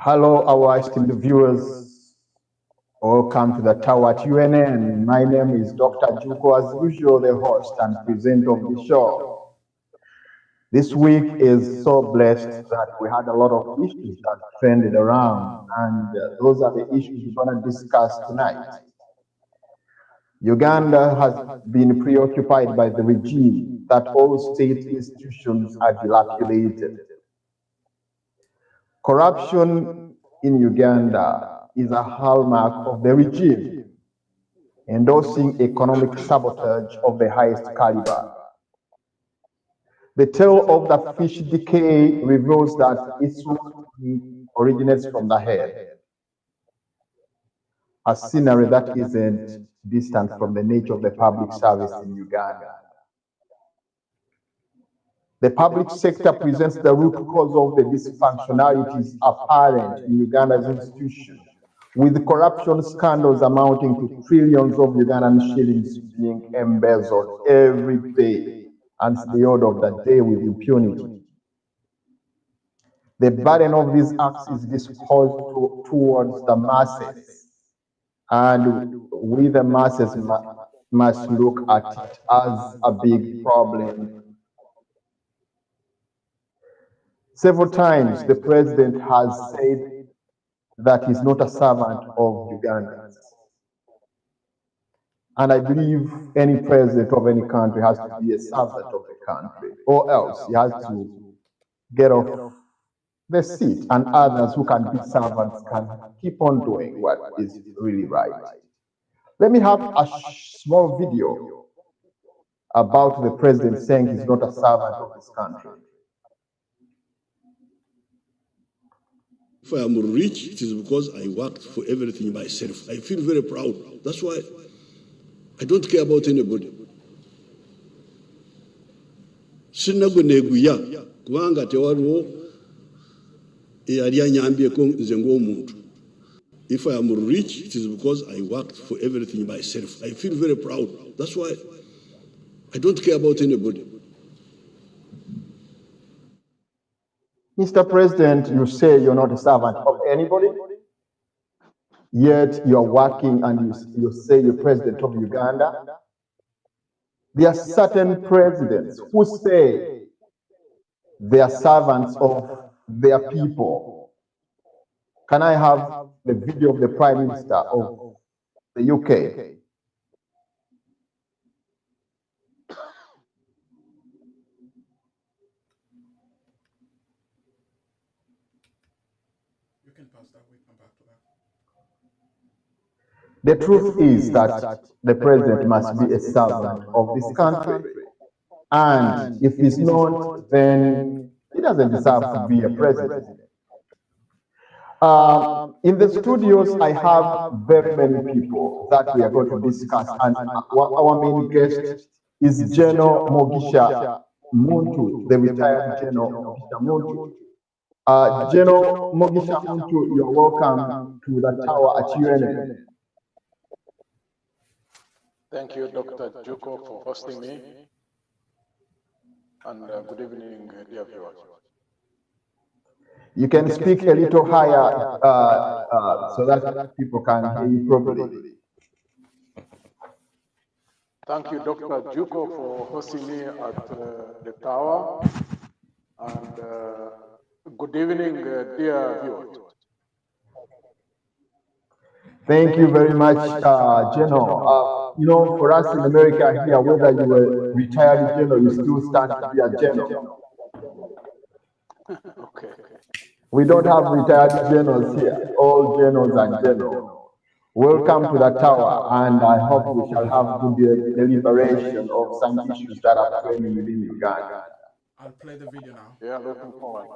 Hello, our esteemed viewers. Welcome to the tower at UNN. My name is Dr. Juko, as usual, the host and presenter of the show. This week is so blessed that we had a lot of issues that trended around, and those are the issues we're going to discuss tonight. Uganda has been preoccupied by the regime that all state institutions are dilapidated. Corruption in Uganda is a hallmark of the regime, endorsing economic sabotage of the highest caliber. The tale of the fish decay reveals that its root originates from the head, a scenario that isn't distant from the nature of the public service in Uganda. The public sector presents the root cause of the dysfunctionalities apparent in Uganda's institutions, with corruption scandals amounting to trillions of Ugandan shillings being embezzled every day, and the order of the day with impunity. The burden of these acts is disposed towards the masses, and we the masses must look at it as a big problem. Several times, the president has said that he's not a servant of Ugandans. And I believe any president of any country has to be a servant of the country, or else he has to get off the seat, and others who can be servants can keep on doing what is really right. Let me have a small video about the president saying he's not a servant of this country. If I am rich, it is because I worked for everything myself. I feel very proud. That's why I don't care about anybody. Sinaguneguya kubanga tewaliwo eyali anyambyeko nze ng'omuntu. If I am rich, it is because I worked for everything myself. I feel very proud. That's why I don't care about anybody. Mr. President, you say you're not a servant of anybody, yet you're working and you say you're president of Uganda. There are certain presidents who say they are servants of their people. Can I have the video of the Prime Minister of the UK? The truth is that the president must be a servant of this country. And if he's not, then he doesn't deserve to be a president. In the studios, I have very many people that we are going to discuss. And our main guest is General Mugisha Muntu, the retired General Mugisha Muntu. General Mugisha Muntu, you're welcome to the tower at UNN. Thank you, Dr. Juko, for hosting me. And good evening, dear viewers. You can speak a little higher so that people can hear you properly. Thank you, Dr. Juko, for hosting me at the tower. And good evening, dear viewers. Thank you very much, General. You know, for us in America here, whether you were retired general, you still stand to be a general. Okay. We don't have retired generals here. All generals are general. Welcome to the tower, and I hope we shall have good deliberation of some issues that are trending within Uganda. I'll play the video now. Yeah, looking forward.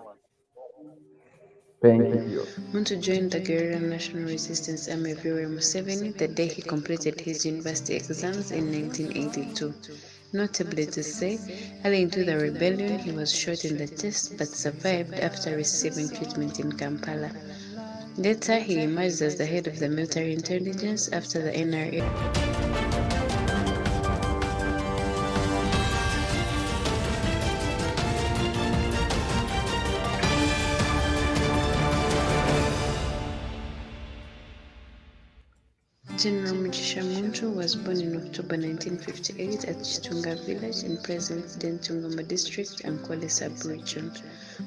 Thank you. Muntu joined the Guerrilla National Resistance Army of Yoweri Museveni the day he completed his university exams in 1982. Notably to say, early into the rebellion, he was shot in the chest but survived after receiving treatment in Kampala. Later, he emerged as the head of the military intelligence after the NRA. General Mugisha Muntu was born in October 1958 at Chitunga village in present-day Tungoma district and Kwale sub-region.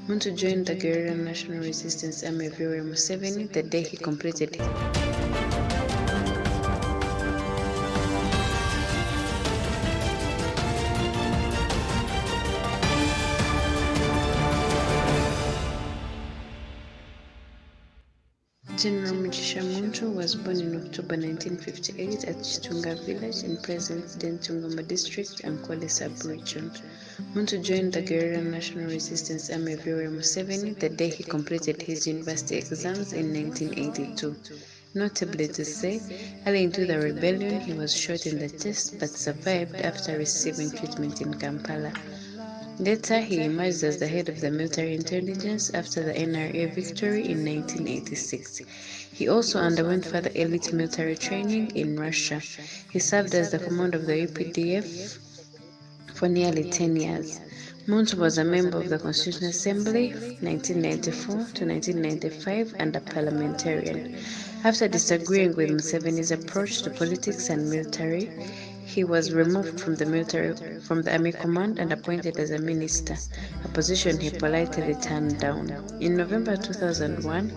Muntu joined the Guerrilla National Resistance Army of Yoweri Museveni the day he completed General Mugisha Muntu was born in October 1958 at Chitunga village in present-day Tungoma district and Kwale sub-region. Muntu joined the Guerrilla National Resistance Army of Yoweri Museveni the day he completed his university exams in 1982. Notably to say, early into the rebellion, he was shot in the chest but survived after receiving treatment in Kampala. Later, he emerged as the head of the military intelligence after the NRA victory in 1986. He also underwent further elite military training in Russia. He served as the commander of the UPDF for nearly 10 years. Muntu was a member of the Constitutional Assembly 1994 to 1995 and a parliamentarian. After disagreeing with Museveni's approach to politics and military, he was removed from the army command and appointed as a minister, a position he politely turned down. In November 2001,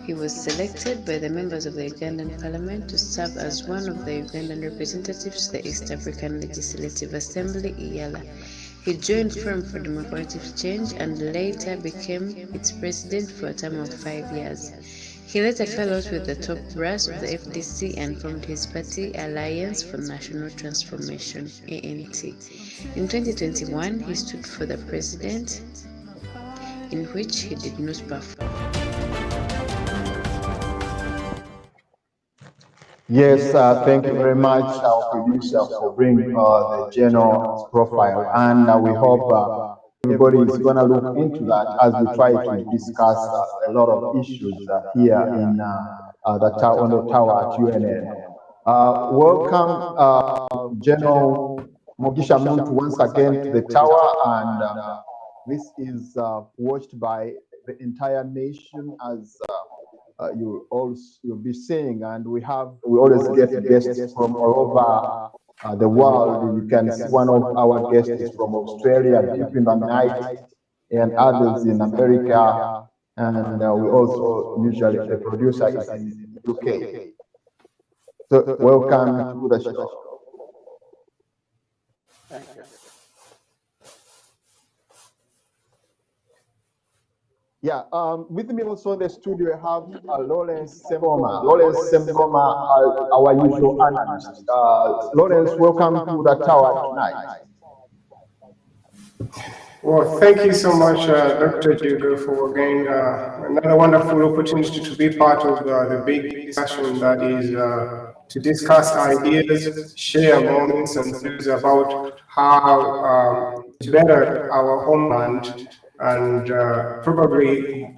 he was selected by the members of the Ugandan parliament to serve as one of the Ugandan representatives to the East African Legislative Assembly, EALA. He joined Forum for Democratic Change and later became its president for a term of 5 years. He later fell out with the top brass of the FDC and formed his party Alliance for National Transformation, ANT. In 2021, he stood for the president, in which he did not perform. Yes, thank you very much, our producer, for bringing the general's profile. And we hope everybody is going to look into that as we try to discuss a lot of issues here in the tower at UNN. Welcome, General Mugisha Muntu, once again to the tower. And this is watched by the entire nation, as you'll be seeing, and we always get guests from all over the world. You can see one of our guests is from Australia, deep in the night, and others in America, and we also usually the producer is in UK. So welcome to the show. Thank you. Yeah, with me also in the studio, I have Lawrence Semboma. Lawrence Semboma, our usual analyst. Lawrence, welcome to the tower tonight. Well, thank you so much, Dr. Jugo, for again another wonderful opportunity to be part of the big discussion that is to discuss ideas, share moments and views about how to better our homeland and probably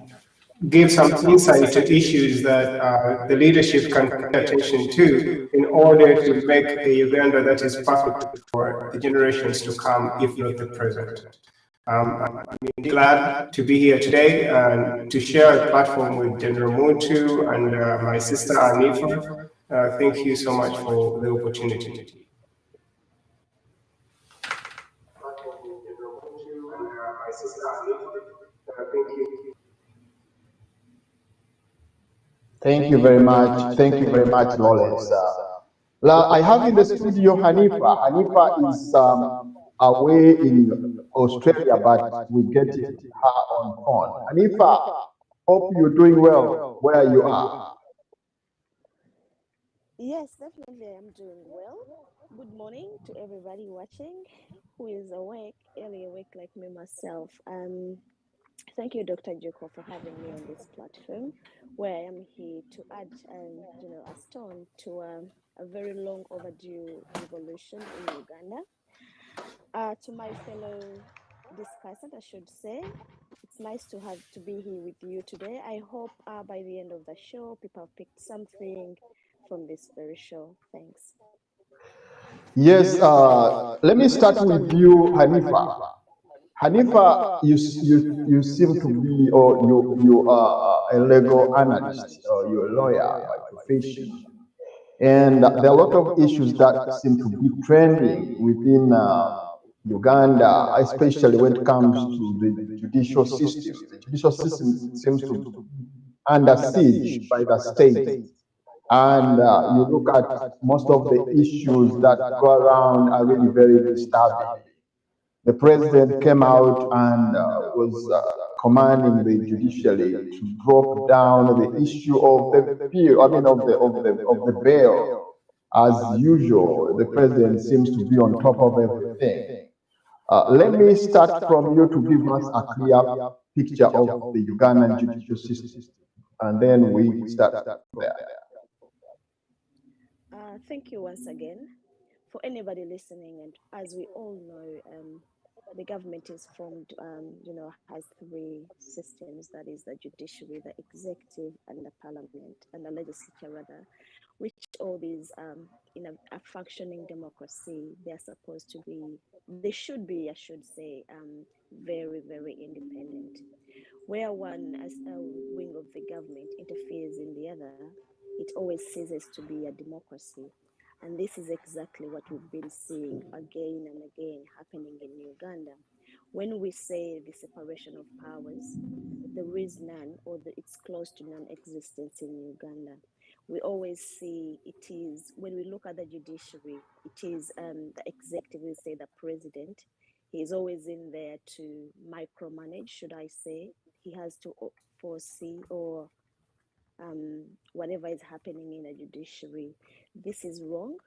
give some insight to issues that the leadership can pay attention to in order to make a Uganda that is perfect for the generations to come, if not the present. I'm glad to be here today and to share a platform with General Muntu and my sister Anifa. Thank you so much for the opportunity. Thank you very much. Thank you very much, Lawrence. I have in the studio Hanifa. Hanifa is away in Australia, but we get her on phone. Hanifa, hope you're doing well where you are. Yes, definitely I'm doing well. Good morning to everybody watching who is awake, early awake like me myself. Thank you, Dr. Joko, for having me on this platform, where I am here to add, a stone to a very long overdue revolution in Uganda. To my fellow discussant, I should say, it's nice to be here with you today. I hope by the end of the show, people have picked something from this very show. Thanks. Yes, let me start with you, Hanifa. Hanifa, you seem to be, or you are a legal analyst, or you're a lawyer by profession. And there are a lot of issues that seem to be trending within Uganda, especially when it comes to the judicial system. The judicial system seems to be under siege by the state. And you look at most of the issues that go around are really very disturbing. The president came out and was commanding the judiciary to drop down the issue of the bill, of the bail. As usual, the president seems to be on top of everything. Let me start from you to give us a clear picture of the Ugandan judicial system, and then we start there. Thank you once again. For anybody listening, and as we all know, the government is formed, has three systems, that is the judiciary, the executive, and the parliament, and the legislature rather, which all these, in a functioning democracy, they're supposed to be, they should be, I should say, very, very independent. Where one as a wing of the government interferes in the other, it always ceases to be a democracy. And this is exactly what we've been seeing again and again happening in Uganda. When we say the separation of powers, there is none, or it's close to non-existence in Uganda. We always see it is, when we look at the judiciary, it is the executive, we say the president. He is always in there to micromanage, should I say. He has to foresee or whatever is happening in a judiciary. This is wrong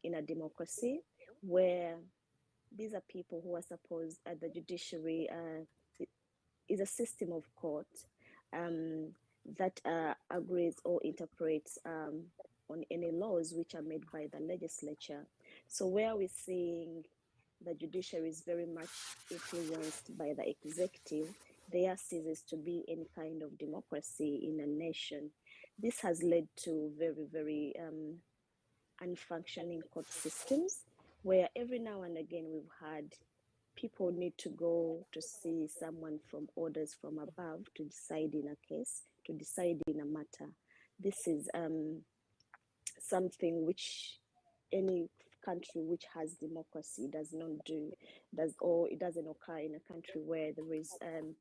in a democracy where these are people who are supposed, the judiciary is a system of court that agrees or interprets on any laws which are made by the legislature. So where we're seeing the judiciary is very much influenced by the executive, there ceases to be any kind of democracy in a nation. This has led to very, very unfunctioning court systems, where every now and again we've had people need to go to see someone from orders from above to decide in a case, to decide in a matter. This is something which any country which has democracy does not do, or it doesn't occur in a country where there is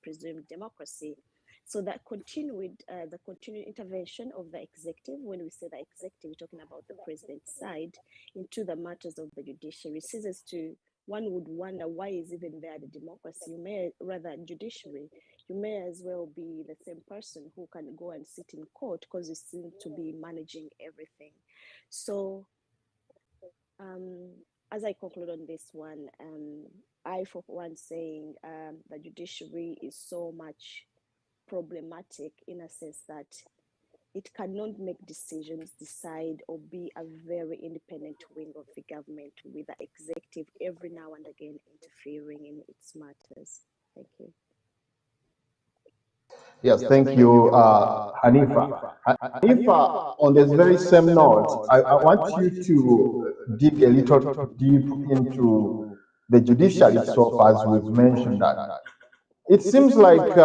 presumed democracy. So that continued intervention of the executive, when we say the executive, we're talking about the president's side, into the matters of the judiciary, ceases to, one would wonder, why is even there the democracy? You may, rather judiciary, you may as well be the same person who can go and sit in court because you seem to be managing everything. So as I conclude on this one, I for one saying the judiciary is so much problematic in a sense that it cannot make decisions, decide, or be a very independent wing of the government with the executive every now and again interfering in its matters. Thank you. Yes, thank you, Hanifa. Hanifa, on this very same note, I want you to dig a little deep into the judiciary itself, as we've mentioned that. It seems like,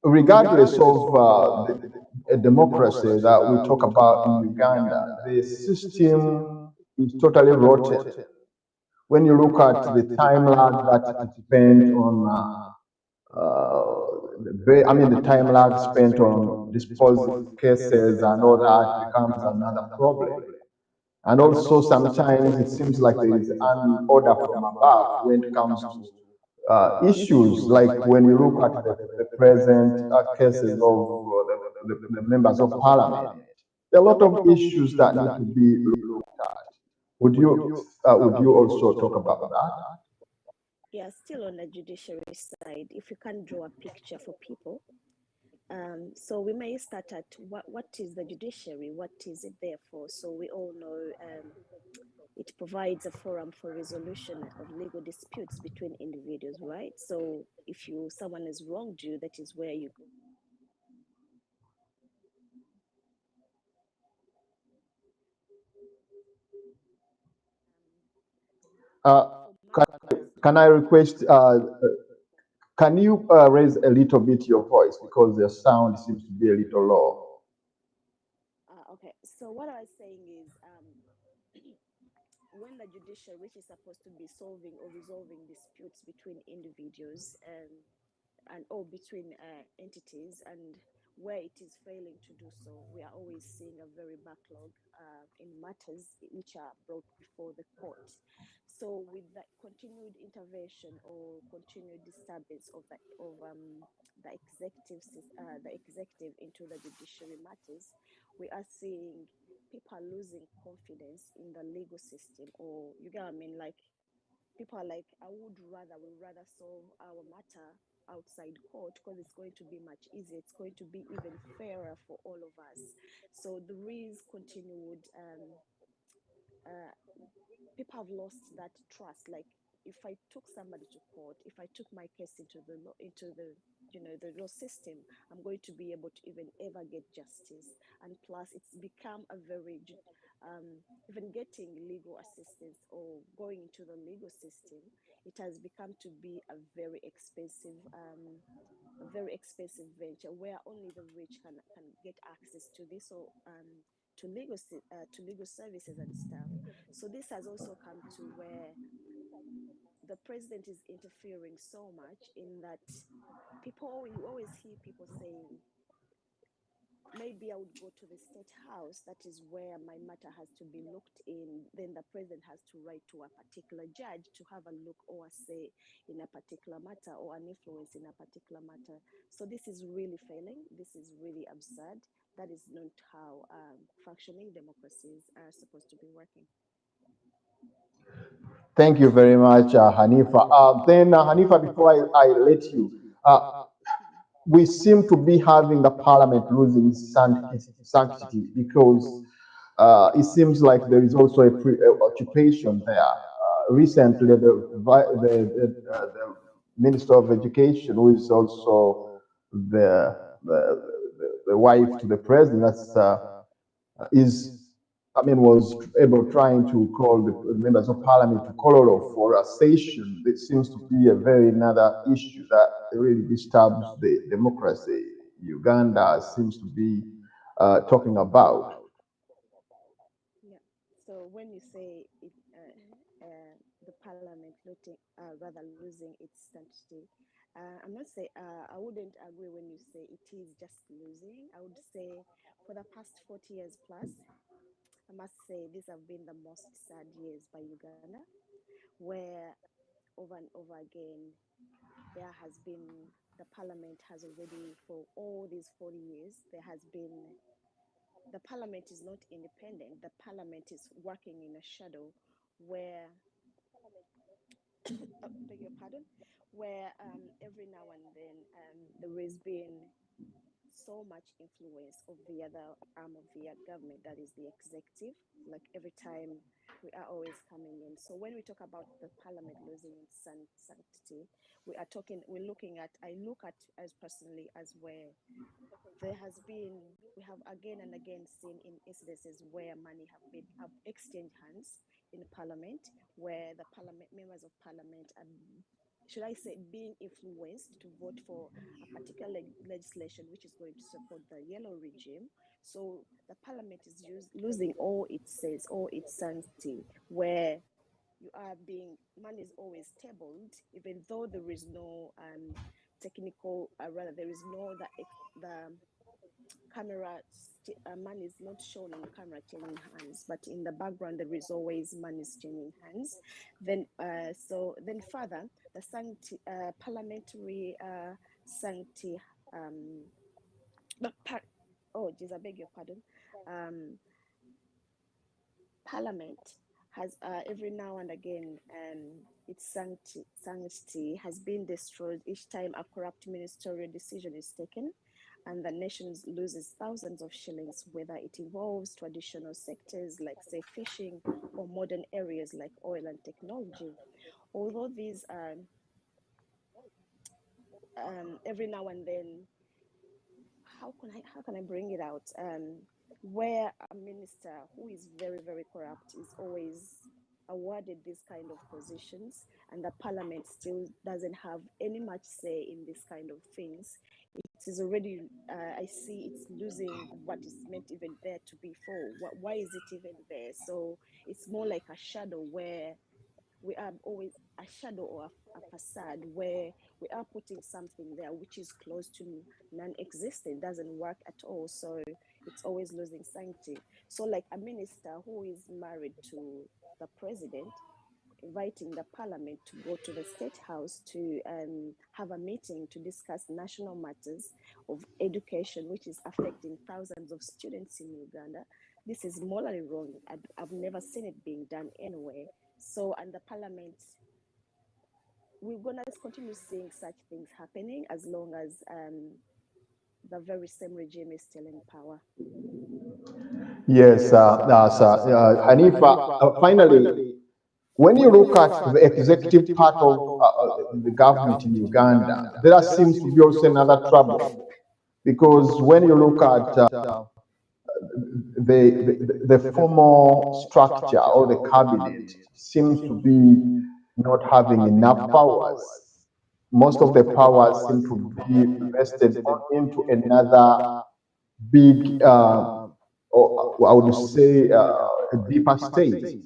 regardless of the democracy that we talk about in Uganda, the system is totally rotten. When you look at the time lag that is spent on the time lag spent on disposing cases and all that becomes another problem. And also sometimes it seems like there is an order from above when it comes to issues like when you look at the present cases of the members of parliament. There are a lot of issues that need to be looked at. Would you also talk about that? Yeah, still on the judiciary side, if you can draw a picture for people. So we may start at what is the judiciary? What is it there for? So we all know it provides a forum for resolution of legal disputes between individuals, right? So if someone has wronged you, that is where you can I request, can you raise a little bit your voice because the sound seems to be a little low? okay. So what I was saying is, when the judiciary, which is supposed to be solving or resolving disputes between individuals and or between entities, and where it is failing to do so, we are always seeing a very backlog in matters which are brought before the court. So with that continued intervention or continued disturbance of the executive into the judiciary matters, we are seeing people are losing confidence in the legal system, or you get what I mean, like people are like, we rather solve our matter outside court because it's going to be much easier. It's going to be even fairer for all of us. So there is continued, people have lost that trust. Like if I took somebody to court, if I took my case into the law, the law system, I'm going to be able to even ever get justice. And plus, it's become a very even getting legal assistance or going into the legal system, it has become to be a very expensive venture where only the rich can get access to this, or to legal services and stuff. So this has also come to where the president is interfering so much in that you always hear people saying, maybe I would go to the state house, that is where my matter has to be looked in. Then the president has to write to a particular judge to have a look or a say in a particular matter, or an influence in a particular matter. So this is really failing. This is really absurd. That is not how functioning democracies are supposed to be working. Thank you very much, Hanifa. Hanifa, before I let you, we seem to be having the parliament losing sanctity because it seems like there is also a preoccupation there. Recently, the Minister of Education, who is also the wife to the president, was able trying to call the members of parliament to Colorado for a session. It seems to be a very another issue that really disturbs the democracy Uganda seems to be talking about. Yeah. So when you say it, the parliament losing its sanctity, I wouldn't agree when you say it is just losing. I would say for the past 40 years plus, I must say these have been the most sad years by Uganda, where over and over again there has been, the parliament has already, for all these 40 years, the parliament is not independent. The parliament is working in a shadow where, beg your pardon, where every now and then there has been so much influence of the other arm of the government, that is the executive. Like every time we are always coming in. So when we talk about the parliament losing its sanctity, we look at as personally as where we have again and again seen in incidences where money have exchanged hands in parliament, where the members of parliament are, should I say, being influenced to vote for a particular legislation which is going to support the yellow regime. So the parliament is losing all it says, all its sanctity, where money is always tabled, even though there is no technical, rather there is no the camera, money is not shown on camera changing hands, but in the background there is always money changing hands. Then further, the sanctity, parliamentary sanctity, I beg your pardon. Parliament has every now and again its sanctity has been destroyed each time a corrupt ministerial decision is taken, and the nation loses thousands of shillings, whether it involves traditional sectors like, say, fishing, or modern areas like oil and technology. Although these every now and then, how can I bring it out? Where a minister who is very, very corrupt is always awarded these kind of positions, and the parliament still doesn't have any much say in this kind of things. It is already, I see it's losing what is meant even there to be for. Why is it even there? So it's more like a shadow where we are always a shadow or a facade where we are putting something there which is close to non-existent, doesn't work at all. So it's always losing sanctity. So like a minister who is married to the president, inviting the parliament to go to the state house to have a meeting to discuss national matters of education, which is affecting thousands of students in Uganda. This is morally wrong. I've never seen it being done anywhere. So, and the parliament, we're going to continue seeing such things happening as long as the very same regime is still in power. Yes, Hanifa, finally, when you look at the executive part of the government in Uganda, there seems to be also another trouble, because when you look at the formal structure or the cabinet seems to be not having enough powers. Most of the powers seem to be vested into another big, or I would say, a deeper state.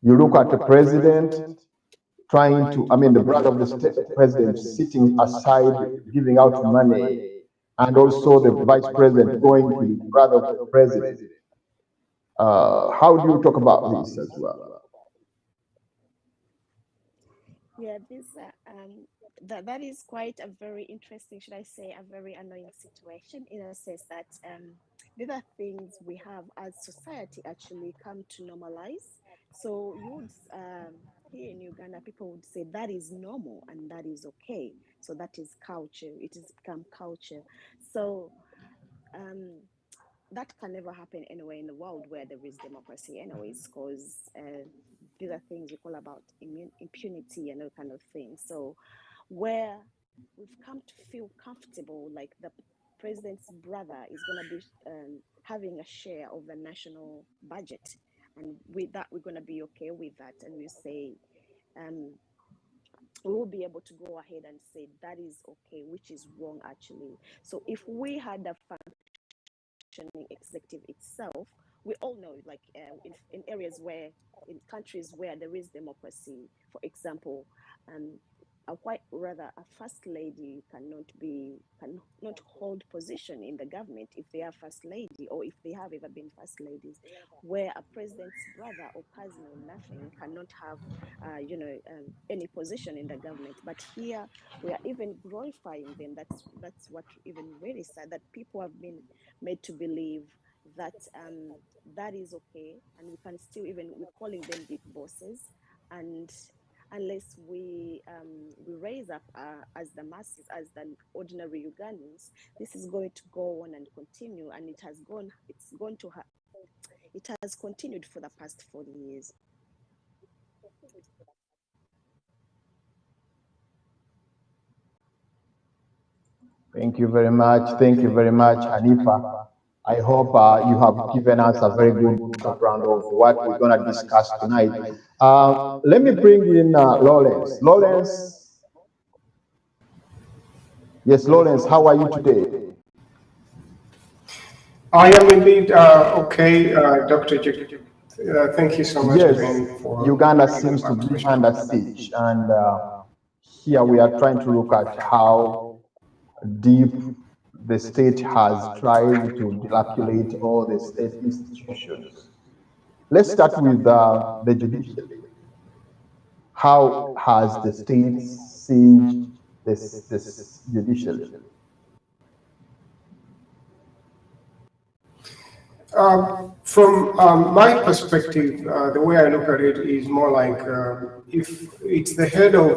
You look at the president trying to, I mean, the brother of the state president sitting aside, giving out money, and also the vice president going to the brother of the president. How do you talk about this as well? Yeah, this that is quite a very interesting, should I say, a very annoying situation, in a sense that these are things we have as society actually come to normalize. So you would here in Uganda, people would say that is normal and that is okay. So that is culture. It has become culture. So that can never happen anywhere in the world where there is democracy anyways, because these are things we call about impunity and all kind of things. So where we've come to feel comfortable, like the president's brother is going to be having a share of the national budget, and with that we're going to be okay with that, and we say we will be able to go ahead and say that is okay, which is wrong actually. So if we had a executive itself, we all know, like in areas where, in countries where there is democracy, for example, a first lady cannot hold position in the government if they are first lady, or if they have ever been first ladies, where a president's brother or cousin or nothing cannot have any position in the government. But here we are even glorifying them. That's what even really sad, that people have been made to believe that that is okay, and we can still, even we're calling them big bosses, and unless we raise up as the masses, as the ordinary Ugandans, this is going to go on and continue, and it has continued for the past 40 years. Thank you very much. Thank you very much, Hanifa. I hope you have given us a very good background of what we're going to discuss tonight. Let me bring in Lawrence. Lawrence. Yes, Lawrence, how are you today? I am indeed okay, Dr. Jacob. Thank you so much again for Uganda seems to be under siege, and here we are trying to look at how deep the state has tried to dilapidate all the state institutions. Let's start with the judiciary. How has the state sieged this judiciary? From my perspective, the way I look at it is more like if it's the head of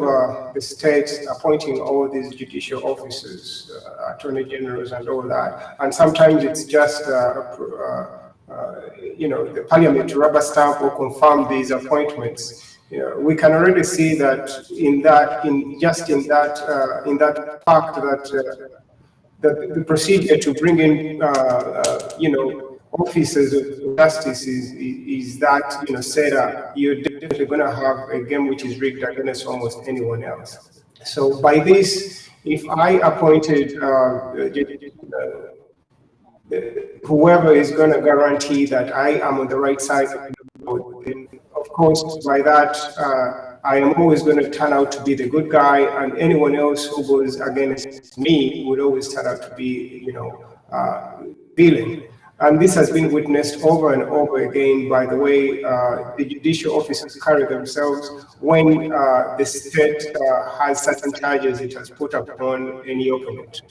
the state appointing all these judicial officers, attorney generals and all that, and sometimes it's just the parliament to rubber stamp or confirm these appointments. We can already see that in that fact that the procedure to bring in officers of justice is that, you know, set up, you're definitely going to have a game which is rigged against almost anyone else. So by this, if I appointed whoever is going to guarantee that I am on the right side of the road, then of course by that I am always going to turn out to be the good guy, and anyone else who goes against me would always turn out to be, you know, villain. And this has been witnessed over and over again by the way the judicial officers carry themselves when the state has certain charges it has put upon any opponent.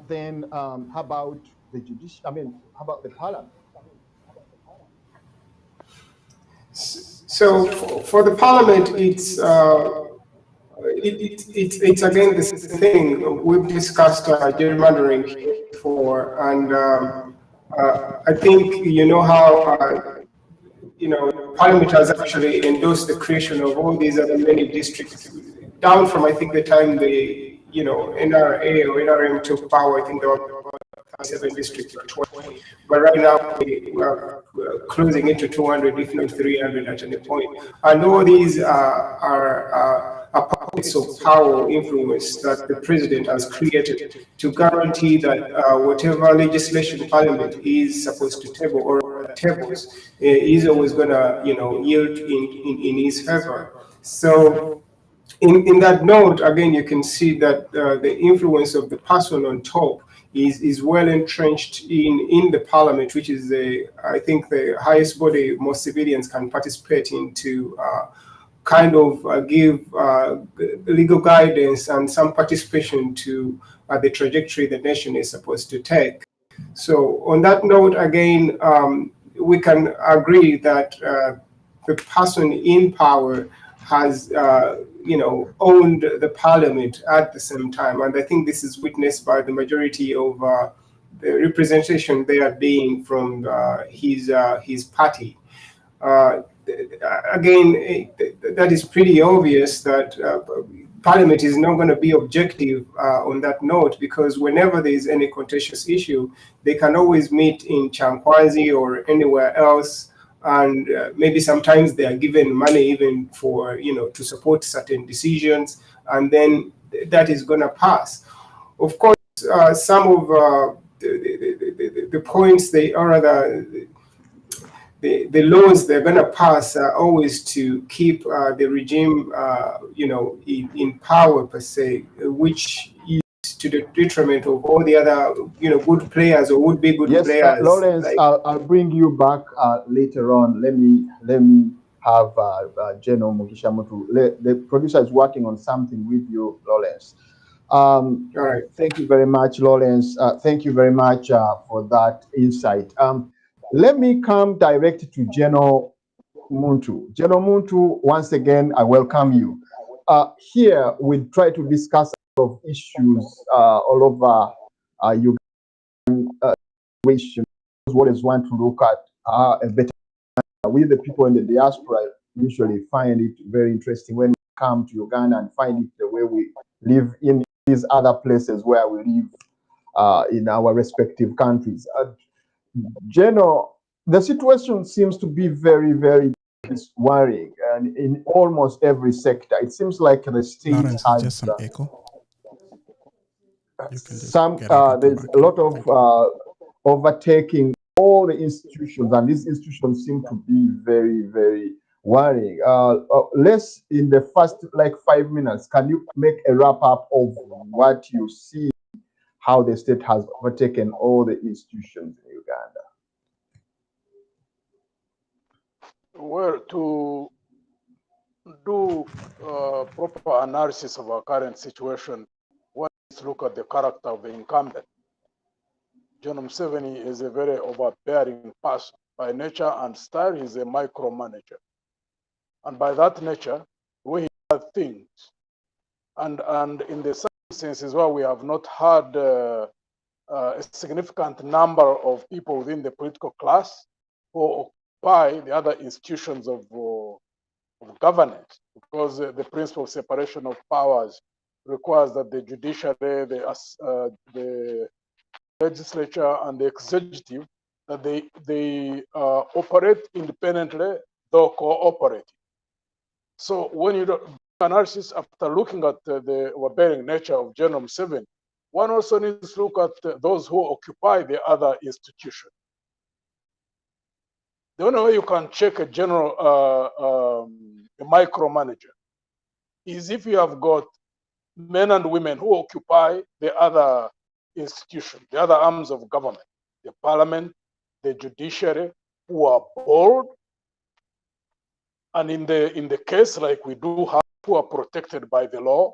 Then how about the judicial? I mean, how about the parliament? So for the parliament, it's again the same thing. We've discussed gerrymandering before, and I think you know how you know parliament has actually endorsed the creation of all these other many districts, down from I think the time the NRA or NRM took power. I think there were 7 districts or 20, but right now we are closing into 200, if not 300 at any point. And all these are pockets of power or influence that the president has created to guarantee that whatever legislation parliament is supposed to table or tables is always going to yield in his favor. So in that note, again, you can see that the influence of the person on top is well entrenched in the parliament, which is I think the highest body most civilians can participate in to kind of give legal guidance and some participation to the trajectory the nation is supposed to take. So on that note, again, we can agree that the person in power has owned the parliament at the same time, and I think this is witnessed by the majority of the representation they are being from his party. Again, that is pretty obvious that parliament is not going to be objective on that note, because whenever there is any contentious issue, they can always meet in Chankwazi or anywhere else. And maybe sometimes they are given money even for, to support certain decisions, and then that is going to pass. Of course, some of the points the laws they're going to pass are always to keep the regime, in power per se, which is to the detriment of all the other, good players or would be good players. Yes, Lawrence, I'll bring you back later on. Let me have Jeno Mugishamutu. The producer is working on something with you, Lawrence. All right. Thank you very much, Lawrence. Thank you very much for that insight. Let me come direct to Jeno Muntu. Jeno Muntu, once again, I welcome you. Here, we try to discuss of issues all over Uganda situation. What is want to look at a better. We, the people in the diaspora, usually find it very interesting when we come to Uganda and find it the way we live in these other places where we live in our respective countries. Jeno, the situation seems to be very, very worrying, and in almost every sector, it seems like the state Lawrence, has just some echo. there's a lot of overtaking all the institutions, and these institutions seem to be very, very worrying. Let's, in the first 5 minutes, can you make a wrap up of what you see, how the state has overtaken all the institutions in Uganda? Well, to do proper analysis of our current situation, one is to look at the character of the incumbent. John Museveni is a very overbearing person by nature and style. He's a micromanager, and by that nature, we have things, and in the circumstances where we have not had a significant number of people within the political class who occupy the other institutions of of governance, because the principle of separation of powers requires that the judiciary, the legislature, and the executive, that they operate independently, though cooperating. So when you do analysis after looking at the overbearing nature of General Museveni, one also needs to look at those who occupy the other institutions. The only way you can check a general a micromanager is if you have got men and women who occupy the other institution, the other arms of government, the parliament, the judiciary, who are bold, and in the case like we do have, who are protected by the law,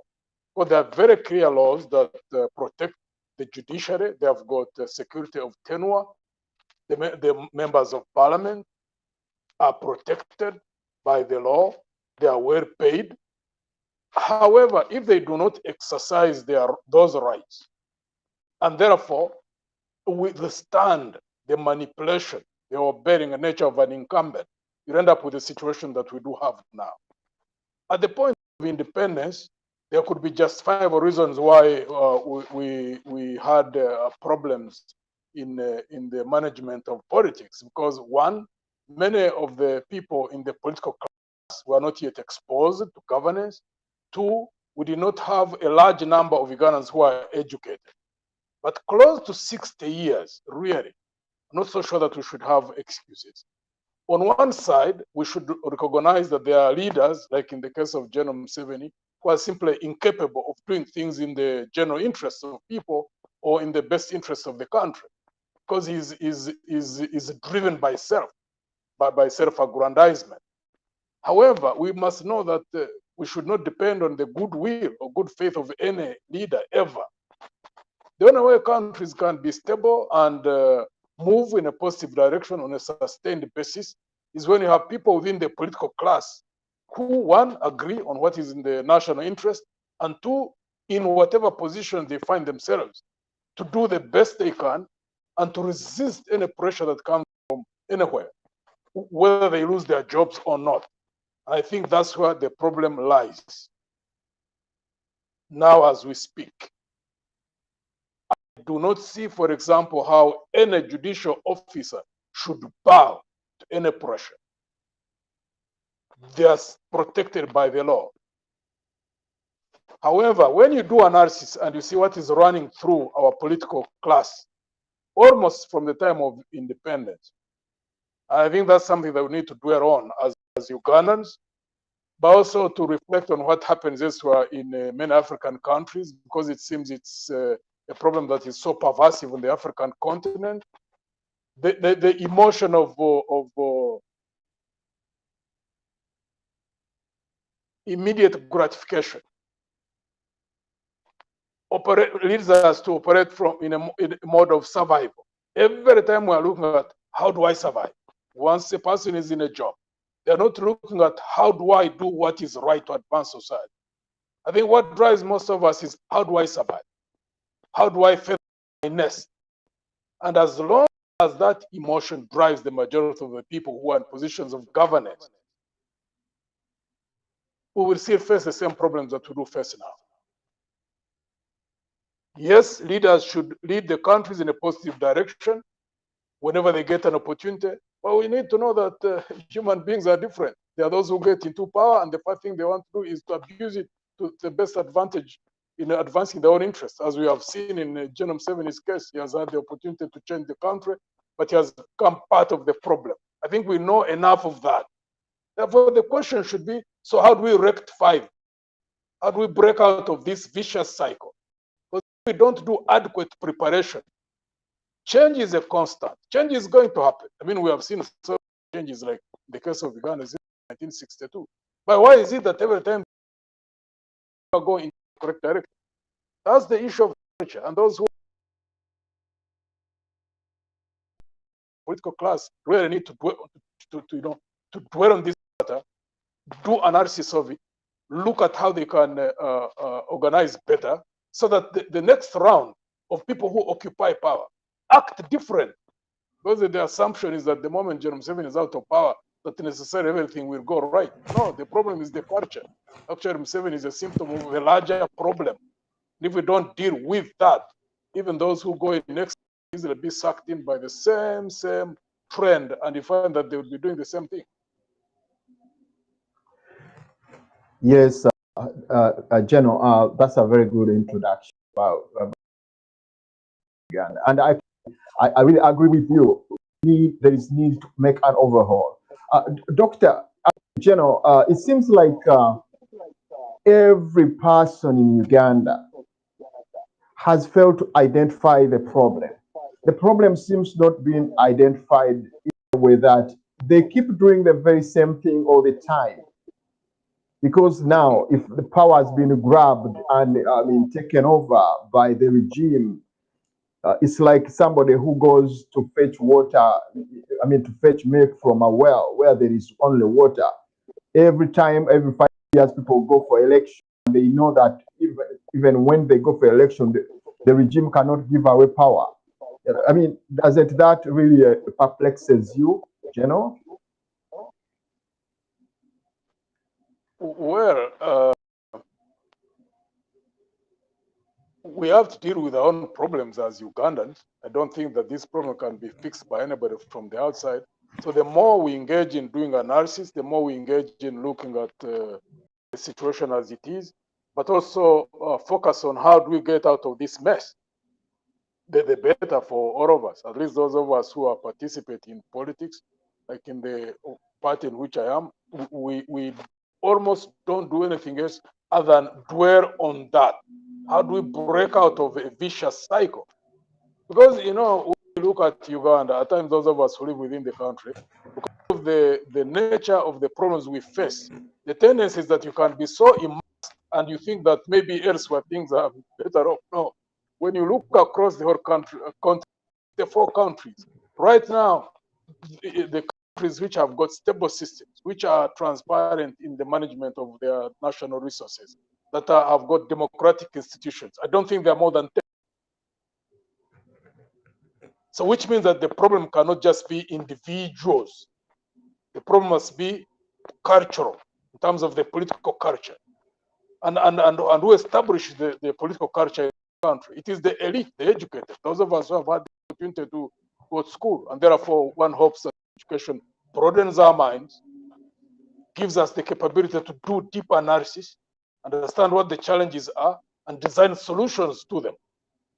because there are very clear laws that protect the judiciary. They have got security of tenure. The members of parliament are protected by the law. They are well paid. However, if they do not exercise those rights, and therefore withstand the manipulation, the overbearing nature of an incumbent, you end up with the situation that we do have now. At the point of independence, there could be justifiable reasons why we had problems in the management of politics, because one, many of the people in the political class were not yet exposed to governance. Two, we did not have a large number of Ugandans who are educated. But close to 60 years, really, I'm not so sure that we should have excuses. On one side, we should recognize that there are leaders, like in the case of General Museveni, who are simply incapable of doing things in the general interest of people or in the best interest of the country, because he's driven by self, by self-aggrandizement. However, we must know that we should not depend on the goodwill or good faith of any leader ever. The only way countries can be stable and move in a positive direction on a sustained basis is when you have people within the political class who, one, agree on what is in the national interest, and two, in whatever position they find themselves, to do the best they can and to resist any pressure that comes from anywhere, whether they lose their jobs or not. I think that's where the problem lies now as we speak. I do not see, for example, how any judicial officer should bow to any pressure. They are protected by the law. However, when you do analysis and you see what is running through our political class, almost from the time of independence, I think that's something that we need to dwell on as Ugandans, but also to reflect on what happens elsewhere in many African countries, because it seems it's a problem that is so pervasive on the African continent. The emotion of immediate gratification leads us to operate in a mode of survival. Every time we are looking at how do I survive, once a person is in a job, they're not looking at how do I do what is right to advance society. I think what drives most of us is how do I survive? How do I feather my nest? And as long as that emotion drives the majority of the people who are in positions of governance, we will still face the same problems that we do face now. Yes, leaders should lead the countries in a positive direction whenever they get an opportunity, but we need to know that human beings are different. There are those who get into power, and the first thing they want to do is to abuse it to the best advantage in advancing their own interests. As we have seen in General Museveni's case, he has had the opportunity to change the country, but he has become part of the problem. I think we know enough of that. Therefore, the question should be, so how do we rectify it? How do we break out of this vicious cycle? Because if we don't do adequate preparation, change is a constant. Change is going to happen. I mean, we have seen some changes, like the case of Uganda in 1962. But why is it that every time we are going in the correct direction? That's the issue of culture. And those who political class really need to dwell on this matter, do analysis of it, look at how they can organize better, so that the next round of people who occupy power act different. Because the assumption is that the moment General Museveni is out of power, that necessarily everything will go right. No, the problem is the culture. Actually, Museveni is a symptom of a larger problem. And if we don't deal with that, even those who go in next easily be sucked in by the same trend, and you find that they will be doing the same thing. Yes, General, that's a very good introduction about Uganda. And I really agree with you. There is need to make an overhaul. Dr. General, it seems like every person in Uganda has failed to identify the problem. The problem seems not being identified in a way that they keep doing the very same thing all the time. Because now, if the power has been grabbed and taken over by the regime, it's like somebody who goes to fetch water, to fetch milk from a well where there is only water. Every 5 years, people go for election. And they know that even when they go for election, the regime cannot give away power. Doesn't that really perplexes you, General? Well, we have to deal with our own problems as Ugandans. I don't think that this problem can be fixed by anybody from the outside. So the more we engage in doing analysis, the more we engage in looking at the situation as it is, but also focus on how do we get out of this mess. The better for all of us, at least those of us who are participating in politics, like in the party in which I am, we almost don't do anything else other than dwell on that. How do we break out of a vicious cycle? Because, when you look at Uganda, at times those of us who live within the country, because of the nature of the problems we face, the tendency is that you can be so immersed and you think that maybe elsewhere things are better off. No. When you look across the whole country, the 4 countries, right now, the countries which have got stable systems, which are transparent in the management of their national resources, that have got democratic institutions, I don't think there are more than 10. So which means that the problem cannot just be individuals. The problem must be cultural in terms of the political culture. And who establish the political culture in the country? It is the elite, the educated, those of us who have had the opportunity to go to school. And therefore, one hopes that education broadens our minds, gives us the capability to do deep analysis, understand what the challenges are, and design solutions to them.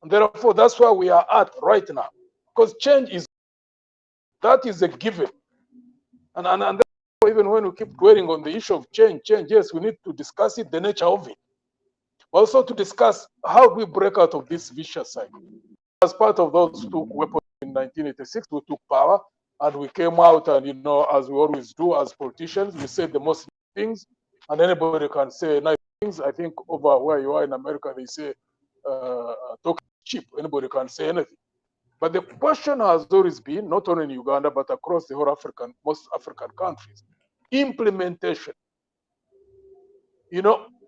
And therefore, that's where we are at right now. Because change is a given. And therefore, even when we keep dwelling on the issue of change, yes, we need to discuss it, the nature of it. Also to discuss how we break out of this vicious cycle. As part of those who took weapons in 1986, we took power and we came out and, as we always do as politicians, we say the most things and anybody can say nice things. I think over where you are in America, they say talk cheap. Anybody can say anything. But the question has always been, not only in Uganda, but across the whole most African countries, implementation.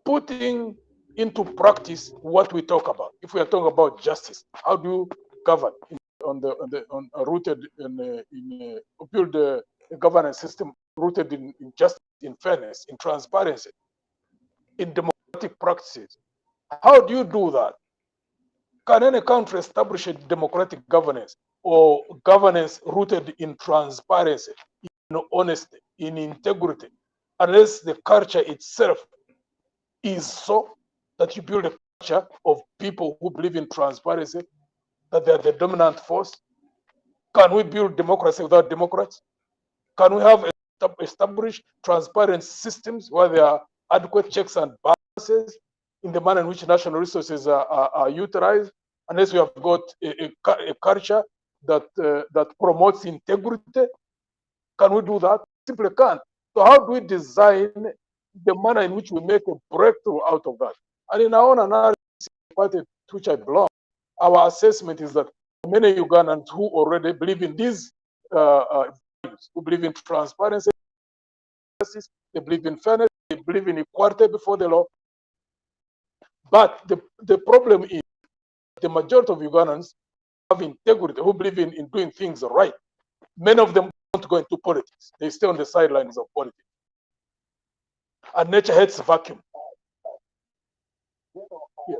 Putting into practice what we talk about. If we are talking about justice, how do you govern rooted in build a governance system rooted in justice, in fairness, in transparency, in democratic practices? How do you do that? Can any country establish a democratic governance or governance rooted in transparency, in honesty, in integrity, unless the culture itself is so that you build a culture of people who believe in transparency, that they are the dominant force? Can we build democracy without democrats? Can we have established transparent systems where there are adequate checks and balances in the manner in which national resources are utilized, unless we have got a culture that promotes integrity? Can we do that? Simply can't. So how do we design the manner in which we make a breakthrough out of that? And in our own analysis, party to which I belong, our assessment is that many Ugandans who already believe in these values, who believe in transparency, they believe in fairness, they believe in equality before the law. But the problem is the majority of Ugandans have integrity, who believe in doing things right. Many of them don't go into politics. They stay on the sidelines of politics. And nature hates vacuum. Yes.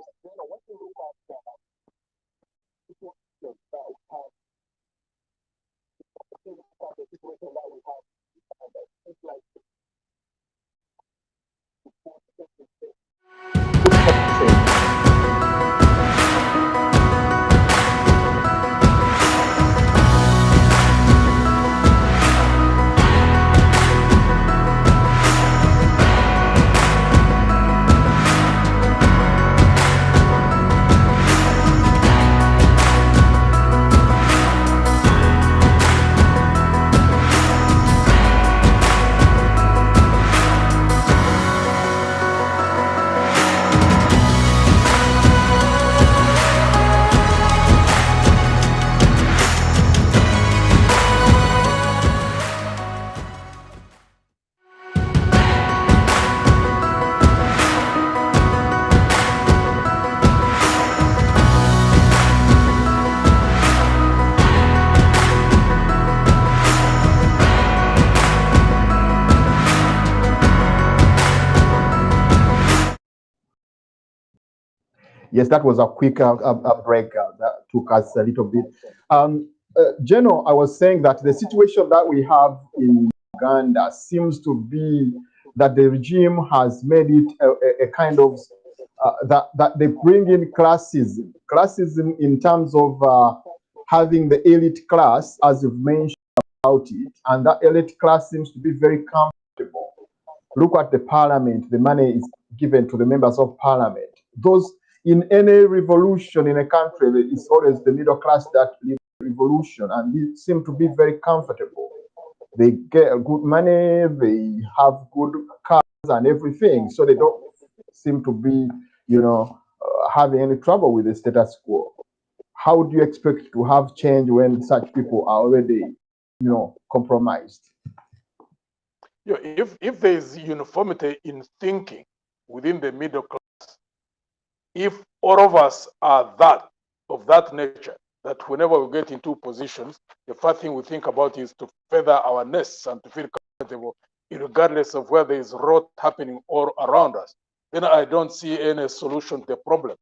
Yes, that was a quick break that took us a little bit. General, I was saying that the situation that we have in Uganda seems to be that the regime has made it a kind of that they bring in classism in terms of having the elite class, as you've mentioned about it, and that elite class seems to be very comfortable. Look at the parliament; the money is given to the members of parliament. Those in any revolution in a country, it's always the middle class that leads the revolution, and they seem to be very comfortable. They get good money, they have good cars and everything, so they don't seem to be, having any trouble with the status quo. How do you expect to have change when such people are already, compromised? Yeah, if there is uniformity in thinking within the middle class, if all of us are of that nature, that whenever we get into positions, the first thing we think about is to feather our nests and to feel comfortable, regardless of where there is rot happening all around us, then I don't see any solution to the problem.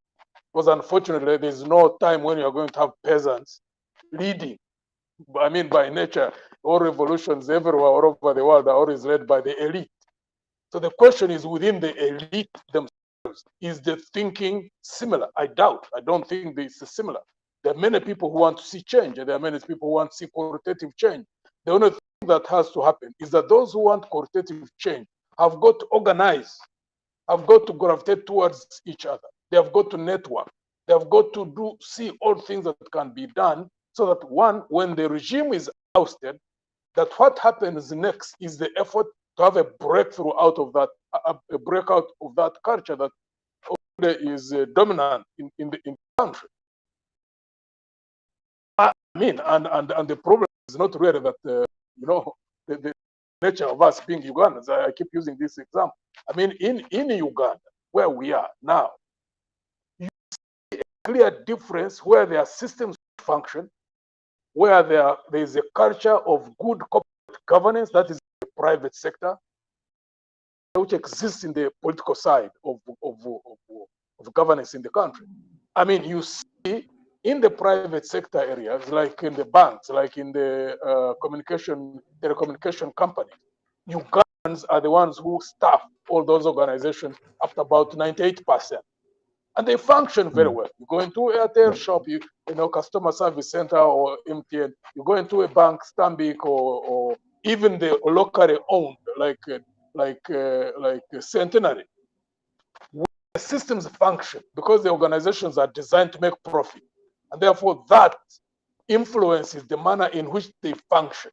Because unfortunately, there's no time when you're going to have peasants leading. I mean, by nature, all revolutions everywhere, all over the world, are always led by the elite. So the question is, within the elite themselves, is the thinking similar? I doubt. I don't think this is similar. There are many people who want to see change, and there are many people who want to see qualitative change. The only thing that has to happen is that those who want qualitative change have got to organize, have got to gravitate towards each other. They have got to network. They have got to see all things that can be done, so that one, when the regime is ousted, that what happens next is the effort to have a breakthrough out of that, a breakout of that culture that is dominant in the country. I mean, and the problem is not really that the nature of us being Ugandans. I keep using this example. I mean, in Uganda, where we are now, you see a clear difference where there are systems function, where there is a culture of good corporate governance, that is the private sector, which exists in the political side of governance in the country. I mean, you see in the private sector areas, like in the banks, like in the telecommunication companies, Ugandans are the ones who staff all those organizations up to about 98%. And they function very well. You go into a Airtel shop, customer service center or MTN, you go into a bank, Stanbic, or even the locally owned, like Centenary. The systems function because the organizations are designed to make profit. And therefore that influences the manner in which they function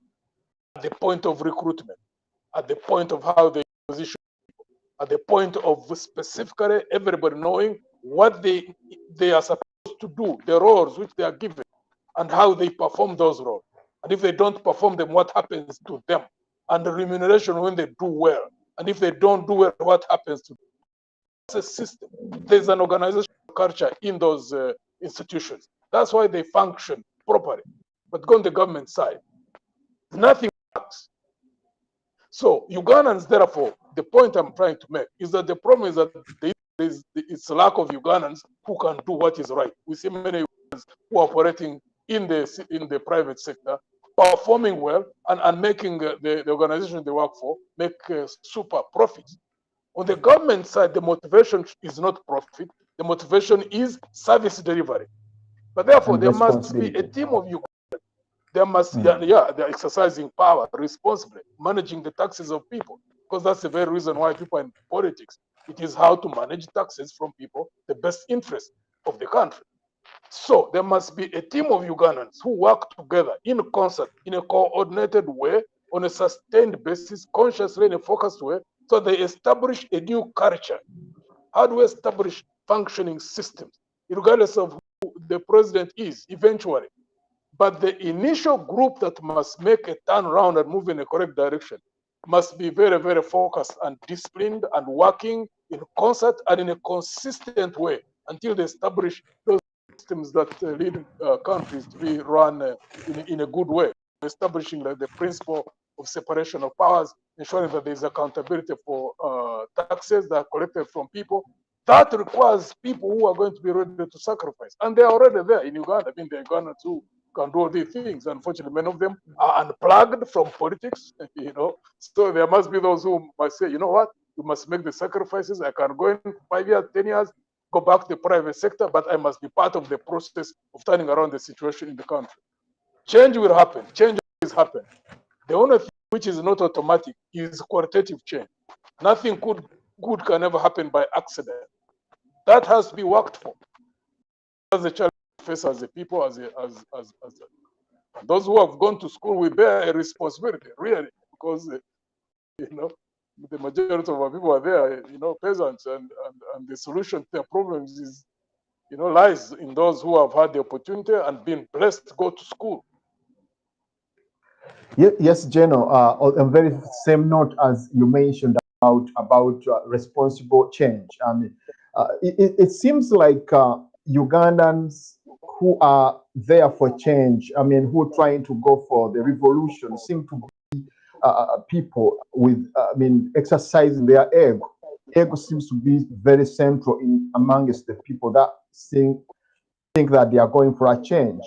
at the point of recruitment, at the point of how they position people, at the point of specifically everybody knowing what they are supposed to do, the roles which they are given, and how they perform those roles. And if they don't perform them, what happens to them? And the remuneration when they do well. And if they don't do well, what happens to them? It's a system. There's an organizational culture in those institutions. That's why they function properly. But go on the government side, nothing tax. So Ugandans, therefore, the point I'm trying to make is that the problem is that it's a lack of Ugandans who can do what is right. We see many Ugandans who are operating in the private sector, performing well and making the organization they work for make super profits. On the government side, the motivation is not profit. The motivation is service delivery. But therefore, there must be a team of Ugandans. There must, they're exercising power responsibly, managing the taxes of people, because that's the very reason why people are in politics. It is how to manage taxes from people, the best interest of the country. So there must be a team of Ugandans who work together in concert, in a coordinated way, on a sustained basis, consciously in a focused way, so they establish a new culture. How do we establish functioning systems, regardless of who the president is eventually? But the initial group that must make a turnaround and move in a correct direction must be very, very focused and disciplined and working in concert and in a consistent way until they establish those systems that lead countries to be run in a good way, establishing like the principle of separation of powers, ensuring that there is accountability for taxes that are collected from people. That requires people who are going to be ready to sacrifice. And they are already there in Uganda. I mean, the Ugandans who can do all these things. Unfortunately, many of them are unplugged from politics, So there must be those who must say, you know what, you must make the sacrifices. I can go in 5 years, 10 years, go back to the private sector, but I must be part of the process of turning around the situation in the country. Change will happen. Change is happen. The only thing which is not automatic is qualitative change. Nothing good can ever happen by accident. That has to be worked for. That's the challenge we face as a people, as those who have gone to school, we bear a responsibility, really, because the majority of our people are there, peasants, and the solution to their problems is, lies in those who have had the opportunity and been blessed to go to school. Yes, Geno. On very same note as you mentioned about responsible change. I mean, it seems like Ugandans who are there for change, I mean, who are trying to go for the revolution, seem to be people with, exercising their ego. Ego seems to be very central amongst the people that think that they are going for a change.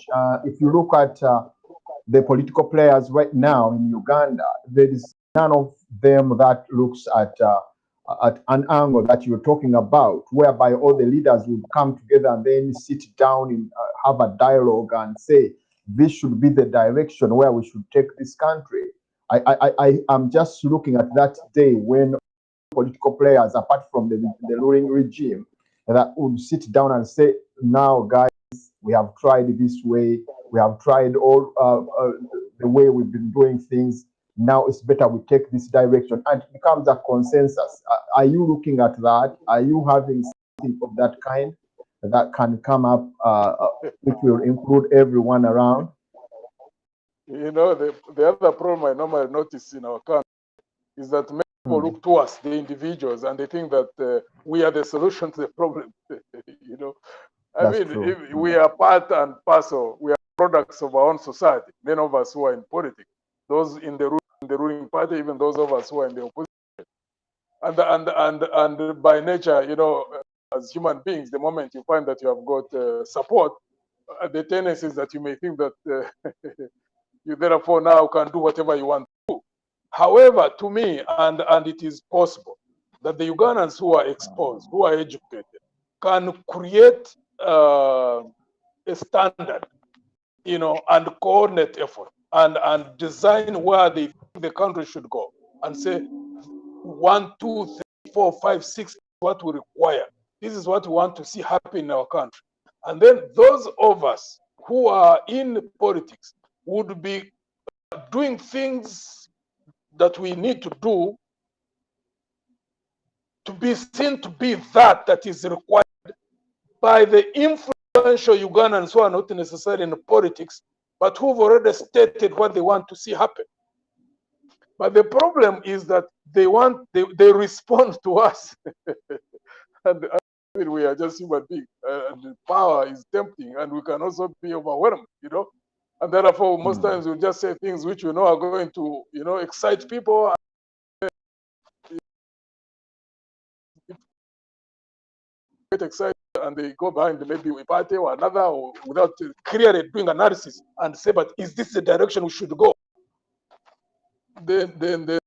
If you look at the political players right now in Uganda, there is none of them that looks at an angle that you're talking about, whereby all the leaders would come together and then sit down and have a dialogue and say, this should be the direction where we should take this country. I'm just looking at that day when political players, apart from the ruling regime, that would sit down and say, now, guys, we have tried this way. We have tried all the way we've been doing things. Now it's better we take this direction, and it becomes a consensus. Are you looking at that? Are you having something of that kind that can come up, which will include everyone around? The other problem I normally notice in our country is that many people look to us, the individuals, and they think that we are the solution to the problem. We are part and parcel. We are products of our own society. Many of us who are in politics, those in the ruling party, even those of us who are in the opposition, and by nature, as human beings, the moment you find that you have got support, the tendency is that you may think that you therefore now can do whatever you want to do. However, to me, and it is possible that the Ugandans who are exposed, who are educated, can create a standard, and coordinate effort and design where they think the country should go, and say 1, 2, 3, 4, 5, 6 what we require. This is what we want to see happen in our country. And then those of us who are in politics would be doing things that we need to do to be seen to be that is required by the influential Ugandans who are not necessarily in politics, but who've already stated what they want to see happen. But the problem is that they respond to us. and we are just human beings. And the power is tempting, and we can also be overwhelmed, And therefore, most times we just say things which we know are going to, excite people. Get excited and they go behind maybe a party or another, or without clearly doing analysis and say, but is this the direction we should go? Then very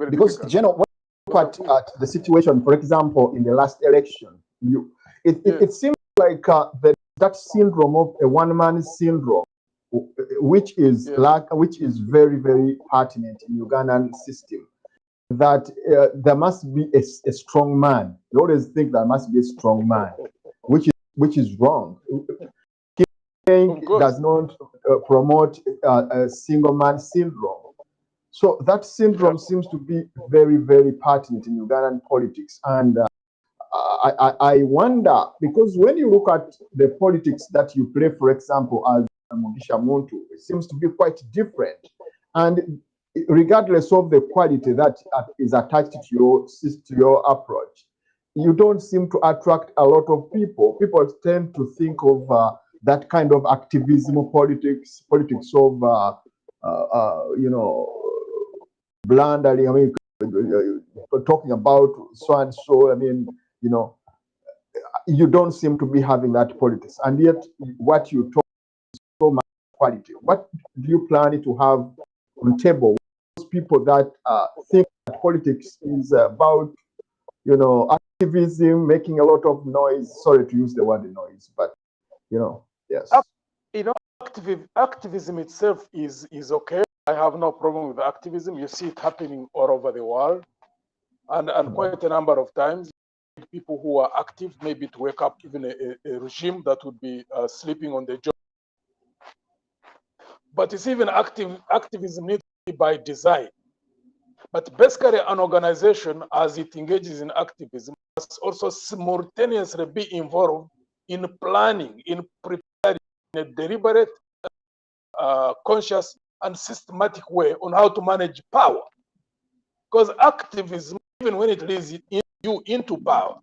Because, difficult. General, when you look at the situation, for example, in the last election, it seems like that syndrome of a one-man syndrome, which is very, very pertinent in Ugandan system, that there must be a strong man. You always think there must be a strong man, which is wrong. Does not promote a single man syndrome. So that syndrome seems to be very, very pertinent in Ugandan politics. And I wonder, because when you look at the politics that you play, for example, as Mugisha Muntu, it seems to be quite different. And regardless of the quality that is attached to your approach, you don't seem to attract a lot of people. People tend to think of that kind of activism politics of, blundering. I mean, talking about so and so. I mean, you don't seem to be having that politics, and yet what you talk is so much quality. What do you plan to have on table? Those people that think that politics is about, activism, making a lot of noise. Sorry to use the word noise, but yes. Activism itself is okay. I have no problem with activism. You see it happening all over the world, and quite a number of times. People who are active, maybe to wake up even a regime that would be sleeping on the job. But it's even activism needs to be by design. But basically, an organization, as it engages in activism, must also simultaneously be involved in planning, in preparing, in a deliberate, conscious, and systematic way on how to manage power. Because activism, even when it leads you into power,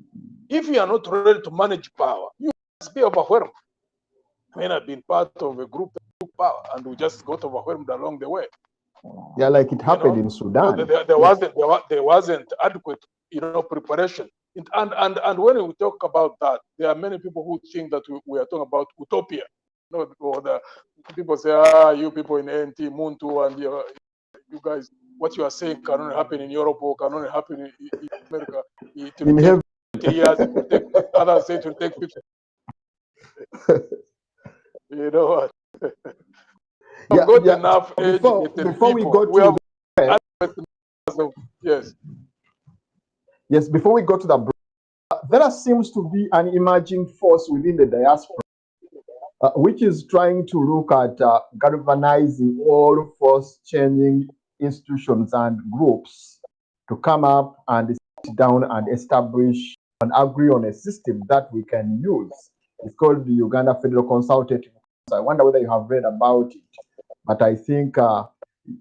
if you are not ready to manage power, you must be overwhelmed. I mean, I've been part of a group that took power, and we just got overwhelmed along the way. Yeah, like it happened in Sudan. There wasn't adequate, preparation. And when we talk about that, there are many people who think that we are talking about utopia. Or the people say, you people in NT, Muntu, and you guys, what you are saying can only happen in Europe or can only happen in America. It will take 30 years. It will take, others say it will take 50. You know what? Enough before we go to yes, before we go to the there seems to be an emerging force within the diaspora, which is trying to look at galvanizing all force-changing institutions and groups to come up and sit down and establish and agree on a system that we can use. It's called the Uganda Federal Consultative Council. I wonder whether you have read about it, but I think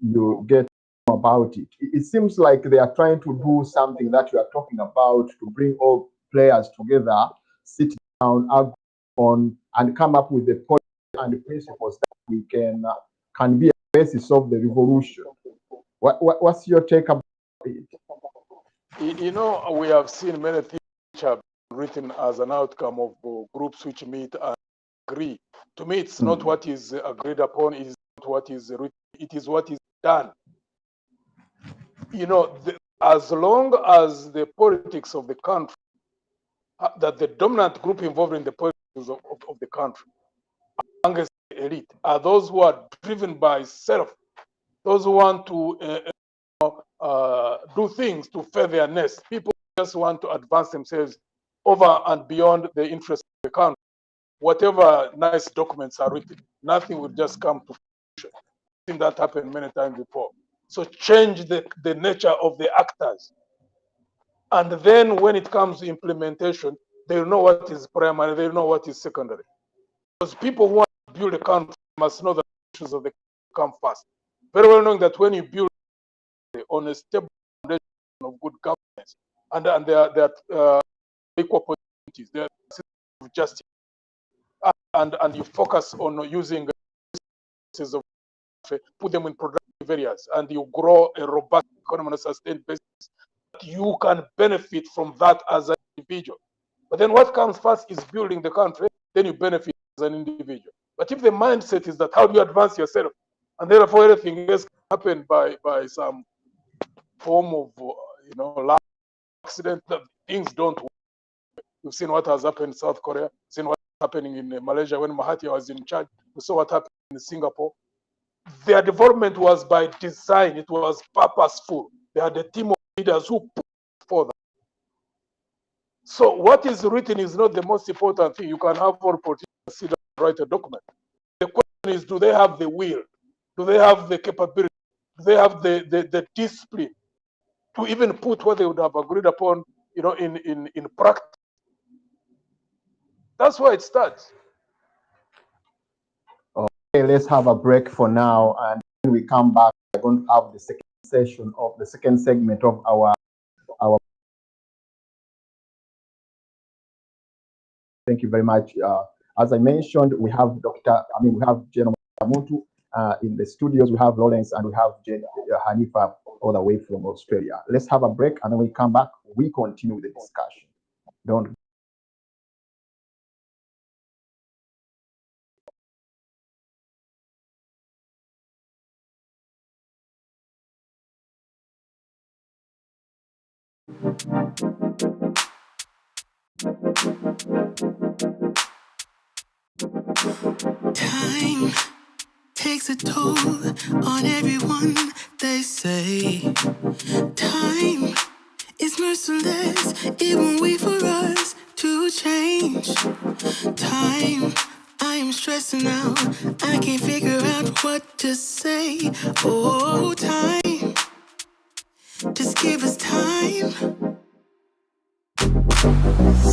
you get about it. It seems like they are trying to do something that you are talking about, to bring all players together, sit down, argue on, and come up with the policy and the principles that we can be a basis of the revolution. What's your take about it? We have seen many things which have been written as an outcome of groups which meet and agree. To me, it's not what is agreed upon, it is not what is written, it is what is done. As long as the politics of the country, that the dominant group involved in the politics of the country, amongst the elite, are those who are driven by self, those who want to do things to further their nest. People just want to advance themselves over and beyond the interests of the country. Whatever nice documents are written, nothing will just come to fruition. I've seen that happen many times before. So change the nature of the actors. And then when it comes to implementation, they'll know what is primary, they'll know what is secondary. Because people who want to build a country must know the issues of the country come first. Very well knowing that when you build on a stable foundation of good governance, and there are equal opportunities, there are systems of justice, and you focus on using resources of put them in productive areas, and you grow a robust economy on a sustained basis, you can benefit from that as an individual. But then what comes first is building the country, then you benefit as an individual. But if the mindset is that how do you advance yourself, and therefore everything else can happen by some form of accident, that things don't work. We've seen what has happened in South Korea, seen what's happening in Malaysia when Mahathir was in charge. We saw what happened in Singapore. Their development was by design. It was purposeful. They had a team of leaders who put for that. So what is written is not the most important thing. You can have all politicians sit down and write a document. The question is, do they have the will? Do they have the capability? Do they have the discipline to even put what they would have agreed upon, in practice? That's where it starts. Okay, let's have a break for now, and when we come back, we're going to have the second segment of our. Thank you very much. As I mentioned, we have General Muntu in the studios. We have Lawrence, and we have Hanifa all the way from Australia. Let's have a break, and then we come back. We continue the discussion. Don't. Time takes a toll on everyone, they say. Time is merciless, it won't wait for us to change. Time, I am stressing out, I can't figure out what to say. Oh, time, just give us time.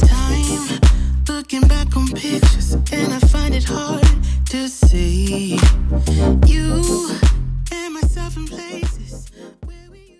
Time, looking back on pictures, and I find it hard to see you and myself in places where we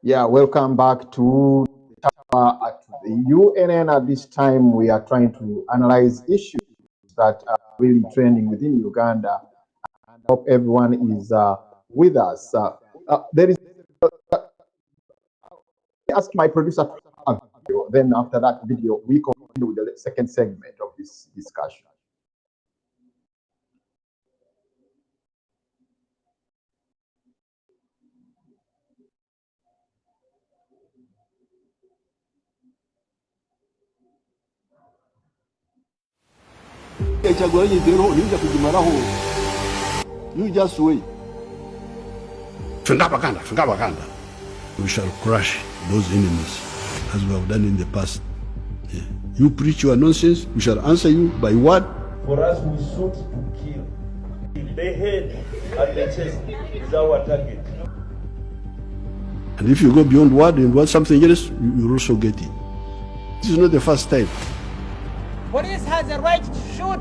Yeah, welcome back to at the UNN. At this time, we are trying to analyze issues that are really trending within Uganda. I hope everyone is with us. There is. Ask my producer to have a video. Then after that video, we continue with the second segment of this discussion. You just wait. We shall crush those enemies as we have done in the past. Yeah. You preach your nonsense, we shall answer you by what? For us, we sought to kill. The head and the chest is our target. And if you go beyond word and want something else, you also get it. This is not the first time. Police has a right to shoot.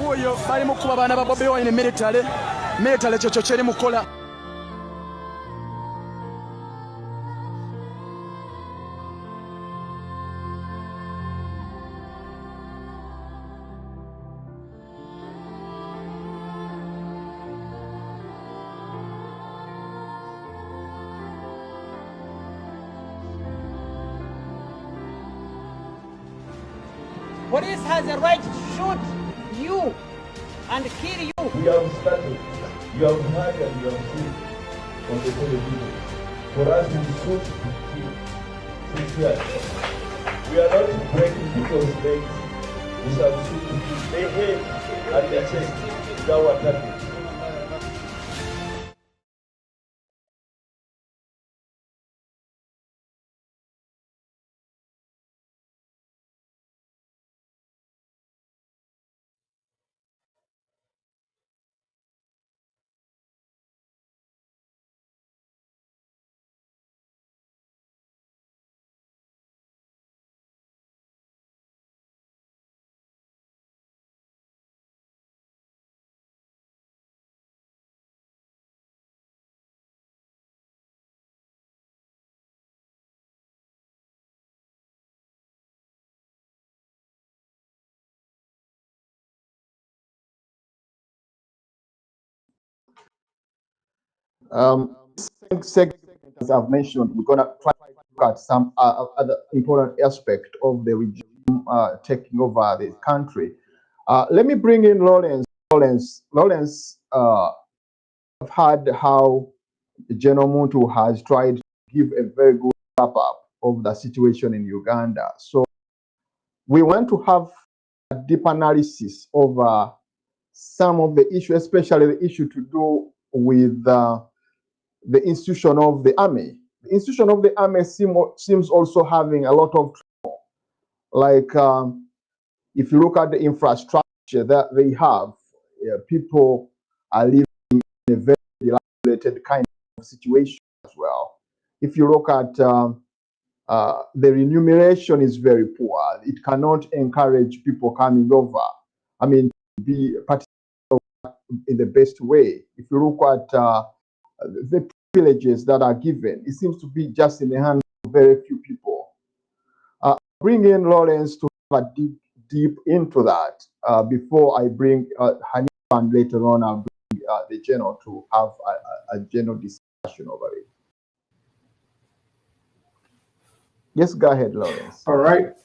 Oyo bali mukuba baana ba Bobi Wine military kyekyo kyeri mukola. Police has a right to shoot you and kill you. We have started. You have heard and you have seen on the television. For us, we sought to kill. Sincerely. We are not breaking people's legs. We shall shoot to kill. The head and the chest is our target. This segment, as I've mentioned, we're going to try to look at some other important aspect of the regime taking over the country. Let me bring in Lawrence. Lawrence, I've heard how General Muntu has tried to give a very good wrap-up of the situation in Uganda. So we want to have a deep analysis of some of the issues, especially the issue to do with the institution of the army. The institution of the army seems also having a lot of trouble. Like if you look at the infrastructure that they have, people are living in a very dilapidated kind of situation as well. If you look at the remuneration is very poor. It cannot encourage people coming over. I mean, be participating in the best way. If you look at the privileges that are given, it seems to be just in the hands of very few people. Bring in Lawrence to have a deep into that before I bring Hanif, and later on I'll bring the general to have a general discussion over it. Yes, go ahead, Lawrence. All right.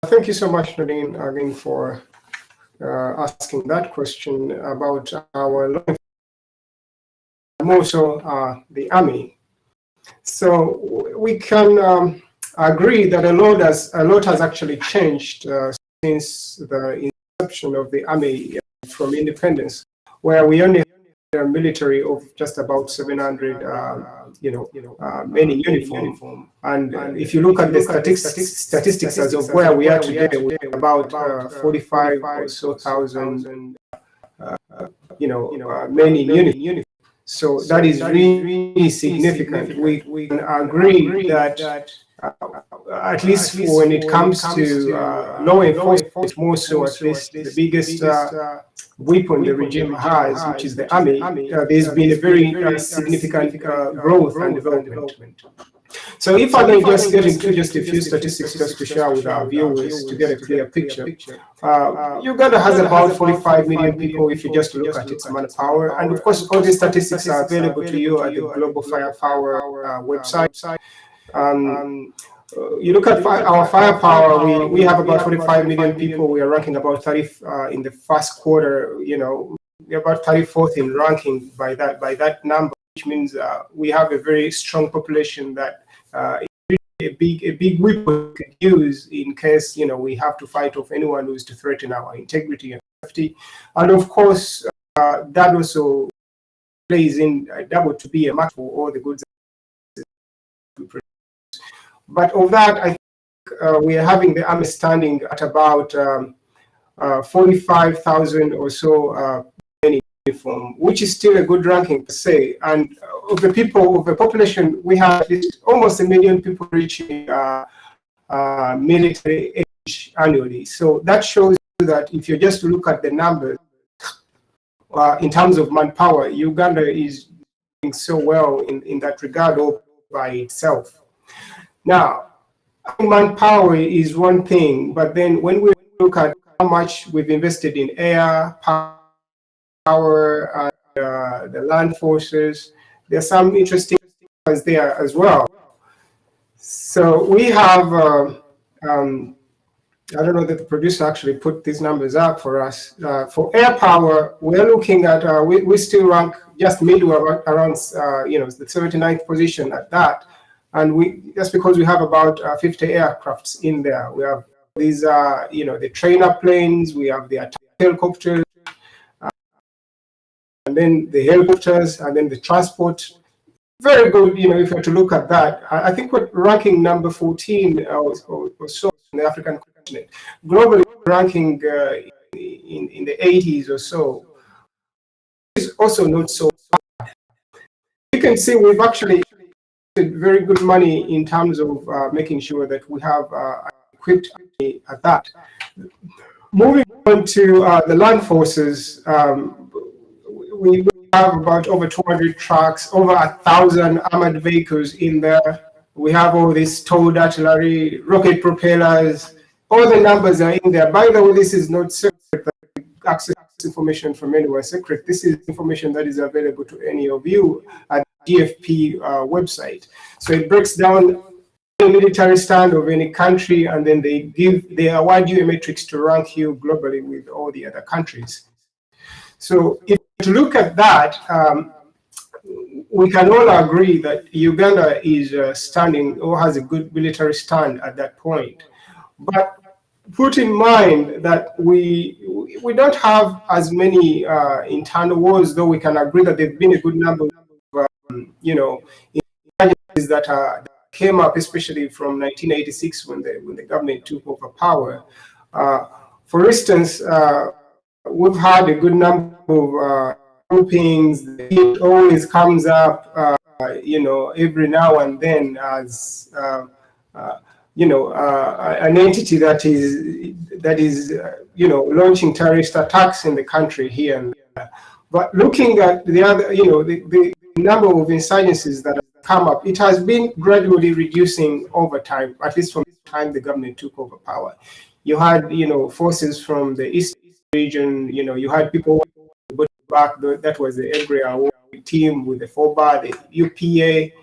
Thank you so much, Nadine, again, for asking that question about our law and also the army. So we can agree that a lot has actually changed since the inception of the army from independence, where we only had a military of just about 700, many uniform. And if you look at the statistics as of where we are today, we're about 45 or so thousand, many uniforms. So that is really significant. We can agree that at least when it comes to law enforcement, more so at least the biggest weapon the regime has, which is the army, there's been a very significant growth and development. So if I may just get into just a few statistics just to share with our viewers to get a clear picture, Uganda has about 45 million people if you just look at its manpower. And of course, all these statistics are available to you at the Global Firepower website. You look at our firepower, we have about 45 million people. We are ranking about 30 in the first quarter, you know, we're about 34th in ranking by that number, which means we have a very strong population that a big weapon we could use in case, you know, we have to fight off anyone who is to threaten our integrity and safety. And of course, that also plays in double to be a match for all the goods we produce. But of that, I think we are having the army standing at about 45,000 or so uniform, which is still a good ranking per se. And of the people, of the population, we have at least almost 1 million people reaching military age annually. So that shows you that if you just look at the numbers, in terms of manpower, Uganda is doing so well in that regard all by itself. Now, manpower is one thing, but then when we look at how much we've invested in air, power, and the land forces, there are some interesting ones there as well. So we have, I don't know that the producer actually put these numbers up for us. For air power, we're looking at, we still rank just midway around, you know, the 79th position at that. And just because we have about 50 aircrafts in there, we have these, you know, the trainer planes, we have the helicopters, and then the helicopters, and then the transport. Very good, you know, if you were to look at that. I think we're ranking number 14 or so in the African continent. Globally, ranking in the 80s or so. It's also not so bad. You can see we've actually very good money in terms of making sure that we have equipped at that. Moving on to the land forces, we have about over 200 trucks, over 1,000 armored vehicles in there. We have all this towed artillery, rocket propellers, all the numbers are in there. By the way, this is not secret, access information from anywhere secret. This is information that is available to any of you at DFP website. So it breaks down the military stand of any country, and then they award you a matrix to rank you globally with all the other countries. So if you look at that, we can all agree that Uganda is standing or has a good military stand at that point. But put in mind that we don't have as many internal wars, though we can agree that there've been a good number of, you know, insurgencies that came up, especially from 1986 when the government took over power. For instance, we've had a good number of groupings. It always comes up, you know, every now and then as you know, an entity that is you know, launching terrorist attacks in the country here and there. But looking at the other, you know, the number of insurgencies that have come up, it has been gradually reducing over time, at least from the time the government took over power. You had, you know, forces from the East region, you know, you had people back, that was the Egrea team with the FOBA, the UPA.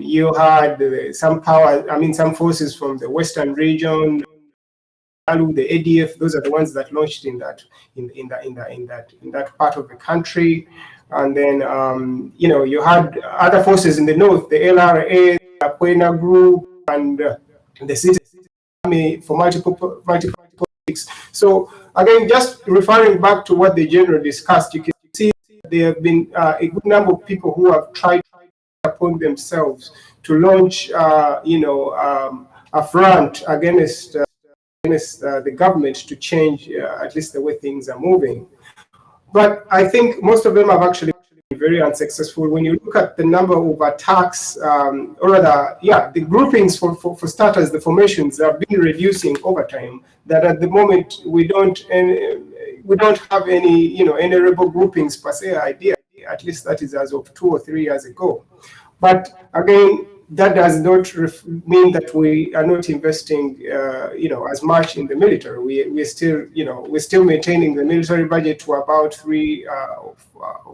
You had some power, I mean, some forces from the Western region, the ADF. Those are the ones that launched in that part of the country. And then, you know, you had other forces in the north, the LRA, the Akwena group, and the Citizen Army for multiple politics. So again, just referring back to what the general discussed, you can see there have been a good number of people who have tried upon themselves to launch, you know, a front against the government to change at least the way things are moving. But I think most of them have actually very unsuccessful. When you look at the number of attacks, or rather, the groupings for starters, the formations have been reducing over time. That at the moment we don't have any rebel groupings per se idea. At least that is as of 2 or 3 years ago. But again, that does not mean that we are not investing, as much in the military. We're still maintaining the military budget to about 3 or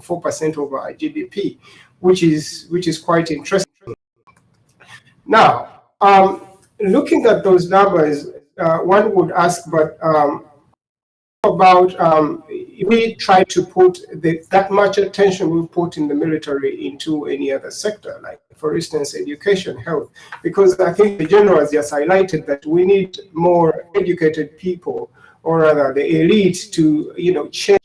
4% of our GDP, which is quite interesting. Now, looking at those numbers, one would ask, but about we try to put that much attention we put in the military into any other sector, like for instance education, health, because I think the general has just highlighted that we need more educated people, or rather the elite, to change.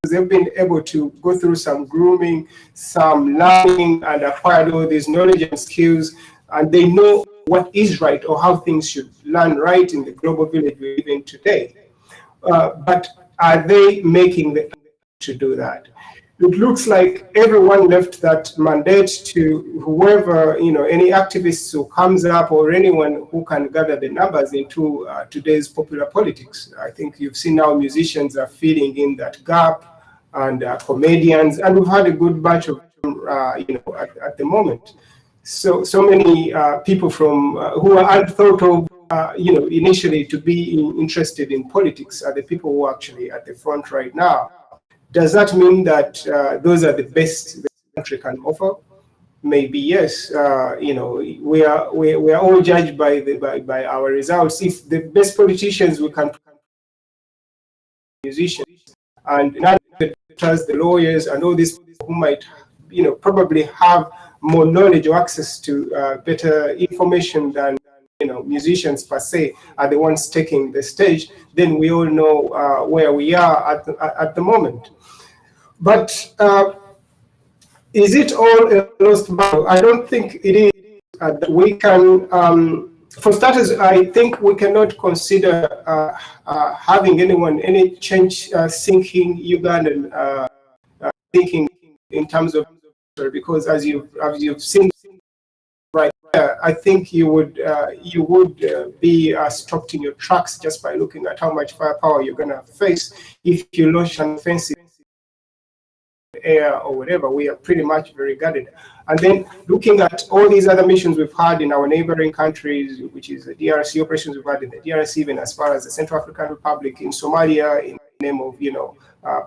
They've been able to go through some grooming, some learning, and acquired all these knowledge and skills, and they know what is right or how things should learn right in the global village we live in today. But are they making the effort to do that? It looks like everyone left that mandate to whoever, any activists who comes up, or anyone who can gather the numbers into today's popular politics. I think you've seen now musicians are filling in that gap, and comedians, and we've had a good batch of at the moment. So many people from who are unthought of, initially to be interested in politics are the people who are actually at the front right now. Does that mean that those are the best the country can offer? Maybe yes. We are all judged by our results. If the best politicians we can, musicians, and not the lawyers and all these people who might, probably have more knowledge or access to better information than musicians per se, are the ones taking the stage, then we all know where we are at the moment. But is it all a lost battle? I don't think it is. We can, for starters, I think we cannot consider having any change thinking Ugandan thinking in terms of, because as you've seen right there, I think you would be stopped in your tracks just by looking at how much firepower you're going to face if you launch an offensive air or whatever. We are pretty much very guarded. And then looking at all these other missions we've had in our neighboring countries, which is the DRC operations we've had in the DRC, even as far as the Central African Republic, in Somalia, in the name of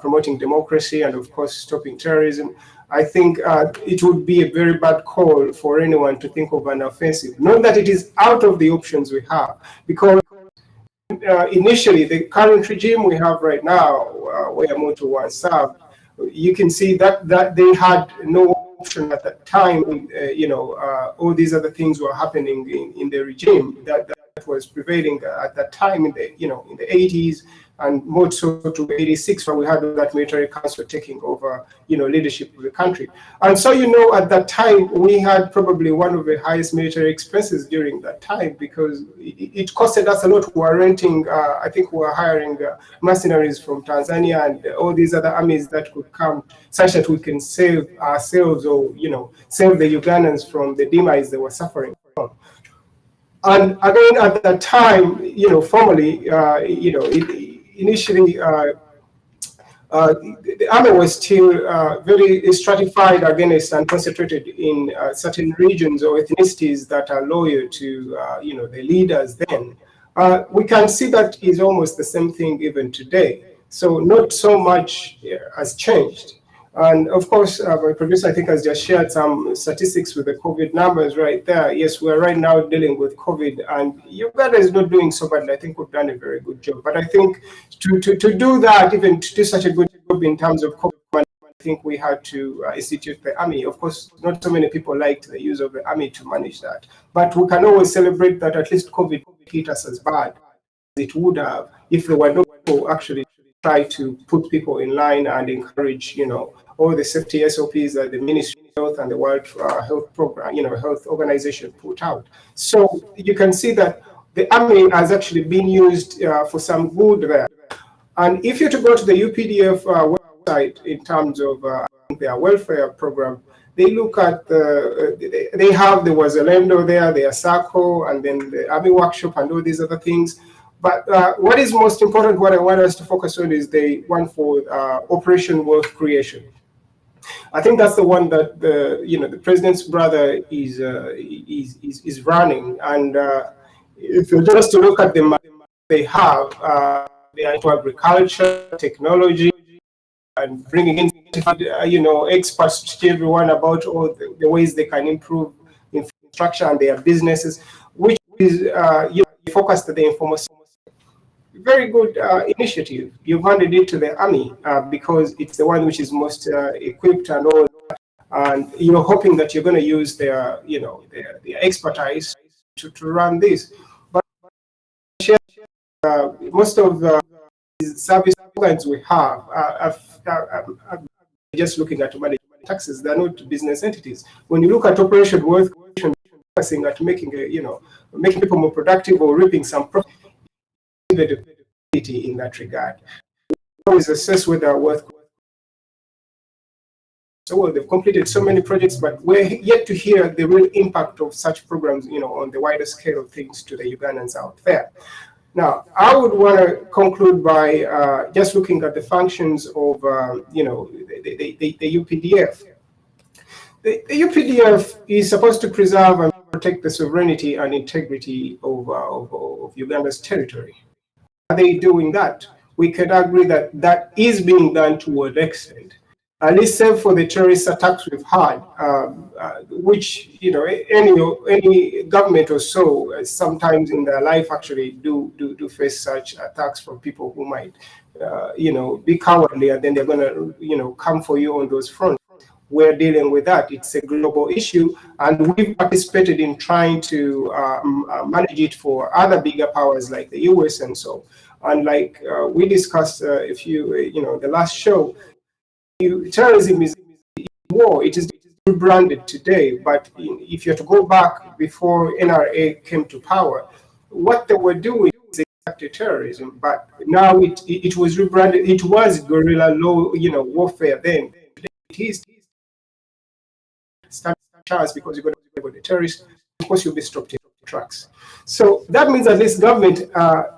promoting democracy and of course stopping terrorism. I think it would be a very bad call for anyone to think of an offensive. Not that it is out of the options we have, because initially the current regime we have right now, where Moto once served, you can see that they had no option at that time. All these other things were happening in the regime that was prevailing at that time in the 80s. And more so to 86, when we had that military council taking over, leadership of the country. And so, at that time, we had probably one of the highest military expenses during that time, because it costed us a lot. We were renting, I think we were hiring mercenaries from Tanzania and all these other armies that could come, such that we can save ourselves or, save the Ugandans from the demise they were suffering from. And again, at that time, formally, initially, the army was still very stratified against and concentrated in certain regions or ethnicities that are loyal to, the leaders then. We can see that is almost the same thing even today. So not so much has changed. And of course, my producer, I think, has just shared some statistics with the COVID numbers right there. Yes, we're right now dealing with COVID, and Uganda is not doing so bad. I think we've done a very good job. But I think to do that, even to do such a good job in terms of COVID, I think we had to institute the army. Of course, not so many people liked the use of the army to manage that. But we can always celebrate that at least COVID hit us as bad as it would have if there were no people actually try to put people in line and encourage, all the safety SOPs that the Ministry of Health and the World Health Program, Health Organization put out. So you can see that the army has actually been used for some good there. And if you're to go to the UPDF side in terms of their welfare program. They look at there was a Lendo there, their SACCO, and then the Army Workshop and all these other things. But what is most important, what I want us to focus on, is the one for Operation Wealth Creation. I think that's the one that the president's brother is running. And if you just look at the map they have, they are into agriculture, technology, and bringing in experts to tell everyone about all the ways they can improve infrastructure and their businesses, which is focused at the informal sector. Very good initiative. You've handed it to the army because it's the one which is most equipped and all, and you're hoping that you're going to use their expertise to run this. But most of the service lines we have just looking at managing taxes. They're not business entities. When you look at Operation Wealth Creation, focusing at making people more productive or reaping some profit in that regard. Always assess whether worth. So well, they've completed so many projects, but we're yet to hear the real impact of such programs, on the wider scale of things to the Ugandans out there. Now, I would want to conclude by just looking at the functions of, the UPDF. The UPDF is supposed to preserve and protect the sovereignty and integrity of Uganda's territory. Are they doing that? We could agree that that is being done to an extent, at least save for the terrorist attacks we've had, which any government or so sometimes in their life actually do face such attacks from people who might be cowardly, and then they're going to come for you on those fronts. We're dealing with that. It's a global issue, and we've participated in trying to manage it for other bigger powers like the US and so. And like we discussed the last show, terrorism is war. It is rebranded today, but if you have to go back before NRA came to power, what they were doing is exactly terrorism, but now it was rebranded. It was guerrilla warfare then. It is chance because you're going to go to the terrorists, of course you'll be stopped in tracks. So that means that this government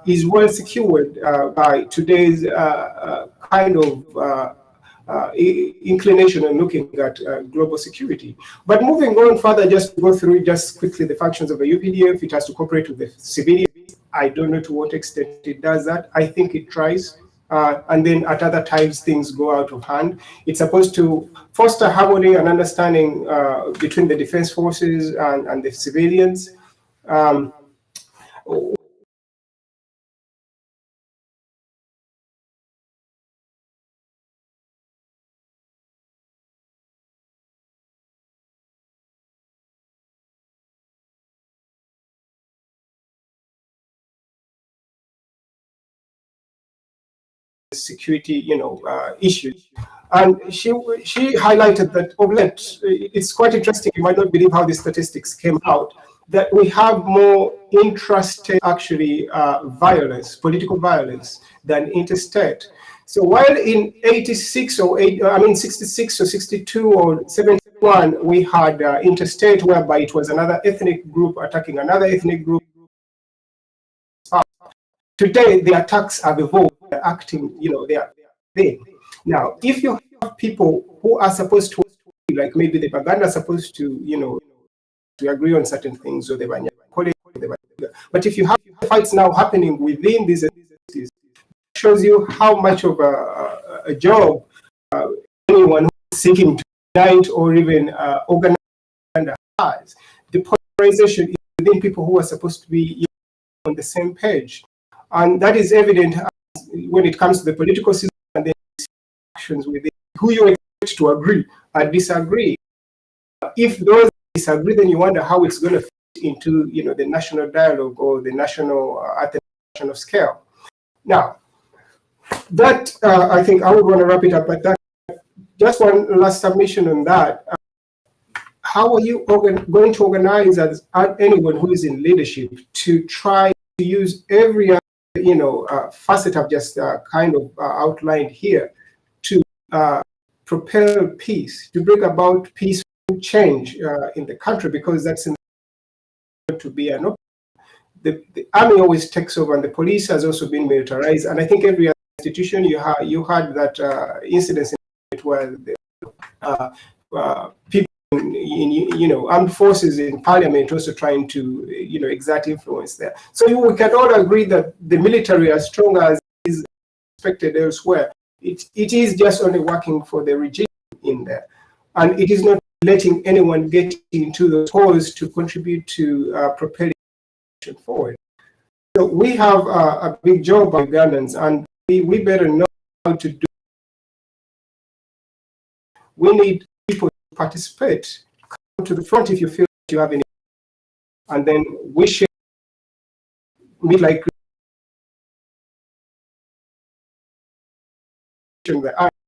is well secured by today's kind of inclination and looking at global security. But moving on further, just to go through just quickly the functions of the UPDF, it has to cooperate with the civilians. I don't know to what extent it does that. I think it tries. And then at other times things go out of hand. It's supposed to foster harmony and understanding between the defense forces and the civilians. Security, issues, and she highlighted that of late, it's quite interesting. You might not believe how the statistics came out, that we have more intrastate actually violence, political violence, than interstate. So while in 66 or 62 or 71, we had interstate, whereby it was another ethnic group attacking another ethnic group. Today, the attacks have evolved. They're acting, they are there. Now, if you have people who are supposed to, like maybe the Baganda are supposed to, to agree on certain things, or the Banya, but if you have fights now happening within these entities, it shows you how much of a job anyone who is seeking to unite or even organize has. The polarization is within people who are supposed to be on the same page. And that is evident when it comes to the political system and the actions within who you expect to agree and disagree. If those disagree, then you wonder how it's going to fit into the national dialogue or the national at the national scale. Now, that I think I would want to wrap it up, but that just one last submission on that. How are you going to organize as anyone who is in leadership to try to use every facet I've just kind of outlined here to propel peace, to bring about peaceful change in the country, because that's to be an option. The army always takes over, and the police has also been militarized. And I think every other institution, you had that incidents where the, people in armed forces in parliament also trying to exert influence there. So we can all agree that the military, as strong as is expected elsewhere, it is just only working for the regime in there, and it is not letting anyone get into the polls to contribute to propelling forward. So we have a big job by Ugandans, and we better know how to do. We need people to participate. Come to the front if you feel that you have any, and then we should meet like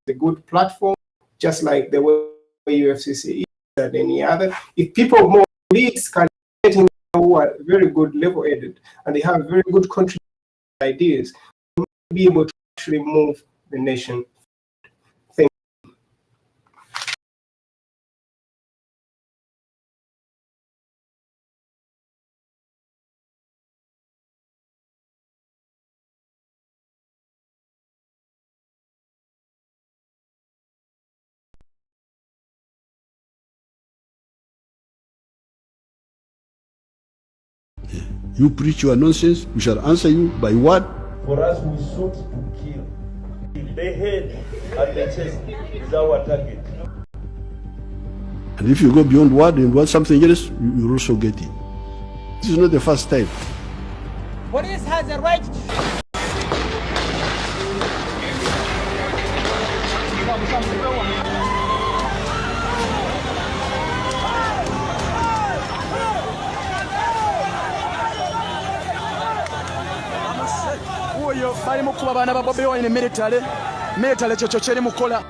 the good platform, just like the way UFCC is and any other. If people more leads can get in who are very good level-headed and they have very good contribution ideas, we will be able to actually move the nation. Thank you. You preach your nonsense, we shall answer you by what? For us, we shoot to kill. The head and the chest is our target. And if you go beyond word and want something else, you also get it. This is not the first time. Police has a right to oyo bali mukuba baana ba Bobi Wine military kyekyo kyeri mukola.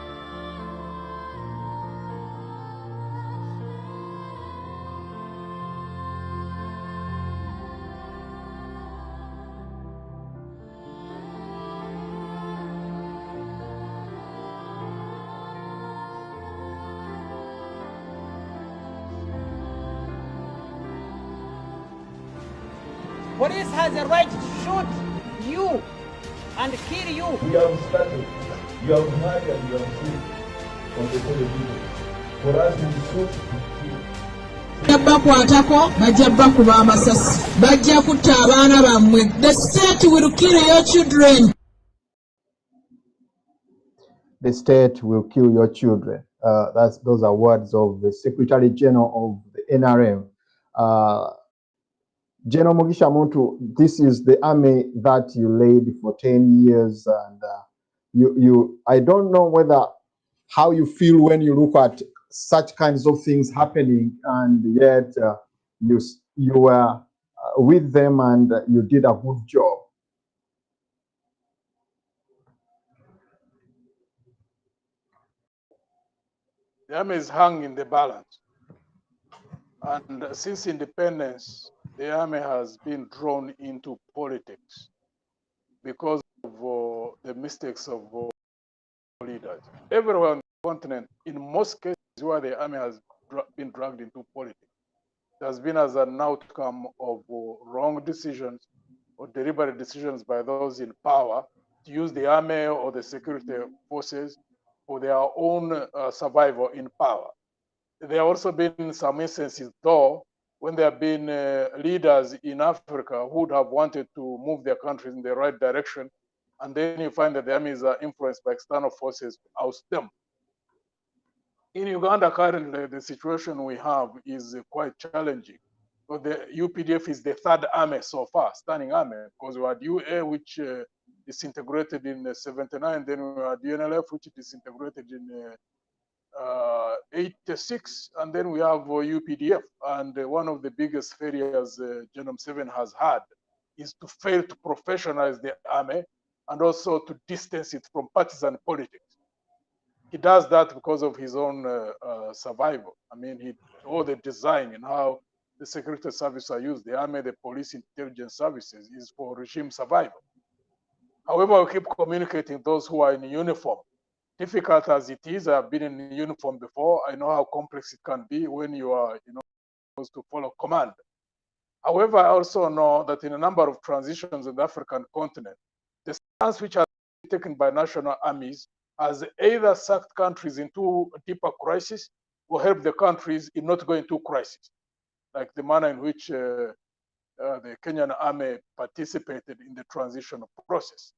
Police has a right to shoot you and kill you. We have started. You have heard and you have seen on the television. For us, we shoot to kill. Bakwatako bajja bakuba amasasi bajja kutta abaana bammwe. The state will kill your children. The state will kill your children. Those are words of the Secretary General of the NRM. General Mugisha Muntu, this is the army that you led for 10 years, and I don't know how you feel when you look at such kinds of things happening, and yet you were with them and you did a good job. The army is hung in the balance. And since independence, the army has been drawn into politics because of the mistakes of leaders. Everywhere on the continent, in most cases where the army has been dragged into politics, it has been as an outcome of wrong decisions or deliberate decisions by those in power to use the army or the security forces for their own survival in power. There have also been some instances, though, when there have been leaders in Africa who would have wanted to move their countries in the right direction, and then you find that the armies are influenced by external forces to oust them. In Uganda currently, the situation we have is quite challenging. So the UPDF is the third army so far, standing army, because we had UA, which disintegrated in 79, then we had UNLF, which disintegrated in 86, and then we have UPDF. And one of the biggest failures General 7 has had is to fail to professionalize the army and also to distance it from partisan politics. He does that because of his own survival. I mean, all the design and how the security services are used, the army, the police, intelligence services, is for regime survival. However, we keep communicating those who are in uniform, difficult as it is, I've been in uniform before. I know how complex it can be when you are, supposed to follow command. However, I also know that in a number of transitions in the African continent, the stance which has been taken by national armies has either sucked countries into a deeper crisis or helped the countries in not going to crisis, like the manner in which the Kenyan army participated in the transition process.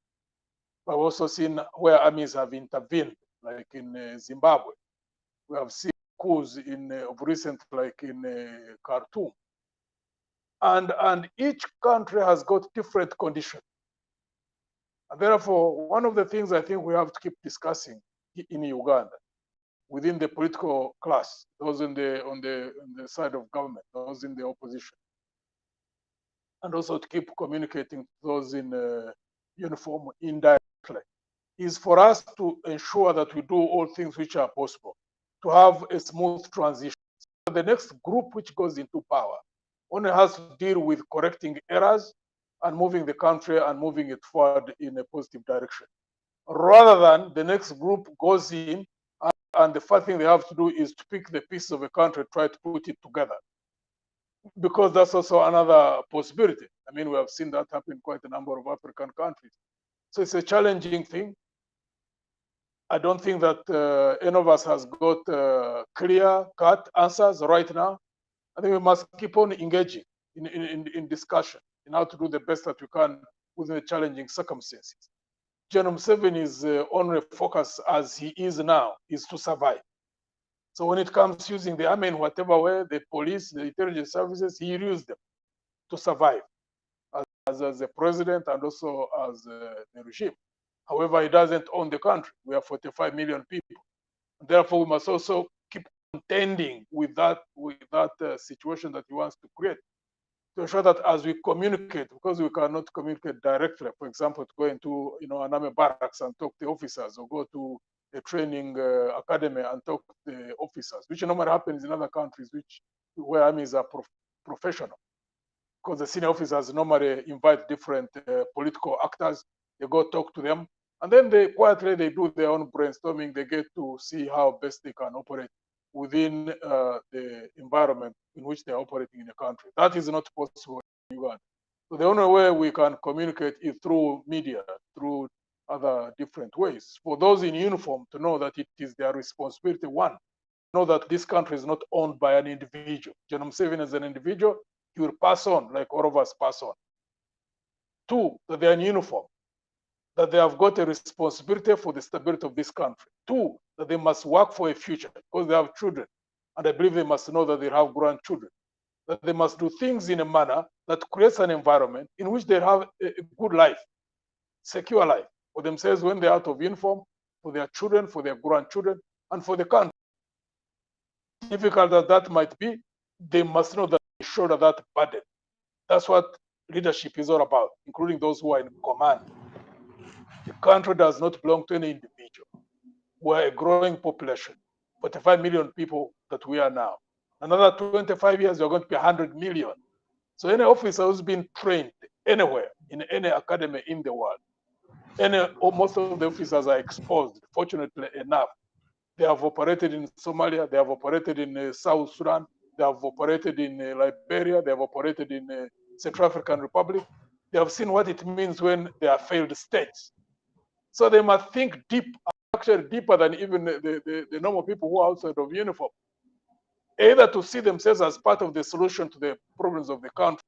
I've also seen where armies have intervened, like in Zimbabwe. We have seen coups of recent, like in Khartoum. And each country has got different conditions. And therefore, one of the things I think we have to keep discussing in Uganda, within the political class, those on the side of government, those in the opposition, and also to keep communicating to those in uniform indirectly, is for us to ensure that we do all things which are possible to have a smooth transition. So the next group which goes into power only has to deal with correcting errors and moving the country and moving it forward in a positive direction, rather than the next group goes in and the first thing they have to do is to pick the pieces of a country, try to put it together. Because that's also another possibility. I mean, we have seen that happen in quite a number of African countries. So it's a challenging thing. I don't think that any of us has got clear-cut answers right now. I think we must keep on engaging in discussion in how to do the best that we can within the challenging circumstances. General Museveni's only focus as he is now is to survive. So when it comes to using the army in whatever way, the police, the intelligence services, he used them to survive as a president and also as the regime. However, he doesn't own the country. We have 45 million people. Therefore, we must also keep contending with that situation that he wants to create, to ensure that as we communicate, because we cannot communicate directly, for example, to go into an army barracks and talk to the officers, or go to a training academy and talk to the officers, which normally happens in other countries where armies are professional, because the senior officers normally invite different political actors. They go talk to them, and then they quietly do their own brainstorming. They get to see how best they can operate within the environment in which they're operating in the country. That is not possible in Uganda. So the only way we can communicate is through media, through other different ways. For those in uniform to know that it is their responsibility, one, know that this country is not owned by an individual. General Museveni as an individual, he will pass on like all of us pass on. Two, that they are in uniform, that they have got a responsibility for the stability of this country. Two, that they must work for a future because they have children. And I believe they must know that they have grandchildren. That they must do things in a manner that creates an environment in which they have a good life, secure life for themselves when they're out of uniform, for their children, for their grandchildren, and for the country. Difficult as that might be, they must know that they shoulder that burden. That's what leadership is all about, including those who are in command. The country does not belong to any individual. We're a growing population, 45 million people that we are now. Another 25 years, we're going to be 100 million. So any officer who's been trained anywhere, in any academy in the world, most of the officers are exposed, fortunately enough. They have operated in Somalia, they have operated in South Sudan, they have operated in Liberia, they have operated in Central African Republic. They have seen what it means when they are failed states. So they must think deep, actually deeper than even the normal people who are outside of uniform. Either to see themselves as part of the solution to the problems of the country,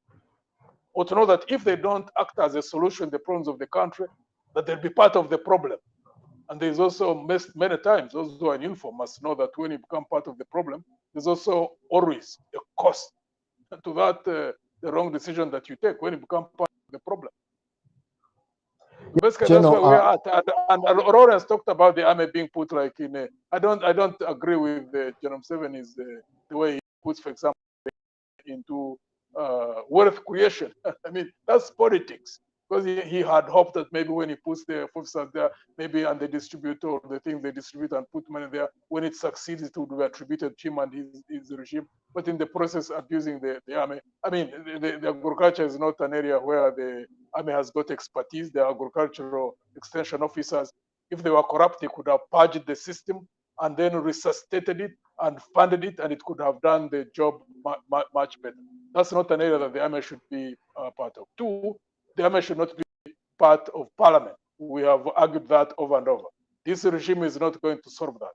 or to know that if they don't act as a solution to the problems of the country, that they'll be part of the problem. And there's also many times those who are in uniform must know that when you become part of the problem, there's also always a cost to that the wrong decision that you take when you become part of the problem. Basically, that's where we are at. And Lawrence talked about the army being put like in a. I don't agree with General Museveni's the way he puts, for example, into wealth creation. I mean, that's politics. Because he had hoped that maybe when he puts the officers there, maybe and they distribute all the things they distribute and put money there, when it succeeds, it would be attributed to him and his regime. But in the process, abusing the army. I mean, the agriculture is not an area where the army has got expertise. There are agricultural extension officers. If they were corrupt, they could have purged the system and then resuscitated it and funded it, and it could have done the job much better. That's not an area that the army should be part of. Two, the army should not be part of parliament. We have argued that over and over. This regime is not going to solve that.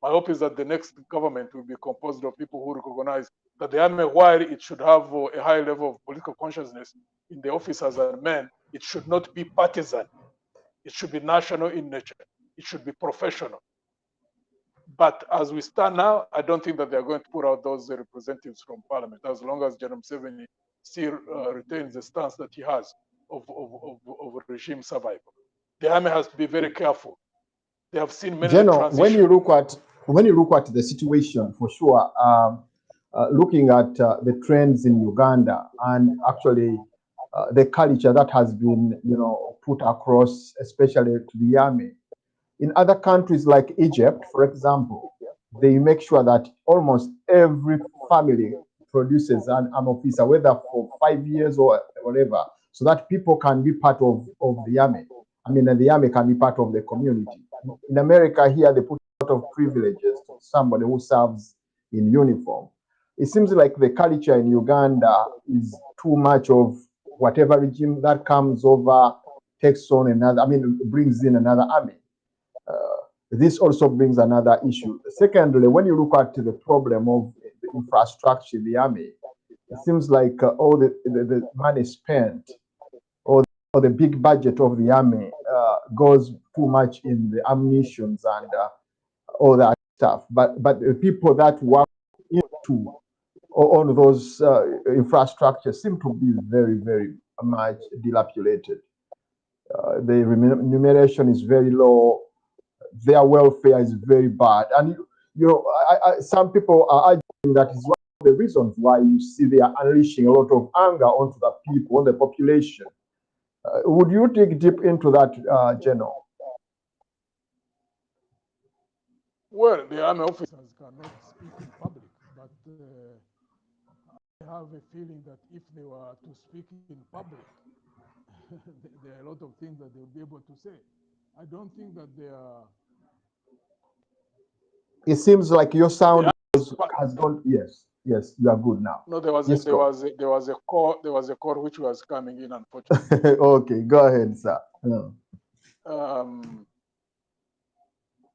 My hope is that the next government will be composed of people who recognize that the army, while it should have a high level of political consciousness in the officers and men, it should not be partisan. It should be national in nature. It should be professional. But as we stand now, I don't think that they're going to put out those representatives from parliament, as long as General Museveni still retains the stance that he has of regime survival. The army has to be very careful. They have seen many General, transitions. when you look at the situation, for sure, looking at the trends in Uganda and actually the culture that has been, put across, especially to the army. In other countries like Egypt, for example, they make sure that almost every family produces an officer, whether for 5 years or whatever, so that people can be part of the army. I mean, and the army can be part of the community. In America here, they put a lot of privileges to somebody who serves in uniform. It seems like the culture in Uganda is too much of whatever regime that comes over, takes on another, brings in another army. This also brings another issue. Secondly, when you look at the problem of the infrastructure, the army, it seems like all the money spent or the big budget of the army goes too much in the ammunitions and all that stuff. But the people that work into on those infrastructures seem to be very, very much dilapidated. The remuneration is very low. Their welfare is very bad, and some people are arguing that is one of the reasons why you see they are unleashing a lot of anger onto the people, on the population. Would you dig deep into that, General? Well, the army officers cannot speak in public, but I have a feeling that if they were to speak in public, there are a lot of things that they'll be able to say. I don't think that they are. It seems like your sound has gone. Yes, you are good now. No, there was a call which was coming in, unfortunately. Okay, go ahead, sir. No.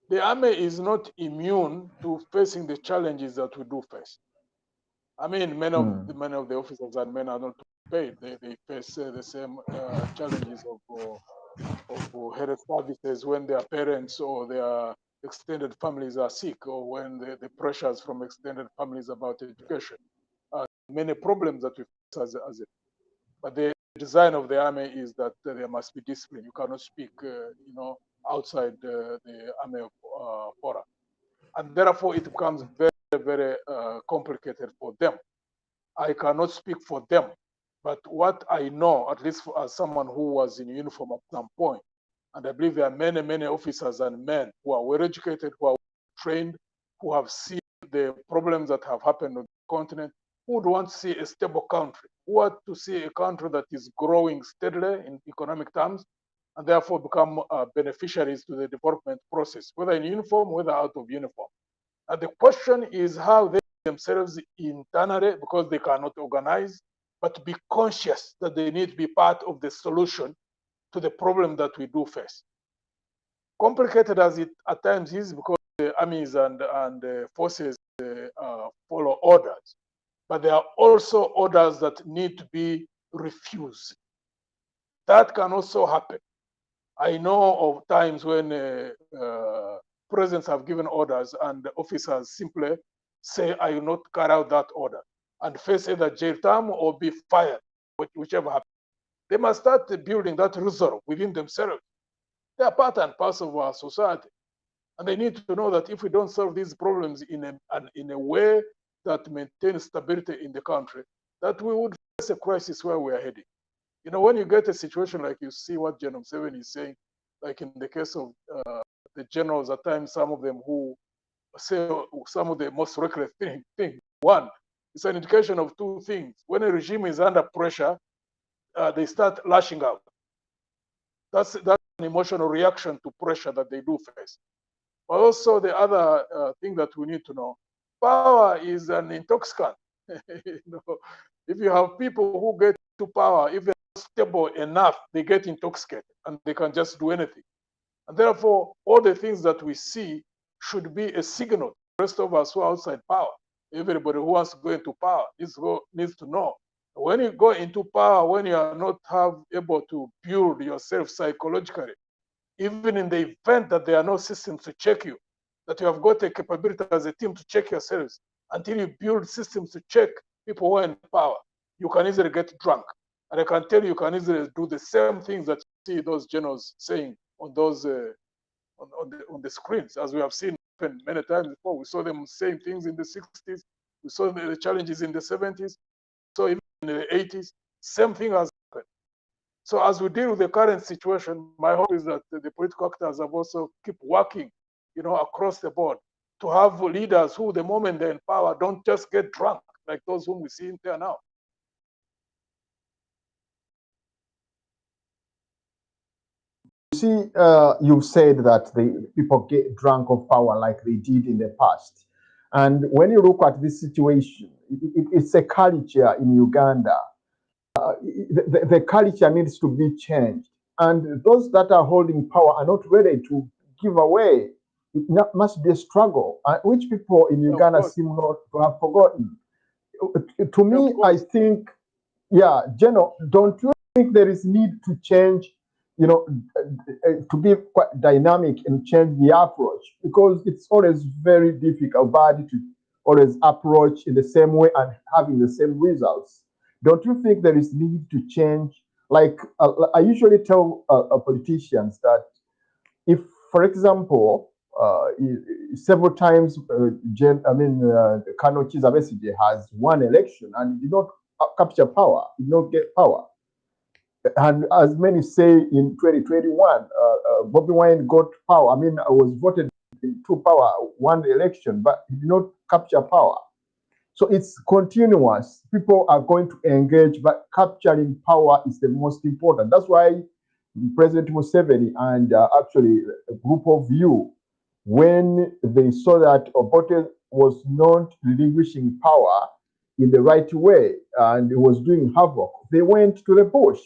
The army is not immune to facing the challenges that we do face. Many of the officers and men are not paid. They face the same challenges of health services when their parents or their extended families are sick, or when the pressures from extended families about education. Many problems that we face as it. But the design of the army is that there must be discipline. You cannot speak, outside the army fora. And therefore, it becomes very, very complicated for them. I cannot speak for them, but what I know, at least as someone who was in uniform at some point, and I believe there are many, many officers and men who are well educated, who are trained, who have seen the problems that have happened on the continent, who would want to see a stable country, who want to see a country that is growing steadily in economic terms, and therefore become beneficiaries to the development process, whether in uniform, whether out of uniform. And the question is how they themselves internally, because they cannot organize, but be conscious that they need to be part of the solution to the problem that we do face. Complicated as it at times is, because the armies and forces follow orders, but there are also orders that need to be refused. That can also happen. I know of times when presidents have given orders and the officers simply say, I will not carry out that order, and face either jail term or be fired, whichever happens. They must start building that resolve within themselves. They are part and parcel of our society. And they need to know that if we don't solve these problems in a way that maintains stability in the country, that we would face a crisis where we are heading. When you get a situation like you see what General Museveni is saying, like in the case of the generals, at times some of them who say some of the most reckless things. One, it's an indication of two things. When a regime is under pressure, they start lashing out. That's an emotional reaction to pressure that they do face. But also the other thing that we need to know, power is an intoxicant. You know, if you have people who get to power, if they're stable enough, they get intoxicated and they can just do anything. And therefore, all the things that we see should be a signal to the rest of us who are outside power. Everybody who wants to go into power needs to know. When you go into power, when you are not able to build yourself psychologically, even in the event that there are no systems to check you, that you have got a capability as a team to check yourselves, until you build systems to check people who are in power, you can easily get drunk. And I can tell you can easily do the same things that you see those generals saying on those on the screens, as we have seen happen many times before. We saw them saying things in the 60s. We saw the challenges in the 70s. So even in the 80s, same thing has happened. So as we deal with the current situation, my hope is that the political actors have also keep working, you know, across the board to have leaders who, the moment they're in power, don't just get drunk like those whom we see in there now. You see, you've said that the people get drunk of power like they did in the past. And when you look at this situation, it's a culture in Uganda. The culture needs to be changed. And those that are holding power are not ready to give away. It must be a struggle, which people in Uganda seem not to have forgotten. To me, I think, yeah, General, don't you think there is need to change, you know, to be quite dynamic and change the approach? Because it's always very difficult to always approach in the same way and having the same results. Don't you think there is need to change? Like I usually tell politicians that if, for example, several times, Kano Chiza Besigye has won election and did not capture power, did not get power. And as many say in 2021, Bobby Wine got power. I mean, I was voted into power, won the election, but he did not capture power. So it's continuous. People are going to engage, but capturing power is the most important. That's why President Museveni and actually a group of you, when they saw that Obote was not relinquishing power in the right way and was doing havoc, they went to the bush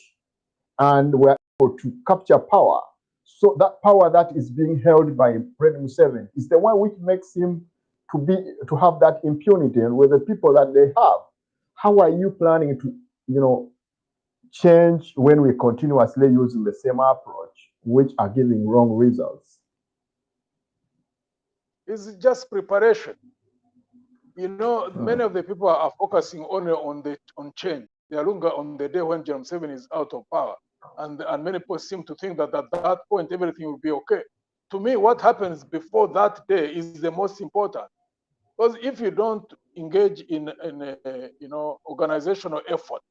and were able to capture power. So that power that is being held by President Museveni is the one which makes him to have that impunity, and with the people that they have. How are you planning to, you know, change when we continuously using the same approach, which are giving wrong results? It's just preparation. You know, many of the people are focusing only on change. They are looking on the day when General Museveni is out of power. And many people seem to think that at that point everything will be okay. To me, what happens before that day is the most important. Because if you don't engage in a organizational effort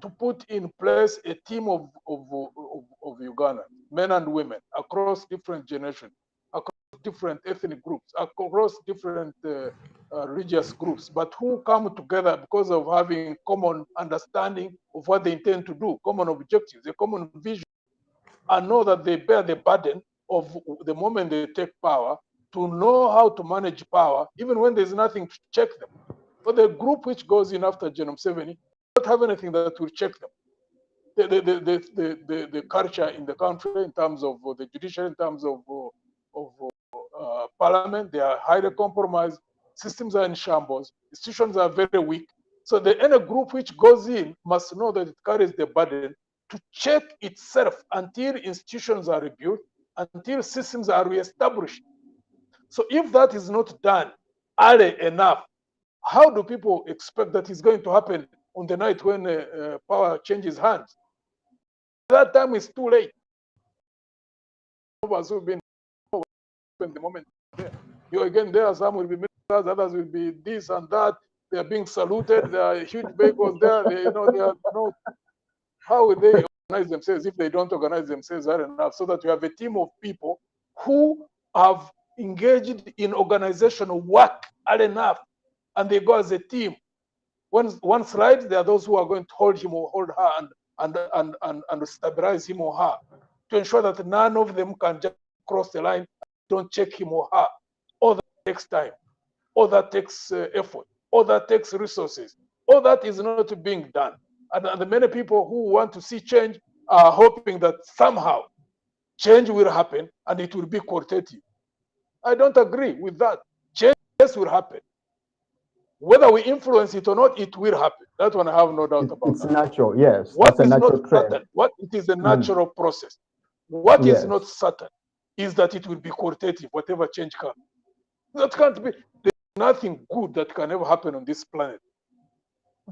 to put in place a team of Ugandans, men and women, across different generations, across different ethnic groups, across different religious groups, but who come together because of having common understanding of what they intend to do, common objectives, a common vision, and know that they bear the burden of the moment they take power, to know how to manage power, even when there's nothing to check them. But the group which goes in after General Museveni don't have anything that will check them. The culture in the country, in terms of the judiciary, in terms of parliament, they are highly compromised. Systems are in shambles. Institutions are very weak. So any group which goes in must know that it carries the burden to check itself until institutions are rebuilt, until systems are reestablished. So if that is not done early enough, how do people expect that is going to happen on the night when power changes hands? That time is too late. Of us who've been the moment there. You again there, some will be ministers, others will be this and that. They are being saluted. There are huge vehicles there. They are how will they organize themselves if they don't organize themselves early enough, so that you have a team of people who have engaged in organizational work early enough, and they go as a team. One slide, there are those who are going to hold him or hold her and stabilize him or her. to ensure that none of them can just cross the line, don't check him or her. All that takes time, all that takes effort, all that takes resources. All that is not being done. And the many people who want to see change are hoping that somehow change will happen and it will be qualitative. I don't agree with that. Change will happen. Whether we influence it or not, it will happen. That one I have no doubt about. It's natural, yes. What That's a is natural not trend. certain, what it is a natural process. What Yes. is not certain is that it will be qualitative, whatever change comes. That can't be. There's nothing good that can ever happen on this planet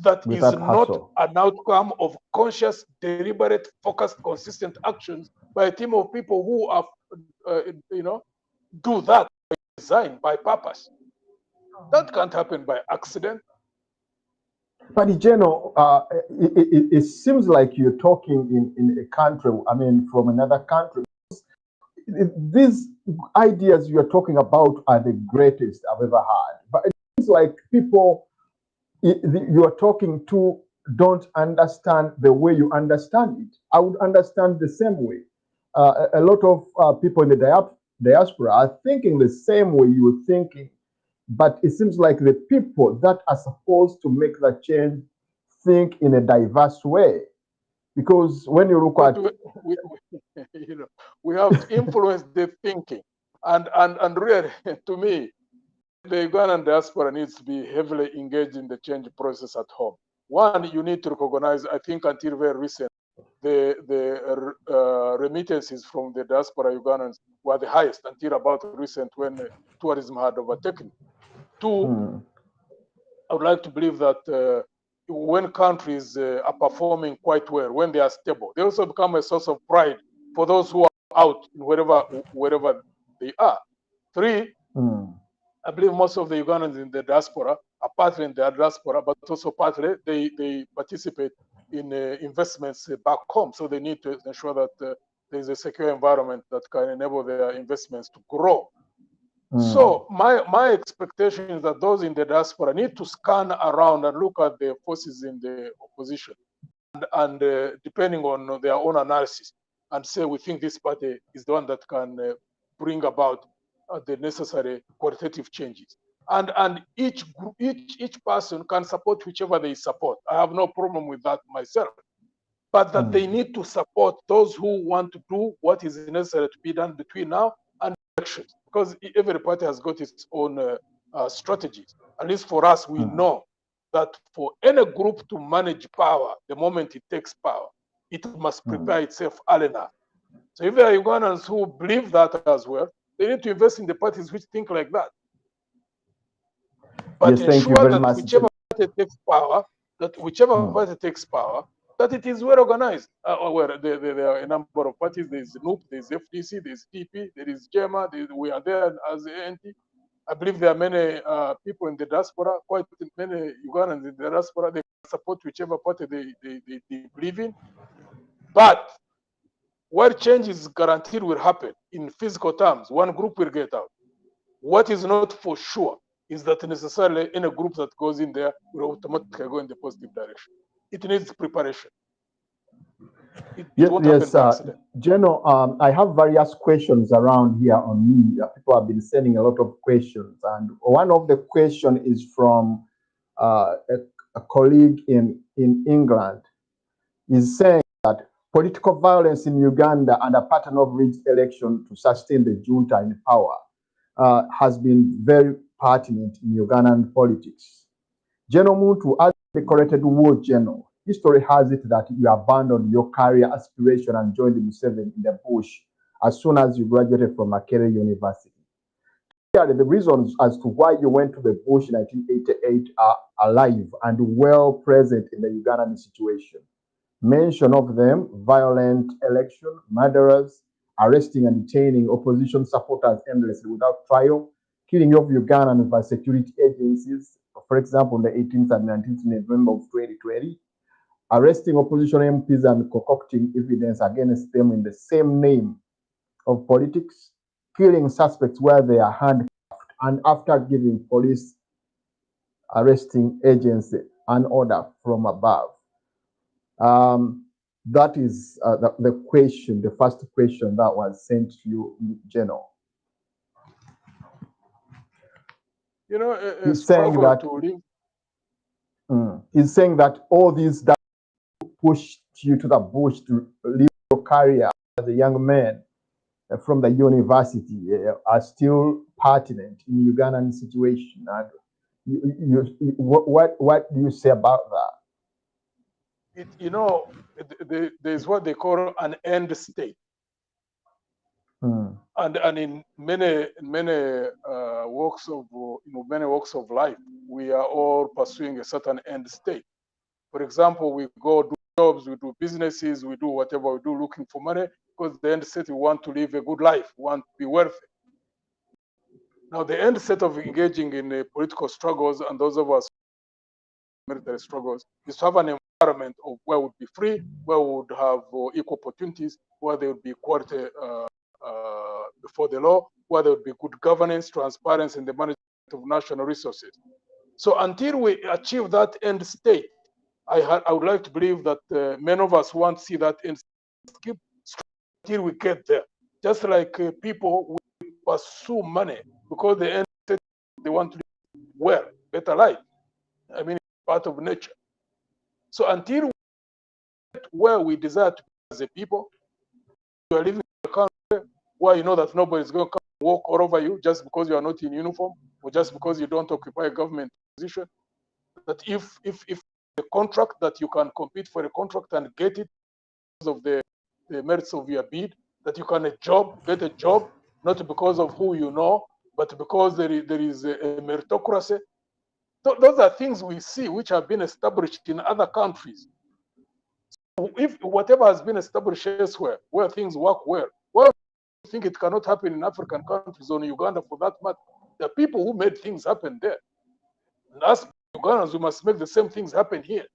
that Without is not hustle. an outcome of conscious, deliberate, focused, consistent actions by a team of people who are, do that by design, by purpose. That can't happen by accident. But General, it seems like you're talking in a country, I mean, from another country. These ideas you're talking about are the greatest I've ever had. But it seems like people you are talking to don't understand the way you understand it. I would understand the same way. A lot of people in the diaspora are thinking the same way you were thinking. But it seems like the people that are supposed to make that change think in a diverse way. Because when you look at... We have to influence the thinking. And really, to me, the Ugandan diaspora needs to be heavily engaged in the change process at home. One, you need to recognize, I think until very recent, the remittances from the diaspora Ugandans were the highest until about recent when tourism had overtaken. Two, I would like to believe that when countries are performing quite well, when they are stable, they also become a source of pride for those who are out in wherever they are. Three, I believe most of the Ugandans in the diaspora are partly in the diaspora, but also partly they participate in investments back home. So they need to ensure that there's a secure environment that can enable their investments to grow. So my expectation is that those in the diaspora need to scan around and look at the forces in the opposition, and depending on their own analysis, and say we think this party is the one that can bring about the necessary qualitative changes. And each person can support whichever they support. I have no problem with that myself. But that they need to support those who want to do what is necessary to be done between now and elections. Because every party has got its own strategies. At least for us, we know that for any group to manage power, the moment it takes power, it must prepare itself early enough. So if there are Ugandans who believe that as well, they need to invest in the parties which think like that. But yes, ensure that whichever party takes power, that it is well organized. There are a number of parties. There is NUP, there is FDC, there is TP, there is JEMA. We are there as ANT. I believe there are many people in the diaspora, quite many Ugandans in the diaspora. They support whichever party they believe in. But what change is guaranteed will happen in physical terms. One group will get out. What is not for sure is that necessarily any group that goes in there will automatically go in the positive direction. It needs preparation. It won't happen by accident. General, I have various questions around here on me. People have been sending a lot of questions. And one of the questions is from a colleague in England. He's saying that political violence in Uganda and a pattern of rigged election to sustain the junta in power has been very pertinent in Ugandan politics. General Muntu, as a decorated war general, history has it that you abandoned your career aspiration and joined Museveni in the bush as soon as you graduated from Makerere University. Clearly, the reasons as to why you went to the bush in 1988 are alive and well present in the Ugandan situation. Mention of them: violent election, murderers, arresting and detaining opposition supporters endlessly without trial, killing of Ugandans by security agencies, for example, on the 18th and 19th November of 2020, arresting opposition MPs and concocting evidence against them in the same name of politics, killing suspects where they are handcuffed, and after giving police arresting agency an order from above. That is the question, the first question that was sent to you, General. You know, a He's saying struggle that to live. he's saying that all these that pushed you to the bush to leave your career as a young man from the university are still pertinent in Ugandan situation. And what do you say about that? You know, there's what they call an end state. And in many walks of many walks of life, we are all pursuing a certain end state. For example, we go do jobs, we do businesses, we do whatever we do, looking for money, because the end state we want to live a good life, we want to be wealthy. Now, the end state of engaging in political struggles, and those of us military struggles, is to have an environment of where we would be free, where we would have equal opportunities, where there would be equality before the law, where there would be good governance, transparency in the management of national resources. So until we achieve that end state, I would like to believe that many of us want to see that end state until we get there. Just like people will pursue money because the end state they want to live well, better life. I mean, it's part of nature. So until we get where we desire to be as a people, you are living in a country where you know that nobody is going to come and walk all over you just because you are not in uniform or just because you don't occupy a government position. That if the contract that you can compete for a contract and get it because of the merits of your bid, that you can get a job, not because of who you know, but because there is a meritocracy. Those are things we see which have been established in other countries. So if whatever has been established elsewhere, where things work well, well, I think it cannot happen in African countries or in Uganda for that matter. There are people who made things happen there. And us Ugandans, we must make the same things happen here.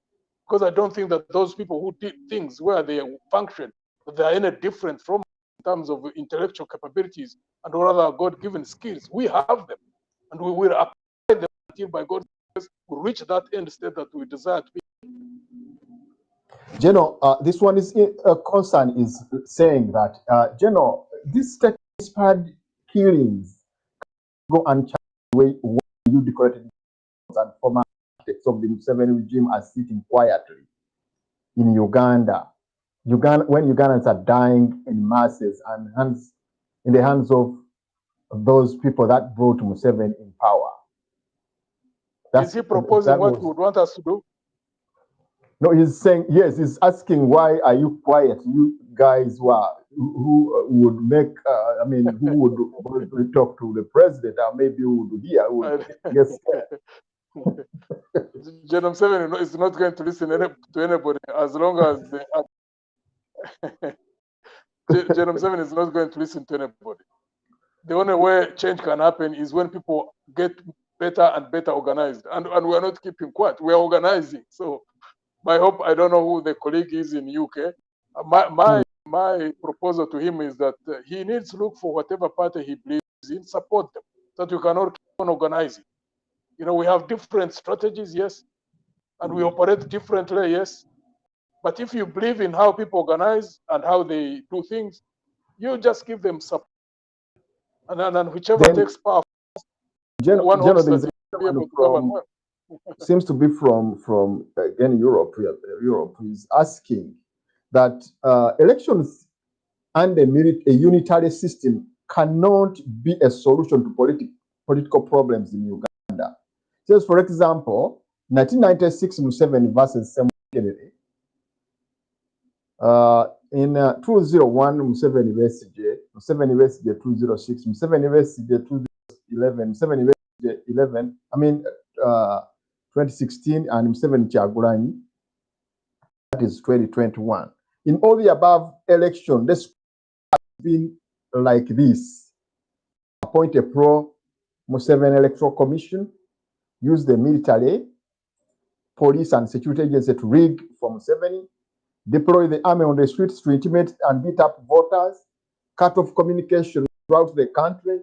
Because I don't think that those people who did things where they function, they are any different from in terms of intellectual capabilities and all other God-given skills. We have them, and we will apply them until by God's grace we reach that end state that we desire to be. General, this one is a concern is saying that, General, this state-inspired killings go unchecked way you decorated and former architects of the Museveni regime are sitting quietly in Uganda. When Ugandans are dying in masses and in the hands of those people that brought Museveni in power. Is he proposing what he would want us to do? No, he's saying, yes, he's asking, why are you quiet? You guys who would make, who would talk to the president, or maybe who would hear, who would get scared. General 7 is not going to listen to anybody as long as General 7 is not going to listen to anybody. The only way change can happen is when people get better and better organized. And we are not keeping quiet, we are organizing. So my hope, I don't know who the colleague is in UK. My proposal to him is that he needs to look for whatever party he believes in, support them, so that we can all keep on organizing. You know, we have different strategies, yes, and we operate differently, yes. But if you believe in how people organize and how they do things, you just give them support. And then whichever takes power, one hopes that you'll be able to govern well. Seems to be from again Europe. Europe is asking that elections and a unitary system cannot be a solution to political problems in Uganda. Just for example, 1996 Museveni versus Kennedy. In 201 Museveni Besige 206, Museveni Besige 211, Museveni Besige 11. 2016 and Museveni Kyagulanyi, that is 2021. In all the above election, this has been like this: appoint a pro-Museveni electoral commission, use the military, police and security agency to rig for Museveni, deploy the army on the streets to intimidate and beat up voters, cut off communication throughout the country,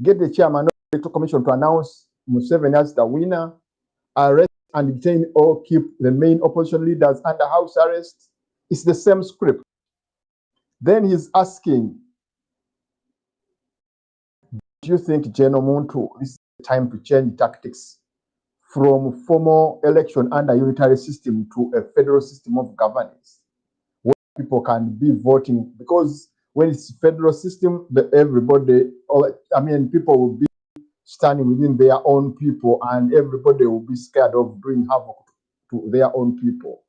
get the chairman of the electoral commission to announce Museveni as the winner, arrest and detain or keep the main opposition leaders under house arrest, It's the same script. Then he's asking, do you think, General Muntu, this is the time to change tactics from formal election under unitary system to a federal system of governance, where people can be voting? Because when it's federal system, everybody, people will be standing within their own people, and everybody will be scared of doing havoc to their own people.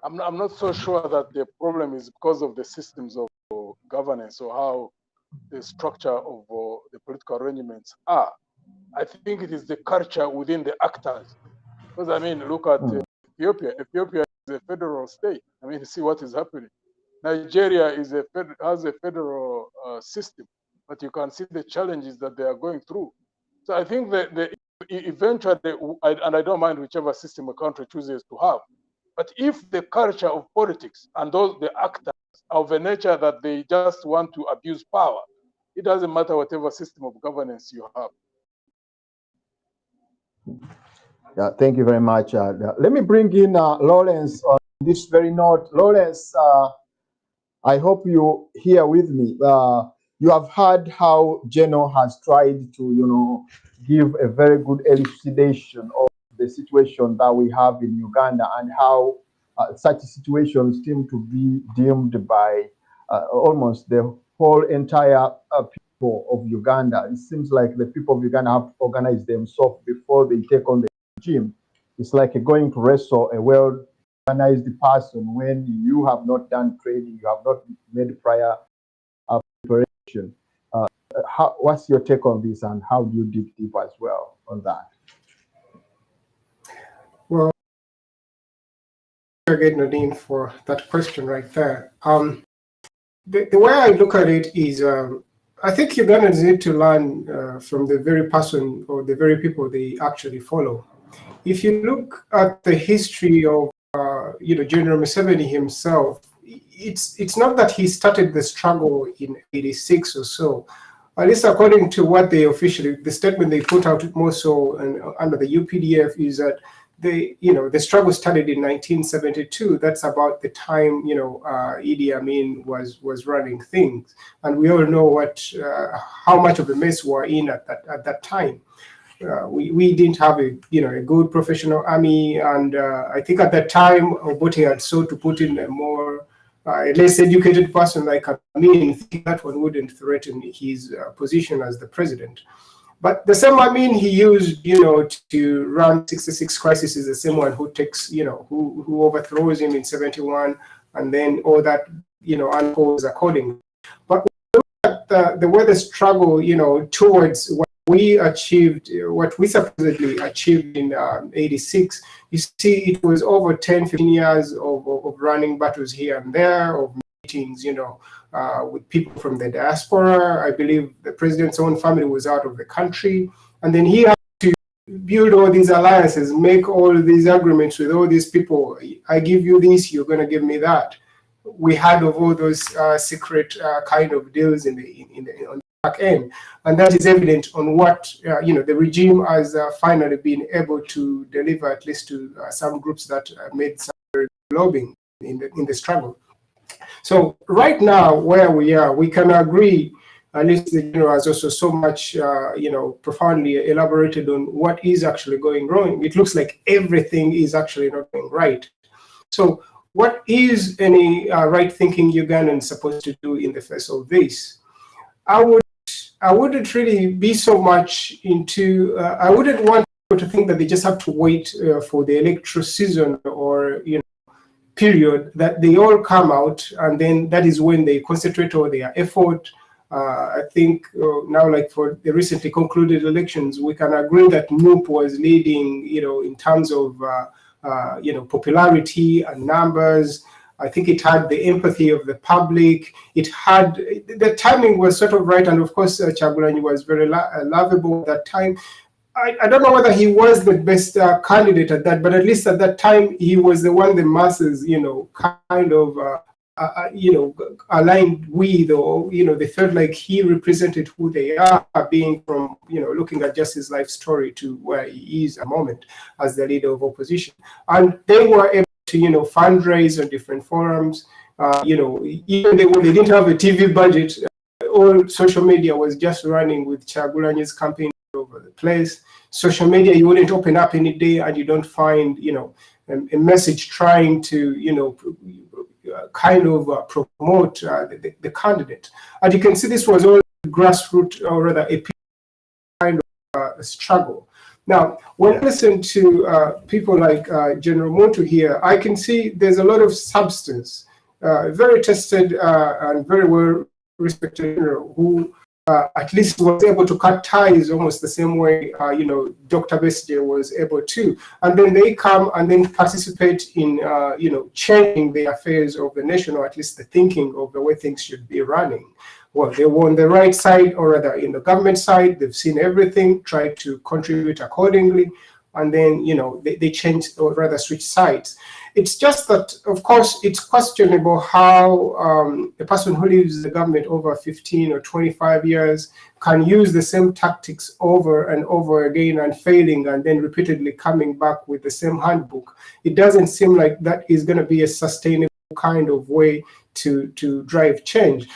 I'm not so sure that the problem is because of the systems of governance or how the structure of the political arrangements are. I think it is the culture within the actors. Because look at Ethiopia. Ethiopia is a federal state. See what is happening. Nigeria has a federal system, but you can see the challenges that they are going through. So I think that eventually, and I don't mind whichever system a country chooses to have, but if the culture of politics and the actors are of a nature that they just want to abuse power, it doesn't matter whatever system of governance you have. Yeah, thank you very much. Let me bring in Lawrence on this very note. Lawrence, I hope you're here with me. You have heard how Geno has tried to, give a very good elucidation of the situation that we have in Uganda, and how such situations seem to be deemed by almost the whole entire people of Uganda. It seems like the people of Uganda have to organize themselves before they take on the regime. It's like going to wrestle a well-organized person when you have not done training, you have not made prior preparation. What's your take on this, and how do you dig deep as well on that? Well, again, Nadine, for that question right there. The way I look at it is, I think Ugandans need to learn from the very person or the very people they actually follow. If you look at the history of General Museveni himself, it's not that he started the struggle in '86 or so. At least according to what they the statement they put out more so under the UPDF is that the struggle started in 1972. That's about the time Idi Amin was running things, and we all know how much of a mess we're in at that time. We didn't have a good professional army, and I think at that time Obote had sought to put in a more less educated person like Amin. I think that one wouldn't threaten his position as the president. But the same Amin he used, to run 66 crisis is the same one who takes, who overthrows him in 71, and then all that, unfolds accordingly. But the way the struggle, towards what we achieved, what we supposedly achieved in '86, you see, it was over 10, 15 years of running battles here and there, of meetings, with people from the diaspora. I believe the president's own family was out of the country, and then he had to build all these alliances, make all these agreements with all these people. I give you this, you're going to give me that. We had of all those secret kind of deals on the back end, and that is evident on what the regime has finally been able to deliver, at least to some groups that made some lobbying in the struggle. So right now, where we are, we can agree, at least the general has also so much, profoundly elaborated on what is actually going wrong. It looks like everything is actually not going right. So what is any right-thinking Ugandan supposed to do in the face of this? I wouldn't really be so much into, I wouldn't want people to think that they just have to wait for the electoral season or, period, that they all come out, and then that is when they concentrate all their effort. I think now, like for the recently concluded elections, we can agree that MUP was leading, in terms of, popularity and numbers. I think it had the empathy of the public. It had, the timing was sort of right, and of course, Chagulanyi was very lovable at that time. I don't know whether he was the best candidate at that, but at least at that time, he was the one the masses, kind of, aligned with, or, they felt like he represented who they are, being from, looking at just his life story to where he is at the moment as the leader of opposition. And they were able to, fundraise on different forums. Even when they didn't have a TV budget, all social media was just running with Chagulanyi's campaign all over the place. Social media, you wouldn't open up any day and you don't find, a message trying to, promote the candidate. And you can see this was all grassroots, or rather a kind of struggle. Now, when I listen to people like General Motu here, I can see there's a lot of substance, very tested and very well respected general who at least was able to cut ties almost the same way, Dr. Besigye was able to. And then they come and then participate in, changing the affairs of the nation, or at least the thinking of the way things should be running. Well, they were on the right side, or rather in the government side. They've seen everything, tried to contribute accordingly, and then, they changed, or rather switch sides. It's just that, of course, it's questionable how a person who leaves the government over 15 or 25 years can use the same tactics over and over again and failing, and then repeatedly coming back with the same handbook. It doesn't seem like that is going to be a sustainable kind of way to drive change.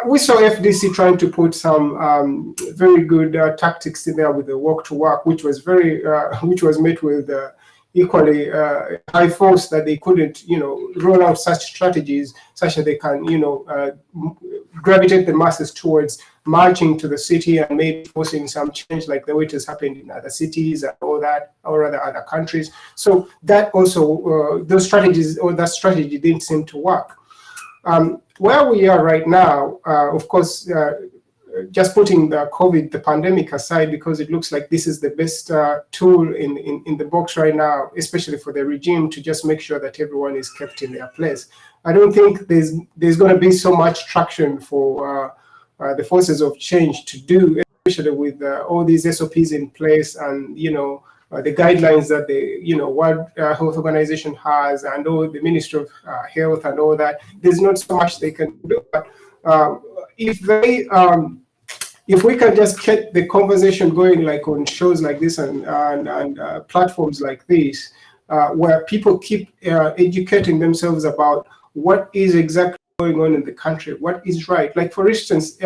We saw FDC trying to put some very good tactics in there with the walk to work, which was which was met with equally high force, that they couldn't, roll out such strategies such that they can, gravitate the masses towards marching to the city and maybe forcing some change, like the way it has happened in other cities and all that, or other countries. So that also, those strategies, or that strategy didn't seem to work. Where we are right now, of course, just putting the pandemic aside, because it looks like this is the best tool in the box right now, especially for the regime, to just make sure that everyone is kept in their place. I don't think there's going to be so much traction for the forces of change to do, especially with all these SOPs in place, and the guidelines that the World Health Organization has, and all the Ministry of Health and all that. There's not so much they can do. But if we can just get the conversation going, like on shows like this and platforms like this, where people keep educating themselves about what is exactly going on in the country, what is right. Like, for instance,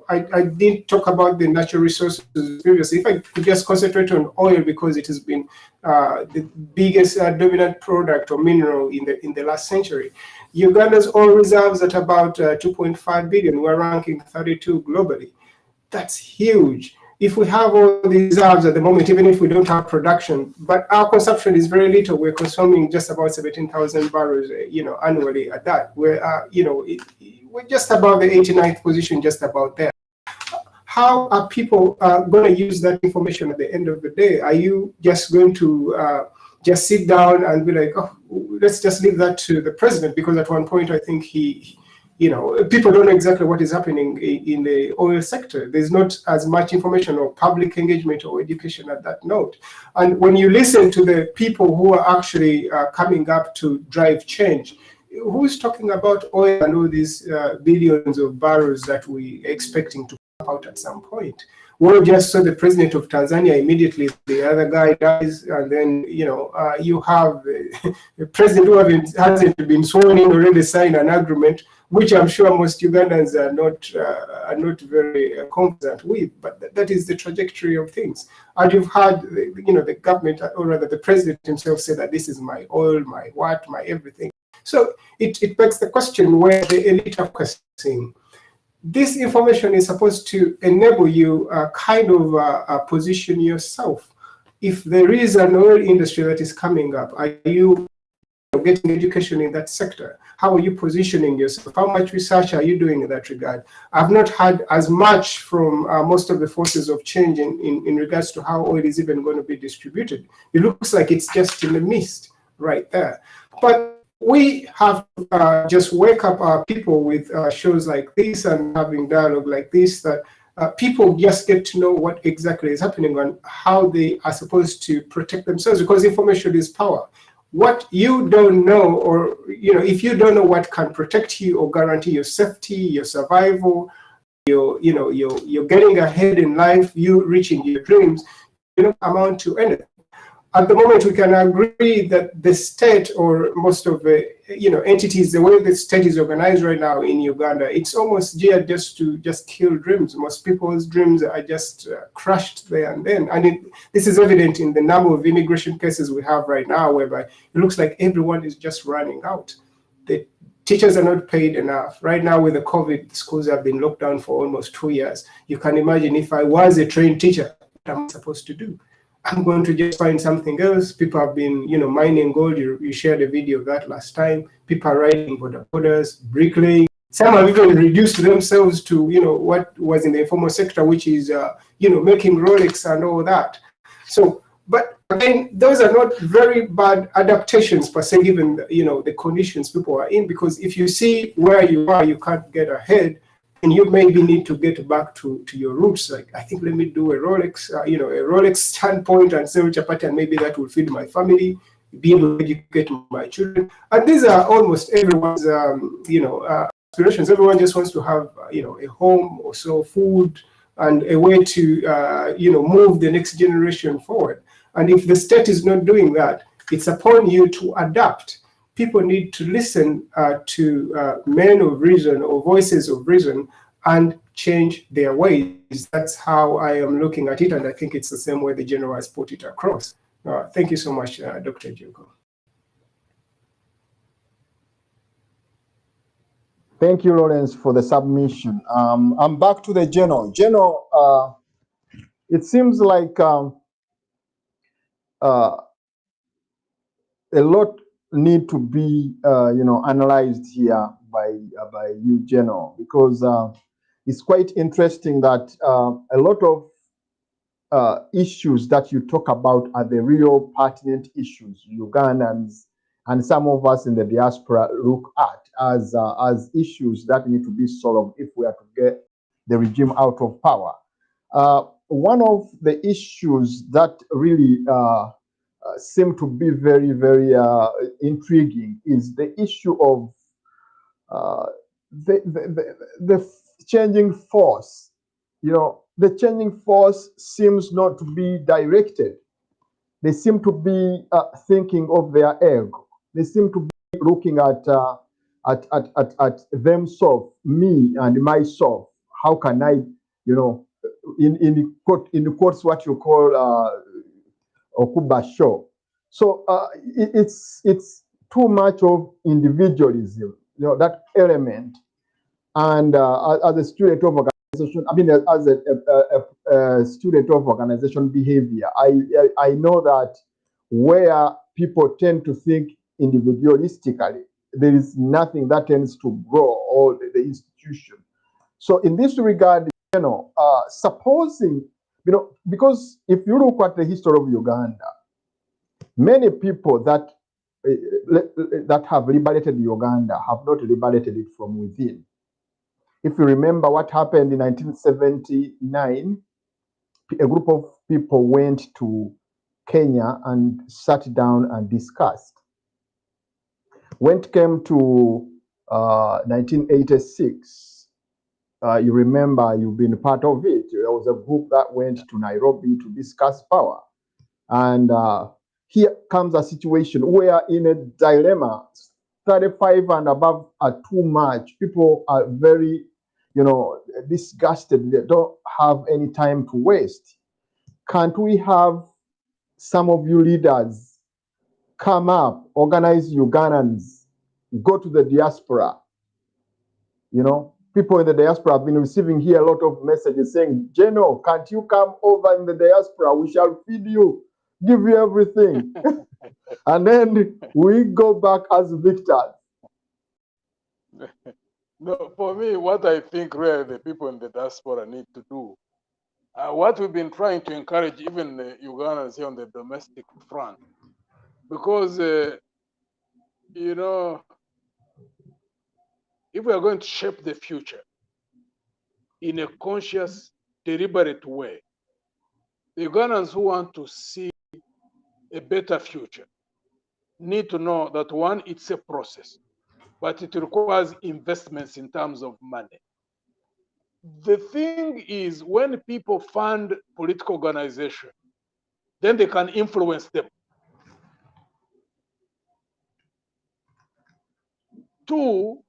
I didn't talk about the natural resources previously. If I could just concentrate on oil, because it has been the biggest dominant product or mineral in the last century. Uganda's oil reserves at about 2.5 billion. We're ranking 32 globally. That's huge. If we have all these reserves at the moment, even if we don't have production, but our consumption is very little, we're consuming just about 17,000 barrels, annually at that. We're just about the 89th position, just about there. How are people going to use that information at the end of the day? Are you just going to just sit down and be like, oh, let's just leave that to the president? Because at one point, I think people don't know exactly what is happening in the oil sector. There's not as much information or public engagement or education at that note. And when you listen to the people who are actually coming up to drive change, who's talking about oil and all these billions of barrels that we're expecting to come out at some point? We just saw the president of Tanzania, immediately the other guy dies, and then you have the president who hasn't been sworn in already signed an agreement, which I'm sure most Ugandans are not very confident with. But that is the trajectory of things. And you've had the government, or rather the president himself, say that this is my oil, my what, my everything. So it begs the question where the elite are questioning. This information is supposed to enable you position yourself. If there is an oil industry that is coming up, are you getting education in that sector? How are you positioning yourself? How much research are you doing in that regard? I've not had as much from most of the forces of change in regards to how oil is even going to be distributed. It looks like it's just in the mist right there. But we have to just wake up our people with shows like this and having dialogue like this, that people just get to know what exactly is happening and how they are supposed to protect themselves, because information is power. What you don't know, or if you don't know what can protect you or guarantee your safety, your survival, you're getting ahead in life, you reaching your dreams, you don't amount to anything. at the moment, we can agree that the state, or most of the entities, the way the state is organized right now in Uganda, it's almost geared just to kill dreams. Most people's dreams are just crushed there and then. And this is evident in the number of immigration cases we have right now, whereby it looks like everyone is just running out. The teachers are not paid enough. Right now with the COVID, schools have been locked down for almost 2 years. You can imagine if I was a trained teacher, what am I supposed to do? I'm going to just find something else. People have been, mining gold. You shared a video of that last time. People are riding bodabodas, bricklaying. Some have even reduced themselves to, what was in the informal sector, which is, making Rolex and all that. So, but again, those are not very bad adaptations per se, given, the conditions people are in, because if you see where you are, you can't get ahead. And you maybe need to get back to your roots. Like, I think, let me do a Rolex, a Rolex standpoint and sell chapati, and maybe that will feed my family, be able to educate my children. And these are almost everyone's, aspirations. Everyone just wants to have, a home or so, food, and a way to, move the next generation forward. And if the state is not doing that, it's upon you to adapt. People need to listen to men of reason or voices of reason and change their ways. That's how I am looking at it, and I think it's the same way the general has put it across. Thank you so much, Dr. Junko. Thank you, Lawrence, for the submission. I'm back to the general. General, it seems like a lot need to be, analyzed here by you, General, because it's quite interesting that a lot of issues that you talk about are the real pertinent issues Ugandans and some of us in the diaspora look at as issues that need to be solved if we are to get the regime out of power. One of the issues that really seem to be very, very intriguing is the issue of the changing force. The changing force seems not to be directed. They seem to be thinking of their ego. They seem to be looking at themselves, me and myself. How can I, in the quotes, what you call Okubasho. So it's too much of individualism, that element. And as a student of organization, as a student of organization behavior, I know that where people tend to think individualistically, there is nothing that tends to grow or the institution. So in this regard, supposing, because if you look at the history of Uganda, many people that have liberated Uganda have not liberated it from within. If you remember what happened in 1979, a group of people went to Kenya and sat down and discussed. When it came to 1986, you remember, you've been part of it. There was a group that went to Nairobi to discuss power. And here comes a situation where in a dilemma, 35 and above are too much. People are very, disgusted. They don't have any time to waste. Can't we have some of you leaders come up, organize Ugandans, go to the diaspora? People in the diaspora have been receiving here a lot of messages saying, General, can't you come over in the diaspora? We shall feed you, give you everything. And then we go back as victors. No, for me, what I think really the people in the diaspora need to do, what we've been trying to encourage even Ugandans here on the domestic front, because, if we are going to shape the future in a conscious, deliberate way, the Ugandans who want to see a better future need to know that, one, it's a process, but it requires investments in terms of money. The thing is, when people fund political organization, then they can influence them. Two,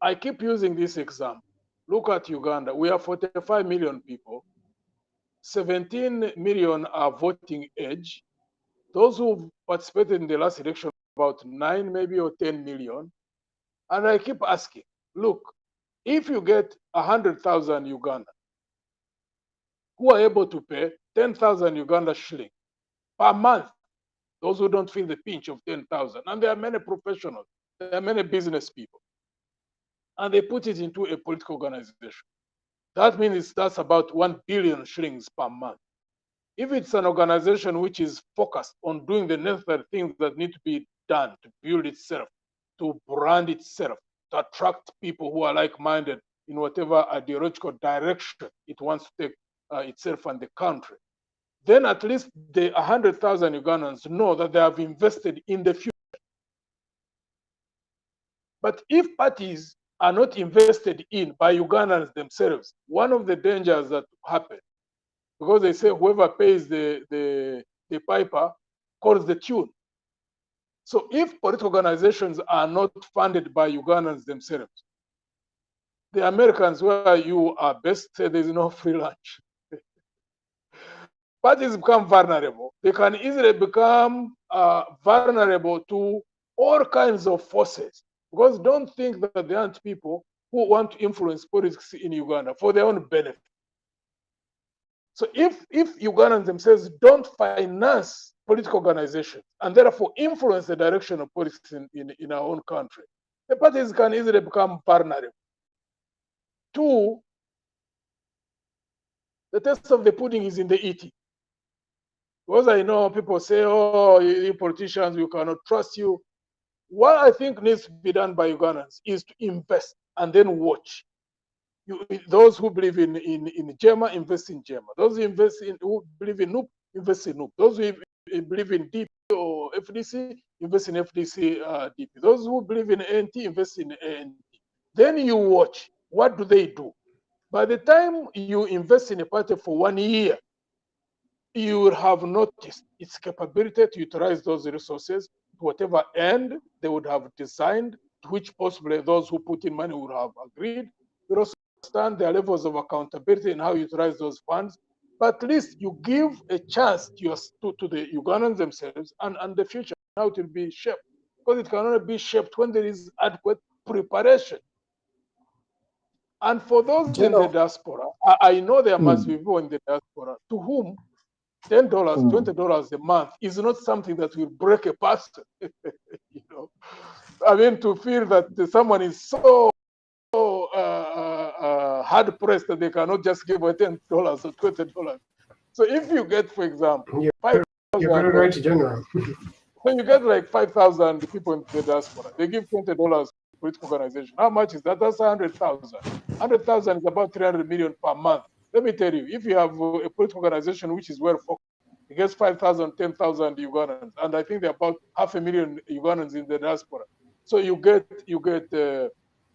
I keep using this example. Look at Uganda. We have 45 million people. 17 million are voting age. Those who participated in the last election, about 9 maybe or 10 million. And I keep asking, look, if you get 100,000 Uganda who are able to pay 10,000 Uganda shilling per month, those who don't feel the pinch of 10,000, and there are many professionals, there are many business people, and they put it into a political organization. That means that's about 1 billion shillings per month. If it's an organization which is focused on doing the necessary things that need to be done to build itself, to brand itself, to attract people who are like-minded in whatever ideological direction it wants to take itself and the country, then at least the 100,000 Ugandans know that they have invested in the future. But if parties are not invested in by Ugandans themselves, one of the dangers that happen, because they say whoever pays the piper calls the tune. So if political organizations are not funded by Ugandans themselves, the Americans where you are best say there's no free lunch. Parties become vulnerable. They can easily become vulnerable to all kinds of forces. Because don't think that there aren't people who want to influence politics in Uganda for their own benefit. So if Ugandans themselves don't finance political organizations and therefore influence the direction of politics in our own country, the parties can easily become vulnerable. Two, the taste of the pudding is in the eating. Because I know people say, oh, you politicians, we cannot trust you. What I think needs to be done by Ugandans is to invest and then watch. Those who believe in JEMA, invest in JEMA. Those who believe in NUP, invest in NUP. Those who believe in DP or FDC, invest in FDC DP. Those who believe in ANT, invest in ANT. Then you watch, what do they do? By the time you invest in a party for 1 year, you will have noticed its capability to utilize those resources to whatever end they would have designed, to which possibly those who put in money would have agreed. You also understand their levels of accountability and how you utilize those funds. But at least you give a chance to the Ugandans themselves and the future, how it will be shaped. Because it can only be shaped when there is adequate preparation. And for those in the diaspora, I know there must be people in the diaspora to whom $10, $20 a month is not something that will break a person. You know, I mean, to feel that someone is so hard pressed that they cannot just give away $10 or $20. So if you get, for example, 5,000, you're very right, General. So you get like 5,000 people in the diaspora. They give $20 to political organization. How much is that? That's 100,000. 100,000 is about 300 million per month. Let me tell you, if you have a political organization which is well focused, it gets 5,000, 10,000 Ugandans, and I think there are about 500,000 Ugandans in the diaspora. So you get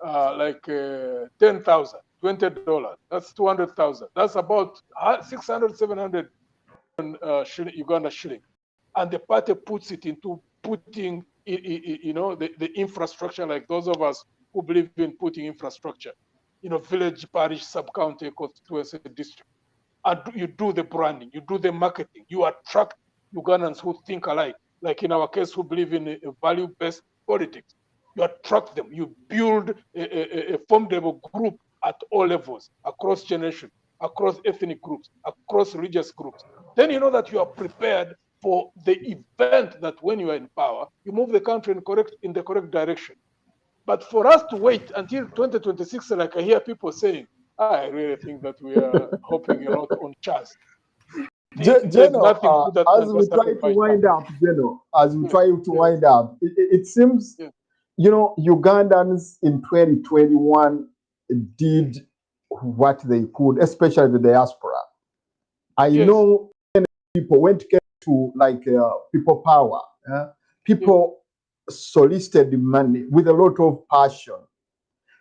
like 10,000, $20. That's 200,000. That's about 600, 700 Uganda shilling. And the party puts it into putting, you know, the infrastructure, like those of us who believe in putting infrastructure, you know, village, parish, sub-county, constituency, district. And you do the branding, you do the marketing, you attract Ugandans who think alike, like in our case, who believe in a value-based politics. You attract them, you build a formidable group at all levels, across generations, across ethnic groups, across religious groups. Then you know that you are prepared for the event that when you are in power, you move the country in the correct direction. But for us to wait until 2026, like I hear people saying, I really think that we are hoping a lot on chance. General, as we try to wind up, it seems, you know, Ugandans in 2021 did what they could, especially the diaspora. I know people went to like people power. People solicited money with a lot of passion.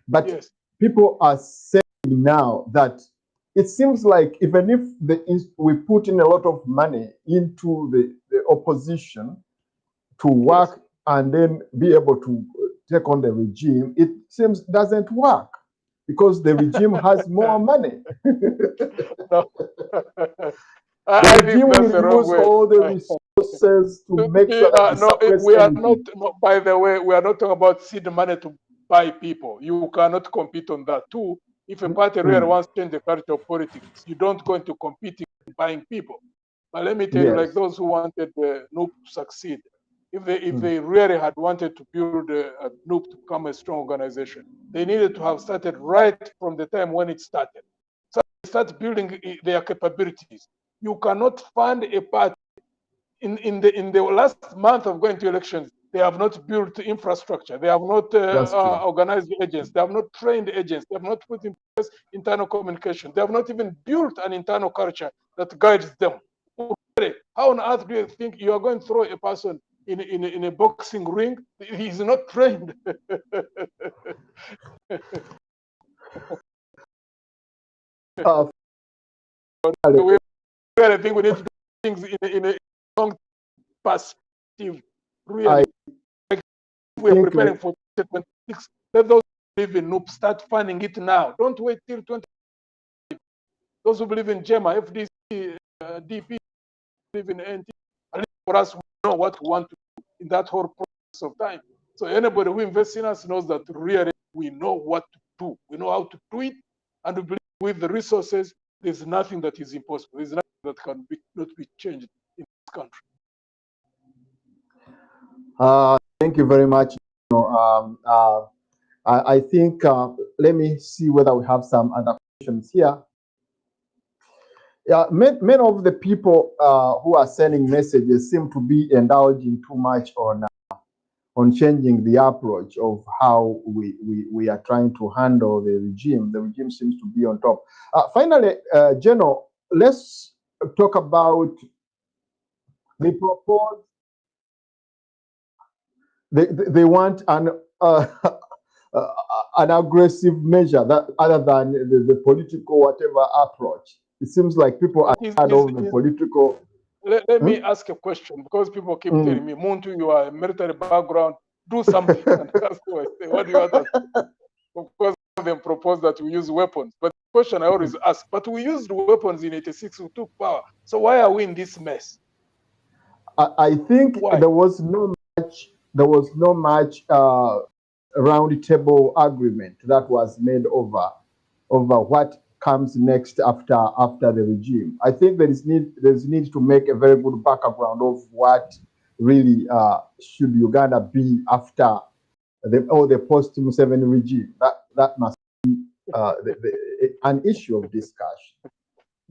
But people are saying now that it seems like even if we put in a lot of money into the opposition to work and then be able to take on the regime, it seems doesn't work because the regime has more money. No. The I think regime that's the will wrong use way. all the resources to make sure that they No, suppress we are not, anything. no, by the way, we are not talking about seed money to buy people. You cannot compete on that too. If a party really wants to change the culture of politics, you don't go into competing in buying people. But let me tell you, like Yes. those who wanted NUP to succeed, if they really had wanted to build a NUP to become a strong organization, they needed to have started right from the time when it started. So they start building their capabilities. You cannot fund a party in the last month of going to elections. They have not built infrastructure. They have not organized agents. They have not trained agents. They have not put in place internal communication. They have not even built an internal culture that guides them. How on earth do you think you are going to throw a person in a boxing ring? He's not trained. I think we need to do things in a long perspective. Really, like we are preparing for 2026. Let those who believe in NUP start funding it now. Don't wait till 20. Those who believe in JEMA, FDC, DP, believe in NT. At least for us, we know what we want to do in that whole process of time. So anybody who invests in us knows that really we know what to do. We know how to do it, and we believe with the resources, there's nothing that is impossible. There's nothing that can not be changed in this country. Thank you very much. I think, let me see whether we have some other questions here. Yeah, many of the people who are sending messages seem to be indulging too much on changing the approach of how we are trying to handle the regime. The regime seems to be on top. Finally, General, let's talk about the proposed. They want an aggressive measure that other than the political whatever approach. It seems like people are tired of the political. Let me ask a question, because people keep telling me, Muntu, you are a military background, do something. And that's why I say, what do you want us to do? Of course, some of them propose that we use weapons. But the question I always ask, but we used weapons in 86, we took power. So why are we in this mess? I think there was no much round table agreement that was made over what comes next after the regime. I think there's need to make a very good background of what really should Uganda be after the post-Museveni regime. That must be an issue of discussion.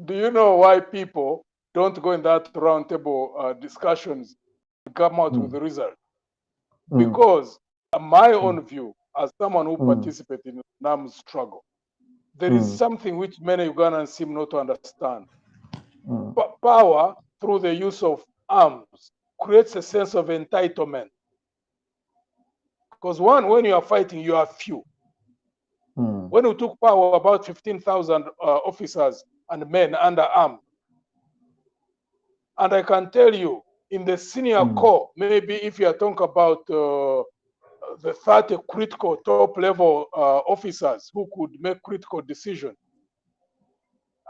Do you know why people don't go in that roundtable discussions to come out with the result? Because my own view, as someone who participated in NAM's struggle, there is something which many Ugandans seem not to understand. Power through the use of arms creates a sense of entitlement. Because when you are fighting, you are few. When we took power, about 15,000 officers and men under arms. And I can tell you, in the senior corps, maybe if you are talking about the 30 critical top level officers who could make critical decisions,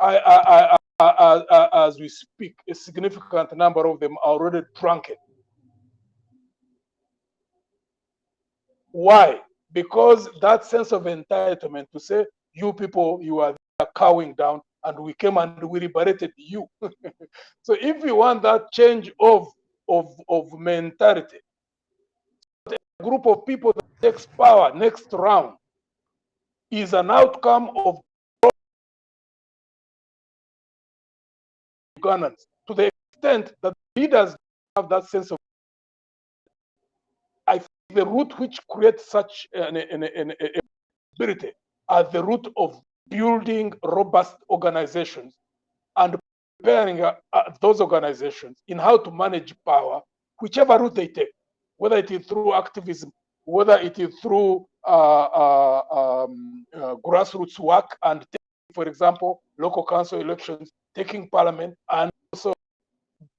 as we speak, a significant number of them are already drunken. Why? Because that sense of entitlement to say, you people, you are cowing down, and we came and we liberated you. So if you want that change of mentality, a group of people that takes power next round is an outcome of Ugandans, to the extent that leaders have that sense of. I think the root which creates such an ability are the root of building robust organizations and preparing those organizations in how to manage power, whichever route they take, whether it is through activism, whether it is through grassroots work and, for example, local council elections, taking parliament, and also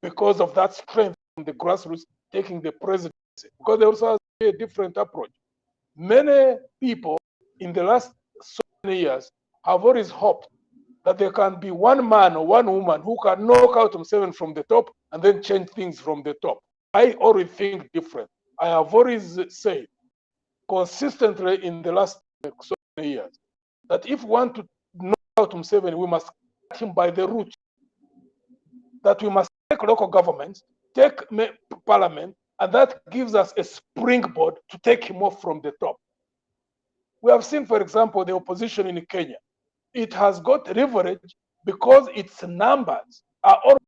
because of that strength from the grassroots, taking the presidency because they also have a different approach. Many people in the last so many years have always hoped that there can be one man or one woman who can knock out Museveni from the top and then change things from the top. I always think different. I have always said consistently in the last so many years that if we want to knock out Museveni, we must cut him by the roots. That we must take local governments, take parliament, and that gives us a springboard to take him off from the top. We have seen, for example, the opposition in Kenya. It has got leverage because its numbers are all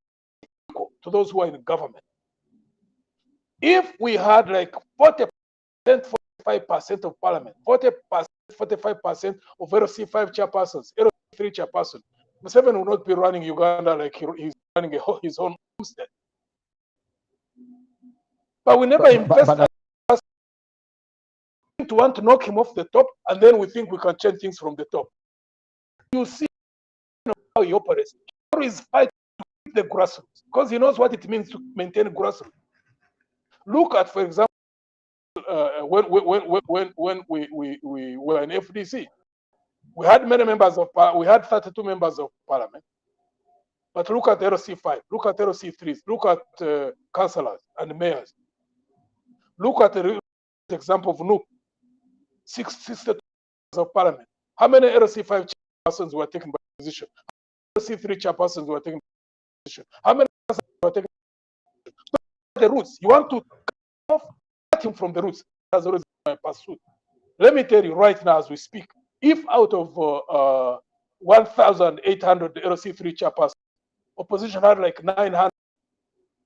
equal to those who are in government. If we had like 40%, 45% of parliament, 40%, 45% of LC5 chairpersons, LC3 chairperson, Museveni will not be running Uganda like he's running his own homestead. But we never invest to want to knock him off the top, and then we think we can change things from the top. You see how he operates. He always fights to keep the grassroots because he knows what it means to maintain grassroots. Look at, for example, when we were in FDC, we had many members of we had 32 members of parliament. But look at LC5, look at LC3s, look at councillors and mayors. Look at the example of Nuuk, 60 members of parliament. How many LC5 chairpersons were taken by position? How many LC3 chairpersons were taken by position? How many were taken by position? So the roots, you want to cut him from the roots. That's always my pursuit. Let me tell you right now as we speak, if out of 1,800 LC3 chairpersons, opposition had like 900.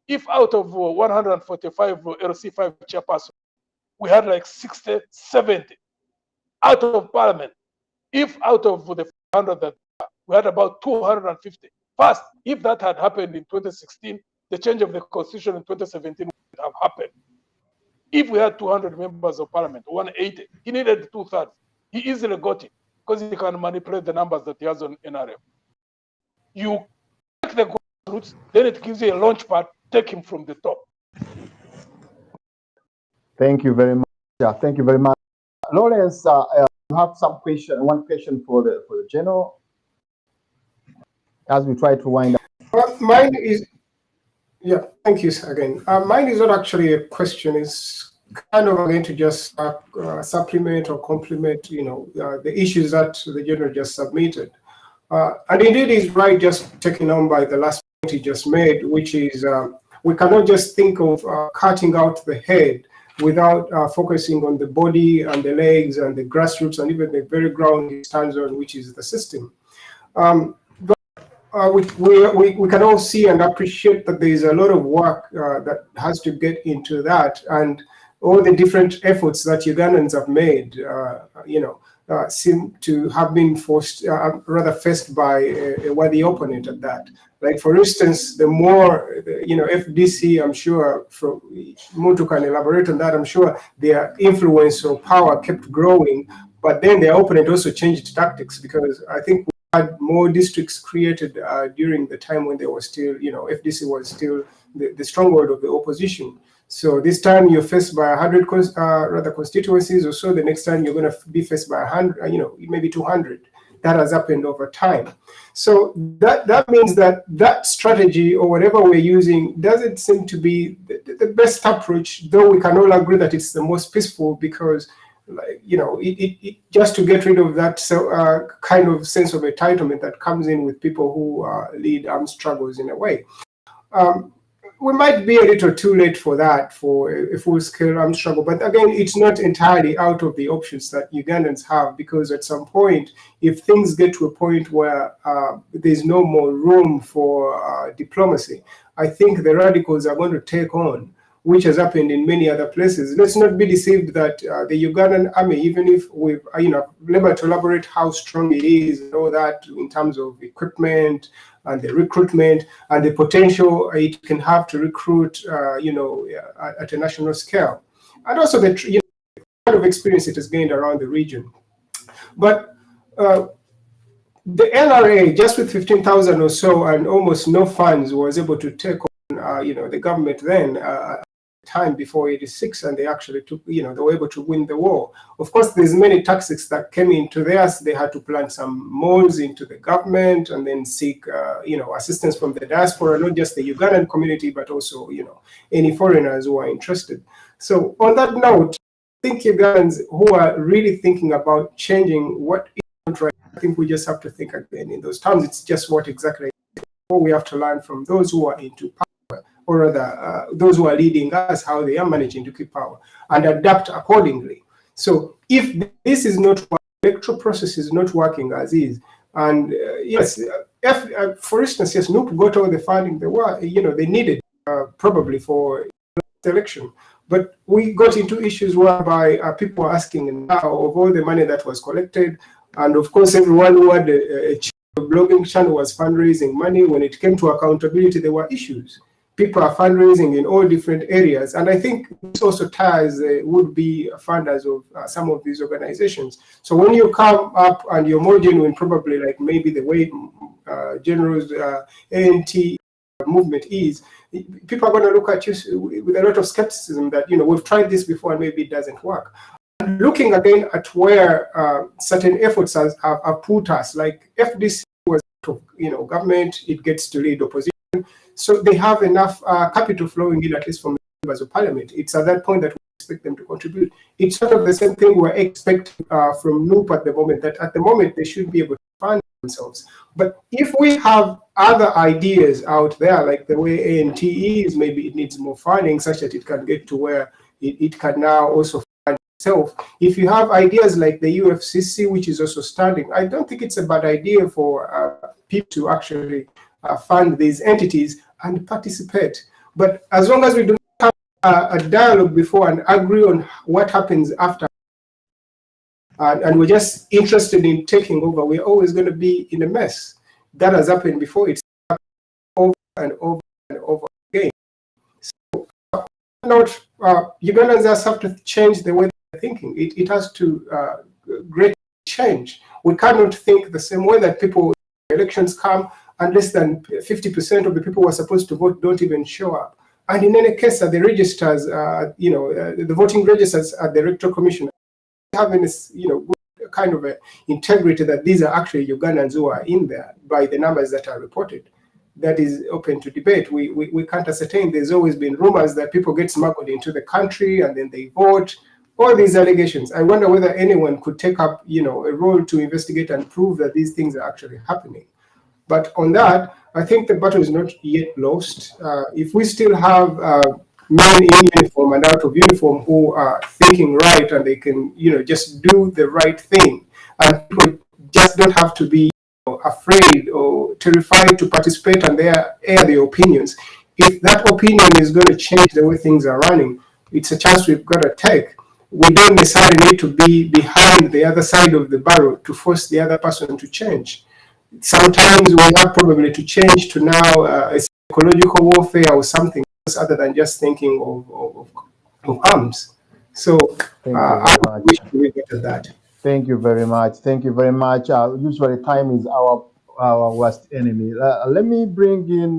If out of 145 LC5 chairpersons, we had like 60, 70 out of parliament. If out of the 500 that we had about 250. First, if that had happened in 2016, the change of the constitution in 2017 would have happened. If we had 200 members of parliament, 180, he needed 2/3. He easily got it because he can manipulate the numbers that he has on NRM. You take the grassroots, then it gives you a launch pad, take him from the top. Thank you very much. Yeah, thank you very much. Lawrence, you have one question for the general as we try to wind up. Mine is, yeah, thank you again. Mine is not actually a question. It's kind of going to just supplement or complement, the issues that the general just submitted. And indeed, he's right, just taking on by the last point he just made, which is we cannot just think of cutting out the head without focusing on the body and the legs and the grassroots and even the very ground he stands on, which is the system. We can all see and appreciate that there is a lot of work that has to get into that, and all the different efforts that Ugandans have made, seem to have been faced by a worthy opponent at that. Like, for instance, the more, FDC, I'm sure, Muntu can elaborate on that, I'm sure their influence or power kept growing, but then their opponent also changed tactics, because I think we had more districts created during the time when they were still, FDC was still the stronghold of the opposition. So this time you're faced by 100 constituencies or so. The next time you're going to be faced by 100, maybe 200. That has happened over time. So that means that strategy or whatever we're using doesn't seem to be the best approach, though we can all agree that it's the most peaceful, because just to get rid of that kind of sense of entitlement that comes in with people who lead armed struggles in a way. We might be a little too late for that, for a full-scale armed struggle. But again, it's not entirely out of the options that Ugandans have, because at some point, if things get to a point where there's no more room for diplomacy, I think the radicals are going to take on, which has happened in many other places. Let's not be deceived that the Ugandan army, even if we've, able to elaborate how strong it is and all that in terms of equipment and the recruitment and the potential it can have to recruit, at a national scale, and also the kind of experience it has gained around the region. But the NRA, just with 15,000 or so and almost no funds, was able to take on, the government then. time before 86, and they actually took, they were able to win the war. Of course, there's many tactics that came into theirs. They had to plant some moles into the government and then seek, assistance from the diaspora, not just the Ugandan community, but also, any foreigners who are interested. So on that note, I think Ugandans who are really thinking about changing what is not right, I think we just have to think again in those terms. It's just what exactly we have to learn from those who are into power, or rather those who are leading us, how they are managing to keep power, and adapt accordingly. So if this is not working, the electoral process is not working as is, and yes, for instance, yes, NUP got all the funding they needed probably for the election. But we got into issues whereby people were asking now of all the money that was collected, and of course everyone who had a blogging channel was fundraising money. When it came to accountability, there were issues. People are fundraising in all different areas, and I think this also ties would-be funders of some of these organizations. So when you come up and you're more genuine, probably like maybe the way General's ANT movement is, people are going to look at you with a lot of skepticism that, we've tried this before and maybe it doesn't work. And looking again at where certain efforts have put us, like FDC was, government, it gets to lead opposition. So they have enough capital flowing in, at least from members of parliament. It's at that point that we expect them to contribute. It's sort of the same thing we're expecting from NUP at the moment, that at the moment they should be able to fund themselves. But if we have other ideas out there, like the way ANT is, maybe it needs more funding such that it can get to where it can now also fund itself. If you have ideas like the UFCC, which is also standing, I don't think it's a bad idea for people to actually fund these entities and participate. But as long as we do not have a dialogue before and agree on what happens after, and we're just interested in taking over, we're always going to be in a mess. That has happened before. It's happened over and over and over again. So, Ugandans just have to change the way they're thinking. It has to greatly change. We cannot think the same way that elections come and less than 50% of the people who are supposed to vote don't even show up. And in any case, the registers, the voting registers at the Electoral Commission having this, kind of a integrity that these are actually Ugandans who are in there by the numbers that are reported. That is open to debate. We can't ascertain. There's always been rumors that people get smuggled into the country and then they vote. All these allegations. I wonder whether anyone could take up, a role to investigate and prove that these things are actually happening. But on that, I think the battle is not yet lost. If we still have men in uniform and out of uniform who are thinking right and they can, just do the right thing, and people just don't have to be afraid or terrified to participate and air their opinions. If that opinion is going to change the way things are running, it's a chance we've got to take. We don't necessarily need to be behind the other side of the barrel to force the other person to change. Sometimes we have probably to change to now a psychological warfare or something else other than just thinking of arms. So I wish we get that. Thank you very much. Thank you very much. Usually time is our worst enemy. Let me bring in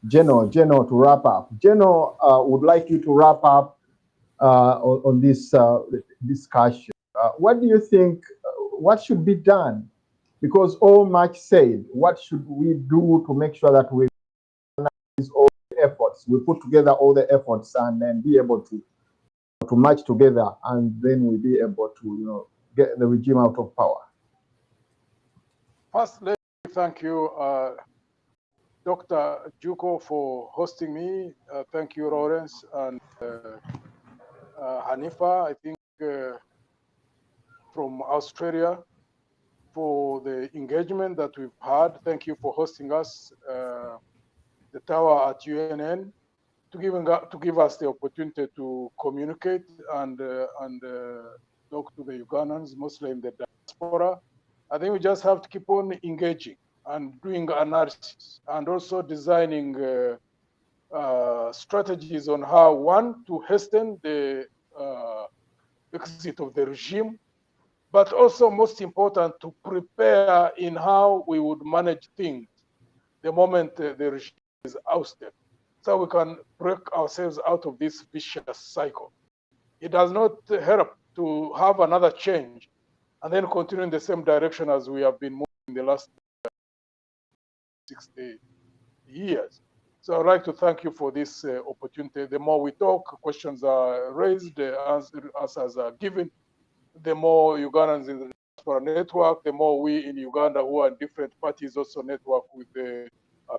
Geno to wrap up. Geno would like you to wrap up on this discussion. What do you think, what should be done? Because all much said, what should we do to make sure that we organize all the efforts, we put together all the efforts and then be able to match together, and then we'll be able to, get the regime out of power? First, let me thank you, Dr. Juko, for hosting me. Thank you, Lawrence and Hanifa, I think, from Australia, for the engagement that we've had. Thank you for hosting us, the tower at UNN, to give us the opportunity to communicate and talk to the Ugandans, mostly in the diaspora. I think we just have to keep on engaging and doing analysis and also designing strategies on how, one, to hasten the exit of the regime, but also most important, to prepare in how we would manage things the moment the regime is ousted. so we can break ourselves out of this vicious cycle. It does not help to have another change and then continue in the same direction as we have been moving in the last 60 years. So I'd like to thank you for this opportunity. The more we talk, questions are raised, answers are given, the more Ugandans in the diaspora network, the more we in Uganda who are in different parties also network with the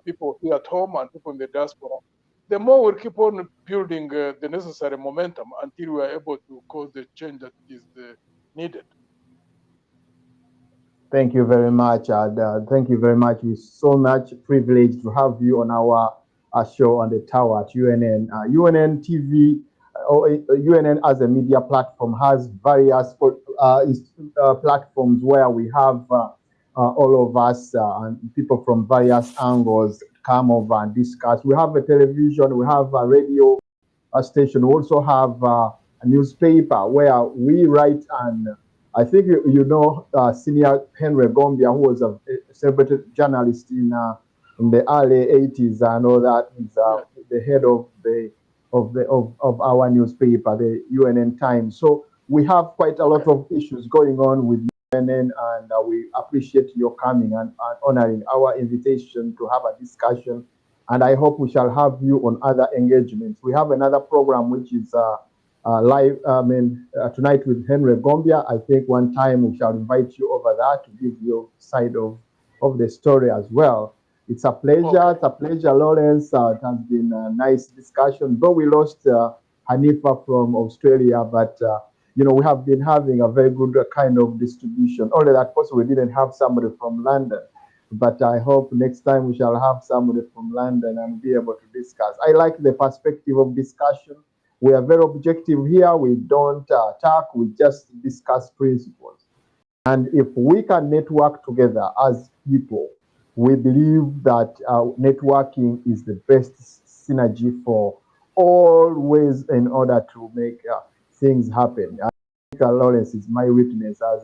people here at home and people in the diaspora, the more we'll keep on building the necessary momentum until we are able to cause the change that is needed. Thank you very much. Thank you very much. We're so much privileged to have you on our show on the tower at UNN. UNN TV, or UNN as a media platform, has various platforms where we have all of us and people from various angles come over and discuss. We have a television, we have a radio station, we also have a newspaper where we write, and I think you know Senior Henry Gombia, who was a celebrated journalist in the early 80s and all that. He's the head of our newspaper, the UNN Times. So we have quite a lot of issues going on with UNN, and we appreciate your coming and honoring our invitation to have a discussion. And I hope we shall have you on other engagements. We have another program which is live, tonight with Henry Gombia. I think one time we shall invite you over there to give your side of the story as well. It's a pleasure. Okay. It's a pleasure, Lawrence. It has been a nice discussion. Though we lost Hanifa from Australia, but we have been having a very good kind of distribution. Only that possibly we didn't have somebody from London. But I hope next time we shall have somebody from London and be able to discuss. I like the perspective of discussion. We are very objective here. We don't attack. We just discuss principles. And if we can network together as people, we believe that networking is the best synergy for all ways in order to make things happen. I think Lawrence is my witness as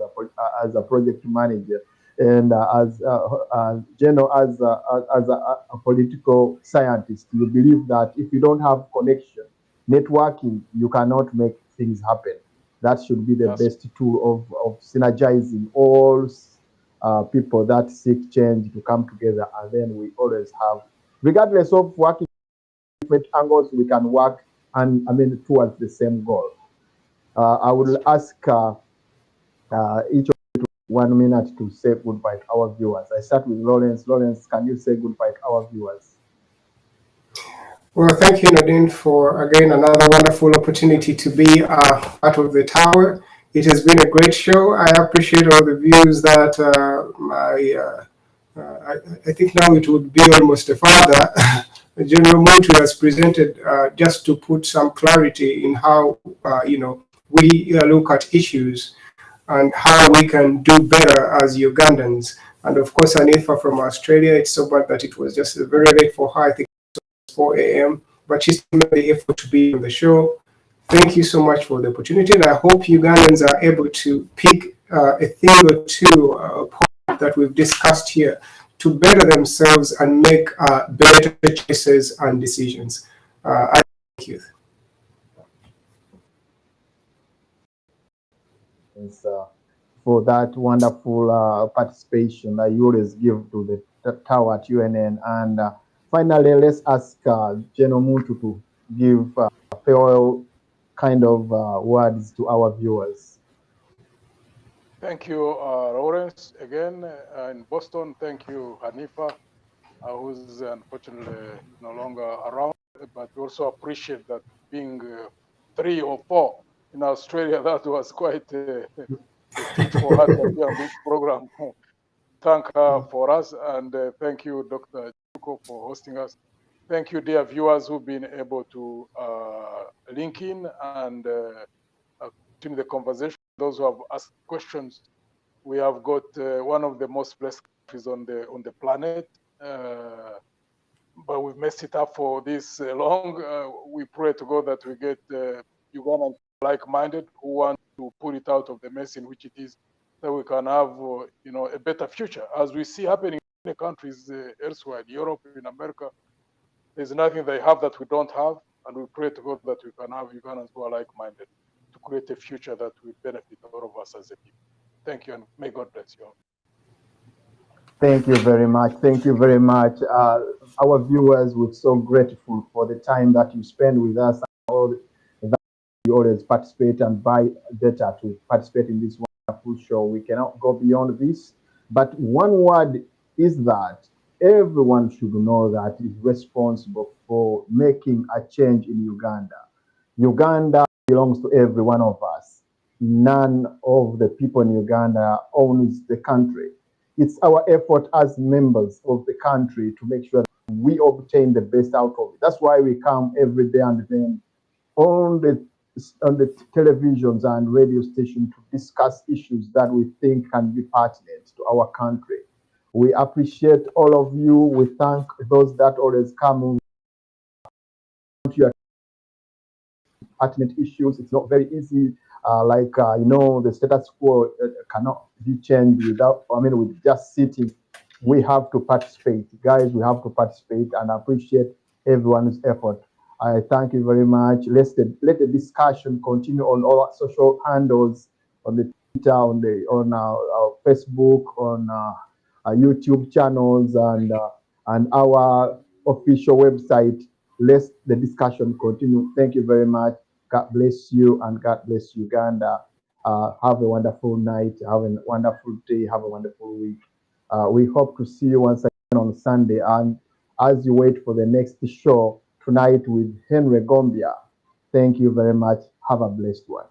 a project manager. And as a political scientist, you believe that if you don't have connection, networking, you cannot make things happen. That should be the best tool of synergizing all people that seek change to come together, and then we always have, regardless of working different angles, we can work towards the same goal. I will ask each of 1 minute to say goodbye to our viewers. I start with Lawrence. Lawrence, can you say goodbye to our viewers? Well, thank you, Nadine, for again another wonderful opportunity to be part of the tower. It has been a great show. I appreciate all the views that I think now it would be almost a father. General Muntu has presented just to put some clarity in how we look at issues and how we can do better as Ugandans. And of course, Anifa from Australia, it's so bad that it was just very late for her. I think it was 4 a.m., but she still made the effort to be on the show. Thank you so much for the opportunity, and I hope Ugandans are able to pick a thing or two that we've discussed here to better themselves and make better choices and decisions. I thank you. For that wonderful participation that you always give to the tower at UNN. And finally, let's ask General Muntu to give farewell kind of words to our viewers. Thank you, Lawrence, again in Boston. Thank you, Hanifa, who's unfortunately no longer around, but we also appreciate that being 3 or 4 in Australia, that was quite a feat for her to be on this program. Thank her for us, and thank you, Dr. Juko, for hosting us. Thank you, dear viewers, who've been able to link in and continue the conversation. Those who have asked questions, we have got one of the most blessed countries on the planet, but we've messed it up for this long. We pray to God that we get Ugandans like-minded who want to pull it out of the mess in which it is, that we can have a better future, as we see happening in the countries elsewhere, in Europe, in America. There's nothing they have that we don't have, and we pray to God that we can have Ugandans who are like-minded to create a future that will benefit all of us as a people. Thank you, and may God bless you all. Thank you very much. Thank you very much. Our viewers, we're so grateful for the time that you spend with us. All that you always participate and buy data to participate in this wonderful show. We cannot go beyond this. But one word is that everyone should know that is responsible for making a change in Uganda. Uganda belongs to every one of us. None of the people in Uganda owns the country. It's our effort as members of the country to make sure that we obtain the best out of it. That's why we come every day and then on the televisions and radio stations to discuss issues that we think can be pertinent to our country. We appreciate all of you. We thank those that always come on to your pertinent issues. It's not very easy. The status quo cannot be changed with just sitting. We have to participate. Guys, we have to participate and appreciate everyone's effort. I thank you very much. Let the discussion continue on all our social handles, on the Twitter, on our Facebook, on our YouTube channels, and our official website. Let the discussion continue. Thank you very much. God bless you and God bless Uganda. Have a wonderful night. Have a wonderful day. Have a wonderful week. We hope to see you once again on Sunday. And as you wait for the next show tonight with Henry Gombia, thank you very much. Have a blessed one.